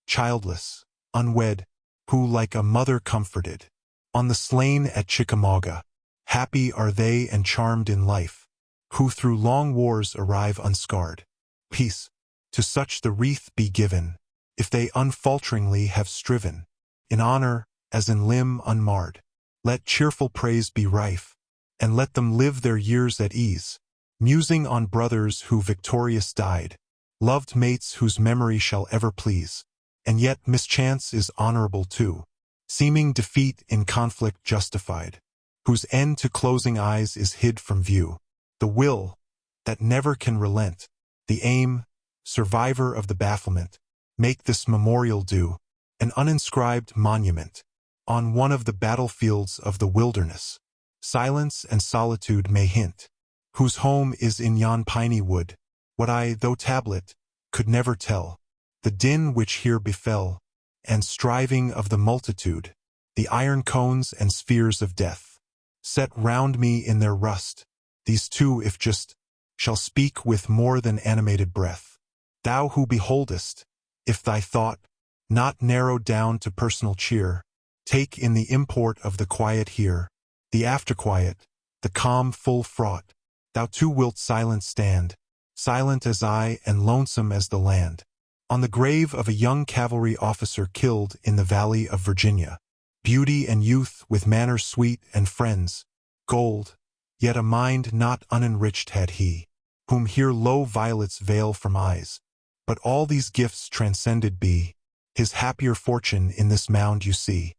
childless, unwed, who like a mother comforted. On the slain at Chickamauga, happy are they and charmed in life, who through long wars arrive unscarred. Peace, to such the wreath be given, if they unfalteringly have striven, in honor, as in limb unmarred. Let cheerful praise be rife, and let them live their years at ease, musing on brothers who victorious died, loved mates whose memory shall ever please. And yet mischance is honorable too, seeming defeat in conflict justified, whose end to closing eyes is hid from view. The will, that never can relent, the aim, survivor of the bafflement, make this memorial due, an uninscribed monument, on one of the battlefields of the wilderness. Silence and solitude may hint, whose home is in yon piney wood, what I, though tablet, could never tell, the din which here befell, and striving of the multitude, the iron cones and spheres of death, set round me in their rust, these two, if just, shall speak with more than animated breath. Thou who beholdest, if thy thought, not narrowed down to personal cheer, take in the import of the quiet here, the after-quiet, the calm full fraught, thou too wilt silent stand, silent as I and lonesome as the land, on the grave of a young cavalry officer killed in the Valley of Virginia. Beauty and youth with manners sweet and friends, gold, yet a mind not unenriched had he, whom here low violets veil from eyes. But all these gifts transcended be, his happier fortune in this mound you see.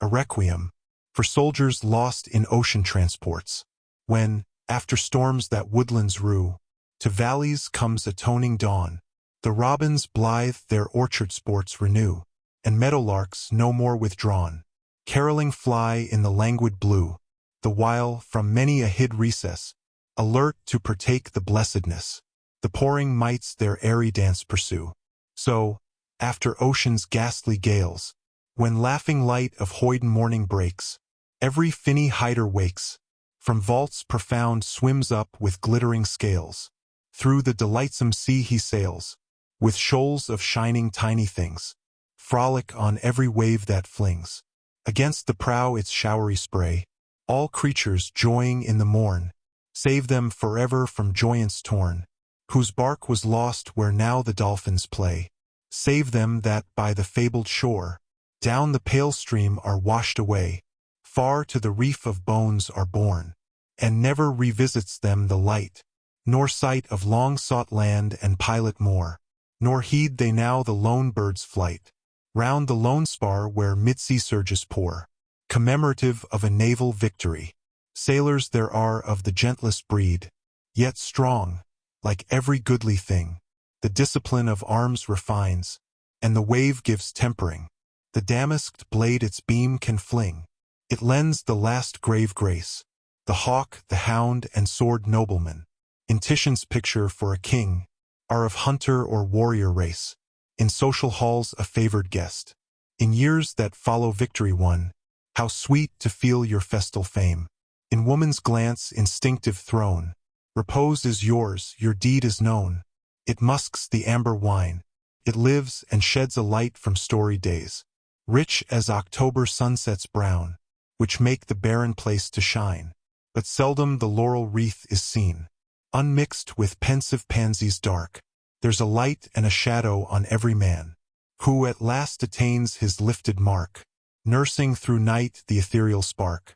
A requiem, for soldiers lost in ocean transports, when, after storms that woodlands rue, to valleys comes atoning dawn, the robins blithe their orchard sports renew, and meadowlarks no more withdrawn, caroling fly in the languid blue, the while from many a hid recess, alert to partake the blessedness, the pouring mites their airy dance pursue. So, after ocean's ghastly gales, when laughing light of hoiden morning breaks, every finny hider wakes, from vaults profound swims up with glittering scales, through the delightsome sea he sails, with shoals of shining tiny things, frolic on every wave that flings against the prow its showery spray, all creatures joying in the morn, save them forever from joyance torn, whose bark was lost where now the dolphins play, save them that by the fabled shore, down the pale stream are washed away, far to the reef of bones are borne, and never revisits them the light, nor sight of long-sought land and pilot more, nor heed they now the lone bird's flight, round the lone spar where mid-sea surges pour, commemorative of a naval victory. Sailors there are of the gentlest breed, yet strong, like every goodly thing, the discipline of arms refines, and the wave gives tempering, the damasked blade its beam can fling, it lends the last grave grace, the hawk, the hound, and sword nobleman, in Titian's picture for a king, are of hunter or warrior race, in social halls a favored guest. In years that follow victory won, how sweet to feel your festal fame. In woman's glance instinctive thrown, repose is yours, your deed is known. It musks the amber wine, it lives and sheds a light from storied days, rich as October sunsets brown, which make the barren place to shine. But seldom the laurel wreath is seen, unmixed with pensive pansies dark. There's a light and a shadow on every man, who at last attains his lifted mark, nursing through night the ethereal spark.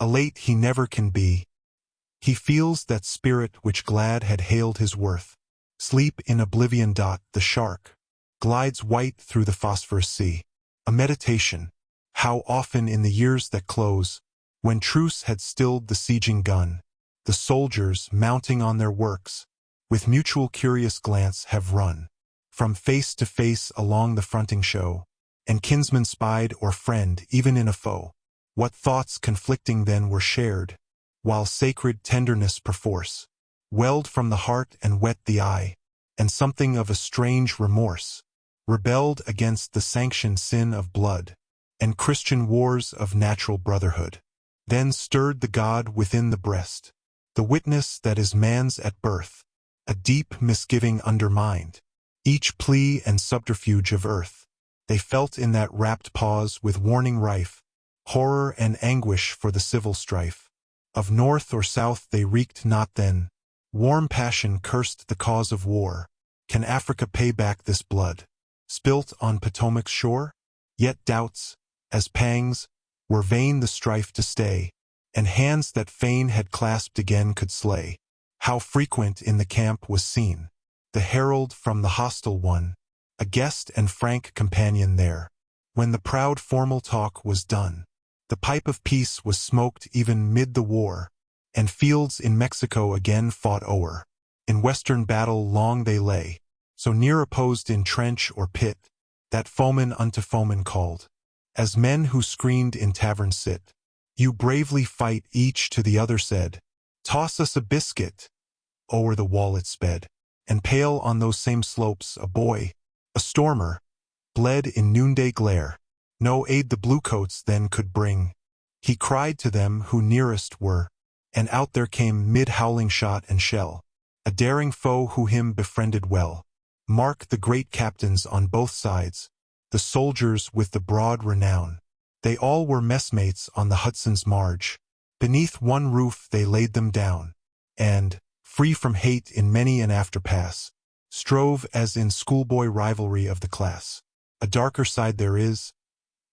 Elate he never can be. He feels that spirit which glad had hailed his worth. Sleep in oblivion. The shark, glides white through the phosphorus sea. A meditation, how often in the years that close, when truce had stilled the sieging gun, the soldiers, mounting on their works, with mutual curious glance have run, from face to face along the fronting show, and kinsman spied or friend even in a foe. What thoughts conflicting then were shared, while sacred tenderness perforce welled from the heart and wet the eye, and something of a strange remorse rebelled against the sanctioned sin of blood, and Christian wars of natural brotherhood. Then stirred the God within the breast, the witness that is man's at birth, a deep misgiving undermined each plea and subterfuge of earth. They felt in that rapt pause with warning rife, horror and anguish for the civil strife. Of north or south they reeked not then. Warm passion cursed the cause of war. Can Africa pay back this blood, spilt on Potomac's shore? Yet doubts, as pangs, were vain the strife to stay, and hands that fain had clasped again could slay. How frequent in the camp was seen the herald from the hostile one, a guest and frank companion there. When the proud formal talk was done, the pipe of peace was smoked even mid the war, and fields in Mexico again fought o'er. In western battle long they lay, so near opposed in trench or pit, that foeman unto foeman called, as men who screened in taverns sit. You bravely fight, each to the other said, toss us a biscuit. O'er the wall it sped, and pale on those same slopes a boy, a stormer, bled in noonday glare. No aid the bluecoats then could bring. He cried to them who nearest were, and out there came mid howling shot and shell, a daring foe who him befriended well. Mark the great captains on both sides, the soldiers with the broad renown. They all were messmates on the Hudson's marge. Beneath one roof they laid them down, and, free from hate in many an after-pass, strove as in schoolboy rivalry of the class. A darker side there is,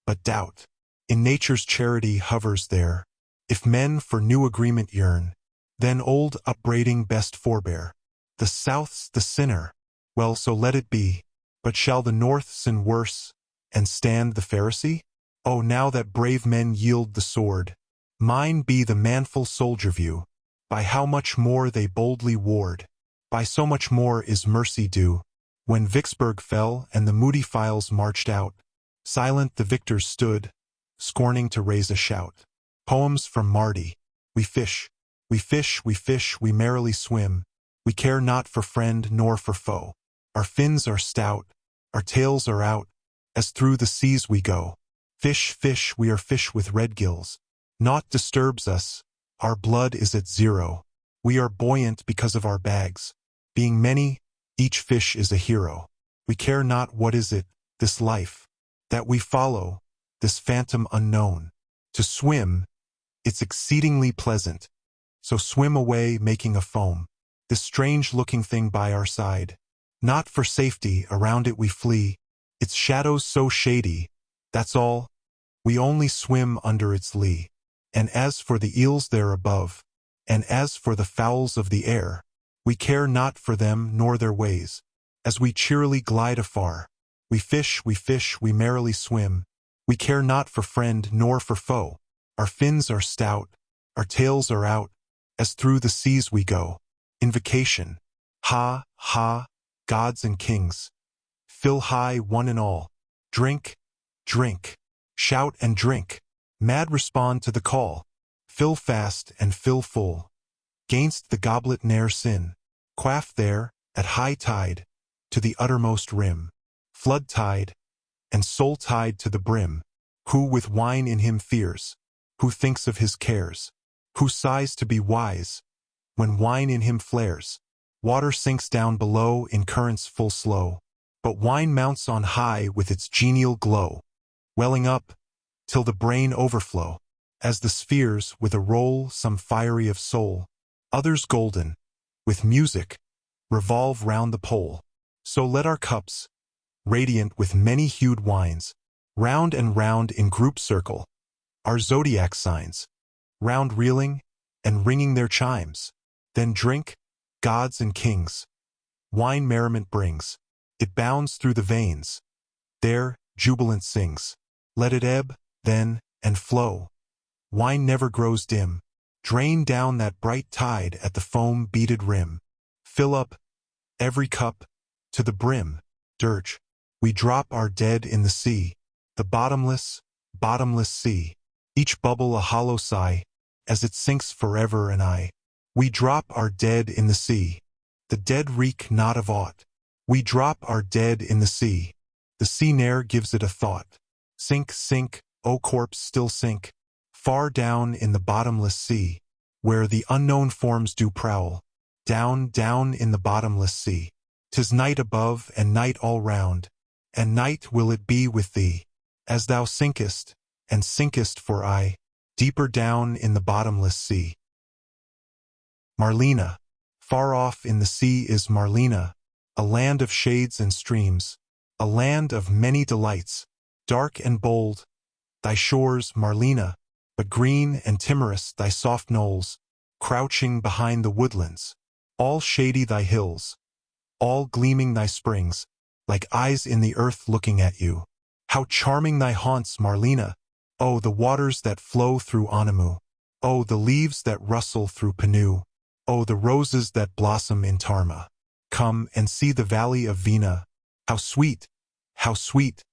but doubt in nature's charity hovers there. If men for new agreement yearn, then old upbraiding best forbear. The South's the sinner, well so let it be, but shall the North sin worse, and stand the Pharisee? Oh, now that brave men yield the sword, mine be the manful soldier view. By how much more they boldly ward, by so much more is mercy due. When Vicksburg fell and the moody files marched out, silent the victors stood, scorning to raise a shout. Poems from Marr. We fish, we fish, we fish, we merrily swim. We care not for friend nor for foe. Our fins are stout, our tails are out, as through the seas we go. Fish, fish, we are fish with red gills. Naught disturbs us, our blood is at zero. We are buoyant because of our bags. Being many, each fish is a hero. We care not what is it, this life, that we follow, this phantom unknown. To swim, it's exceedingly pleasant. So swim away making a foam, this strange-looking thing by our side. Not for safety, around it we flee. Its shadow's so shady, that's all. We only swim under its lee. And as for the eels there above, and as for the fowls of the air, we care not for them nor their ways. As we cheerily glide afar, we fish, we merrily swim. We care not for friend nor for foe. Our fins are stout, our tails are out, as through the seas we go. Invocation. Ha, ha, gods and kings. Fill high one and all. Drink, drink. Shout and drink. Mad respond to the call. Fill fast and fill full. Gainst the goblet ne'er sin. Quaff there, at high tide, to the uttermost rim. Flood tide, and soul tide to the brim. Who with wine in him fears, who thinks of his cares, who sighs to be wise, when wine in him flares. Water sinks down below in currents full slow, but wine mounts on high with its genial glow, welling up, till the brain overflow, as the spheres with a roll, some fiery of soul, others golden, with music, revolve round the pole. So let our cups, radiant with many-hued wines, round and round in group circle, our zodiac signs, round reeling, and ringing their chimes. Then drink, gods and kings. Wine merriment brings. It bounds through the veins. There, jubilant sings. Let it ebb, then, and flow. Wine never grows dim. Drain down that bright tide at the foam-beaded rim. Fill up every cup to the brim. Dirge. We drop our dead in the sea. The bottomless, bottomless sea. Each bubble a hollow sigh, as it sinks forever and I. We drop our dead in the sea. The dead reek not of aught. We drop our dead in the sea. The sea ne'er gives it a thought. Sink, sink, O corpse, still sink. Far down in the bottomless sea, where the unknown forms do prowl. Down, down in the bottomless sea. 'Tis night above and night all round, and night will it be with thee, as thou sinkest, and sinkest for aye, deeper down in the bottomless sea. Marlena. Far off in the sea is Marlena, a land of shades and streams, a land of many delights, dark and bold, thy shores, Marlena, but green and timorous thy soft knolls, crouching behind the woodlands, all shady thy hills, all gleaming thy springs, like eyes in the earth looking at you. How charming thy haunts, Marlena! Oh, the waters that flow through Anamu! Oh, the leaves that rustle through Panu! Oh, the roses that blossom in Tarma! Come and see the valley of Vina. How sweet! How sweet!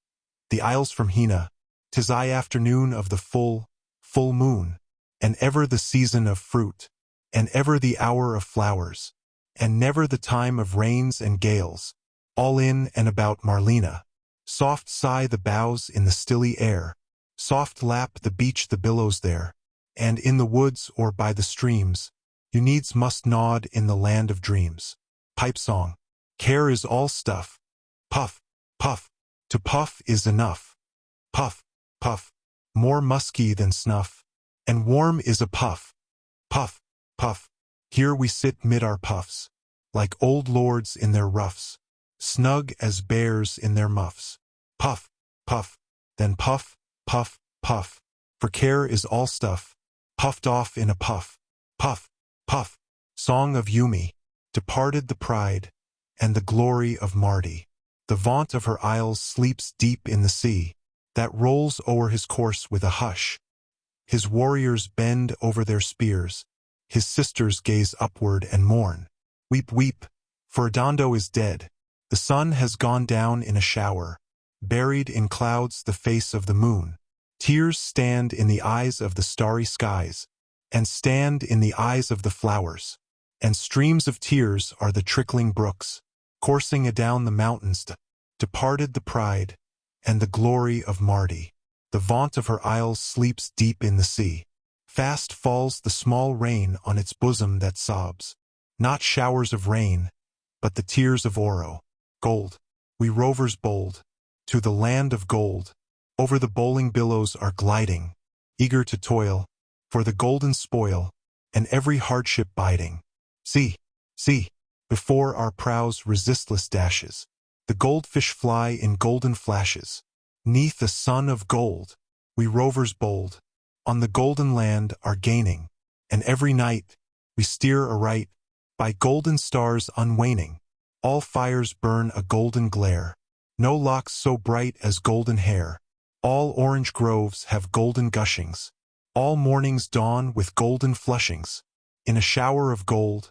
The isles from Hina. 'Tis I afternoon of the full moon, and ever the season of fruit, and ever the hour of flowers, and never the time of rains and gales, all in and about Marlena. Soft sigh the boughs in the stilly air, soft lap the beach the billows there, and in the woods or by the streams, you needs must nod in the land of dreams. Pipe song. Care is all stuff. Puff, puff, to puff is enough. Puff, puff, more musky than snuff, and warm is a puff. Puff, puff, here we sit mid our puffs, like old lords in their ruffs, snug as bears in their muffs. Puff, puff, then puff, puff, puff, for care is all stuff, puffed off in a puff. Puff, puff, song of Yumi, departed the pride, and the glory of Mardi. The vaunt of her isles sleeps deep in the sea, that rolls o'er his course with a hush. His warriors bend over their spears, his sisters gaze upward and mourn. Weep, weep, for Adondo is dead. The sun has gone down in a shower, buried in clouds the face of the moon. Tears stand in the eyes of the starry skies, and stand in the eyes of the flowers, and streams of tears are the trickling brooks, coursing adown the mountains. Departed the pride, and the glory of Mardi. The vaunt of her isles sleeps deep in the sea. Fast falls the small rain on its bosom that sobs. Not showers of rain, but the tears of Oro. Gold. We rovers bold, to the land of gold. Over the bowling billows are gliding, eager to toil, for the golden spoil, and every hardship biding. See, see, before our prows resistless dashes. The goldfish fly in golden flashes. 'Neath a sun of gold, we rovers bold, on the golden land are gaining, and every night we steer aright, by golden stars unwaning. All fires burn a golden glare, no locks so bright as golden hair. All orange groves have golden gushings, all mornings dawn with golden flushings. In a shower of gold,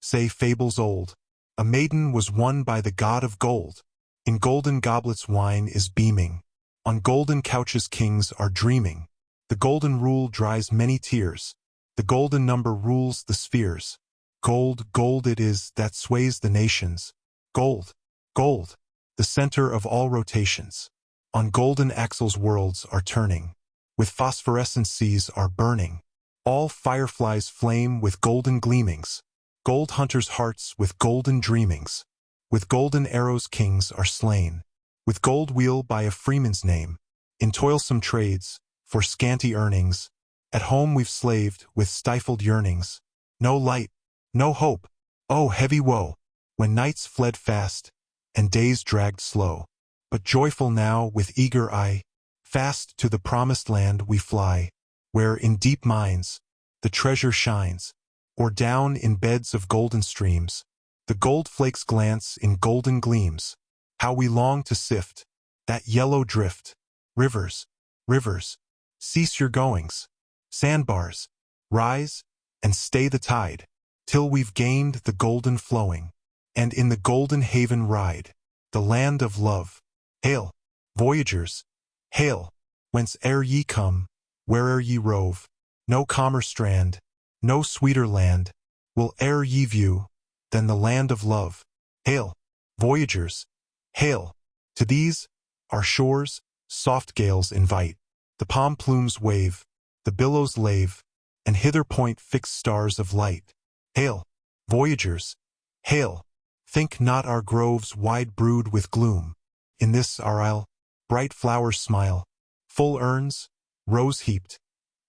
say fables old, a maiden was won by the god of gold. In golden goblets wine is beaming, on golden couches kings are dreaming. The golden rule dries many tears, the golden number rules the spheres. Gold, gold it is that sways the nations. Gold, gold, the center of all rotations. On golden axles worlds are turning, with phosphorescent seas are burning. All fireflies flame with golden gleamings, gold hunters' hearts with golden dreamings. With golden arrows kings are slain, with gold wheel by a freeman's name. In toilsome trades, for scanty earnings, at home we've slaved with stifled yearnings. No light, no hope, oh heavy woe, when nights fled fast, and days dragged slow. But joyful now with eager eye, fast to the promised land we fly, where in deep mines the treasure shines, or down in beds of golden streams, the gold flakes glance in golden gleams. How we long to sift that yellow drift. Rivers, rivers, cease your goings. Sandbars, rise and stay the tide, till we've gained the golden flowing, and in the golden haven ride, the land of love. Hail, voyagers, hail, whence'er ye come, where'er ye rove, no calmer strand, no sweeter land, will e'er ye view, than the land of love. Hail, voyagers, hail, to these, our shores, soft gales invite, the palm plumes wave, the billows lave, and hither point fixed stars of light. Hail, voyagers, hail, think not our groves wide brood with gloom. In this our isle, bright flowers smile, full urns, rose-heaped,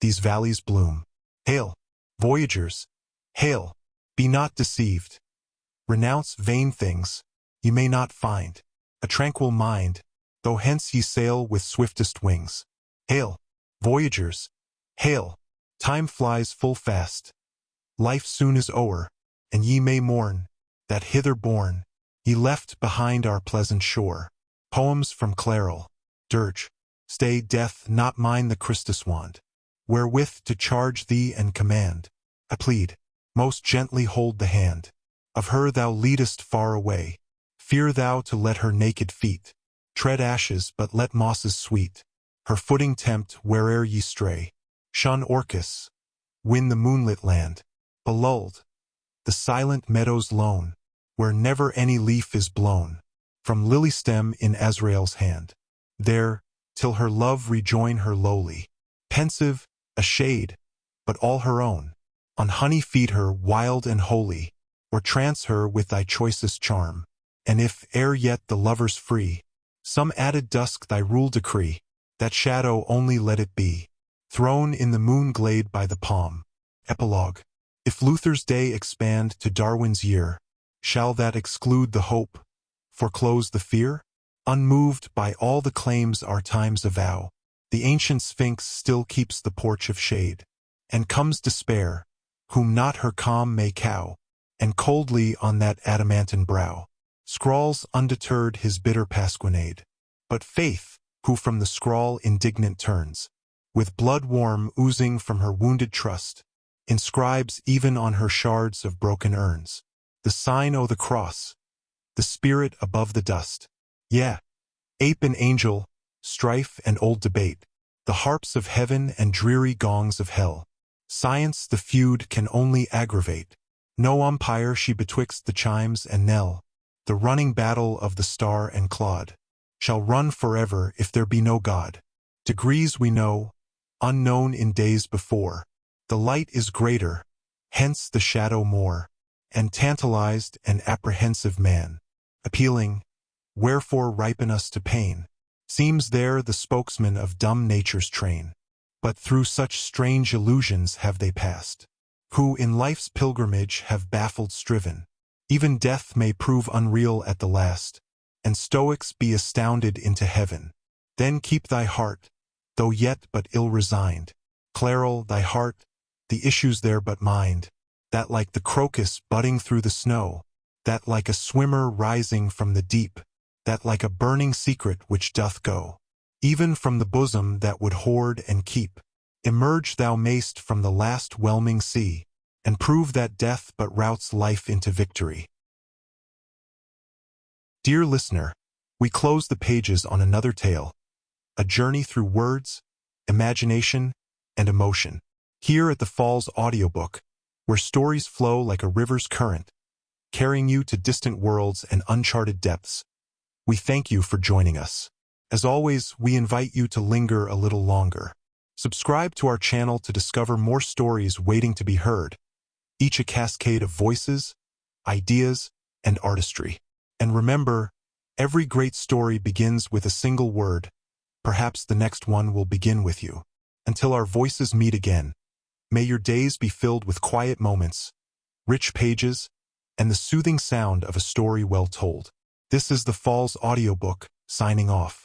these valleys bloom. Hail, voyagers, hail, be not deceived. Renounce vain things, ye may not find a tranquil mind, though hence ye sail with swiftest wings. Hail, voyagers, hail, time flies full fast. Life soon is o'er, and ye may mourn that hither borne ye left behind our pleasant shore. Poems from Clarel. Dirge. Stay, death, not mine the Christus wand, wherewith to charge thee and command. I plead, most gently hold the hand of her thou leadest far away. Fear thou to let her naked feet tread ashes, but let mosses sweet her footing tempt where'er ye stray. Shun Orcus, win the moonlit land, belulled, the silent meadows lone, where never any leaf is blown from lily stem in Azrael's hand. There, till her love rejoin her lowly, pensive, a shade, but all her own. On honey feed her wild and holy, or trance her with thy choicest charm. And if ere yet the lover's free, some added dusk thy rule decree, that shadow only let it be, thrown in the moon glade by the palm. Epilogue. If Luther's day expand to Darwin's year, shall that exclude the hope, foreclose the fear? Unmoved by all the claims our times avow, the ancient Sphinx still keeps the porch of shade. And comes despair, whom not her calm may cow, and coldly on that adamantine brow scrawls undeterred his bitter pasquinade. But faith, who from the scrawl indignant turns, with blood warm oozing from her wounded trust, inscribes even on her shards of broken urns the sign o' the cross, the spirit above the dust. Yea, ape and angel, strife and old debate, the harps of heaven and dreary gongs of hell. Science the feud can only aggravate. No umpire she betwixt the chimes and knell. The running battle of the star and clod shall run forever if there be no God. Degrees we know, unknown in days before. The light is greater, hence the shadow more. And tantalized and apprehensive man, appealing, wherefore ripen us to pain, seems there the spokesman of dumb nature's train. But through such strange illusions have they passed, who in life's pilgrimage have baffled striven. Even death may prove unreal at the last, and Stoics be astounded into heaven. Then keep thy heart, though yet but ill-resigned. Clarel, thy heart, the issues there but mind, that like the crocus budding through the snow, that like a swimmer rising from the deep, that like a burning secret which doth go, even from the bosom that would hoard and keep. Emerge thou mayst from the last whelming sea, and prove that death but routs life into victory. Dear listener, we close the pages on another tale, a journey through words, imagination, and emotion. Here at the Falls Audiobook, where stories flow like a river's current, carrying you to distant worlds and uncharted depths, we thank you for joining us. As always, we invite you to linger a little longer. Subscribe to our channel to discover more stories waiting to be heard, each a cascade of voices, ideas, and artistry. And remember, every great story begins with a single word. Perhaps the next one will begin with you. Until our voices meet again, may your days be filled with quiet moments, rich pages, and the soothing sound of a story well told. This is the Falls Audiobook, signing off.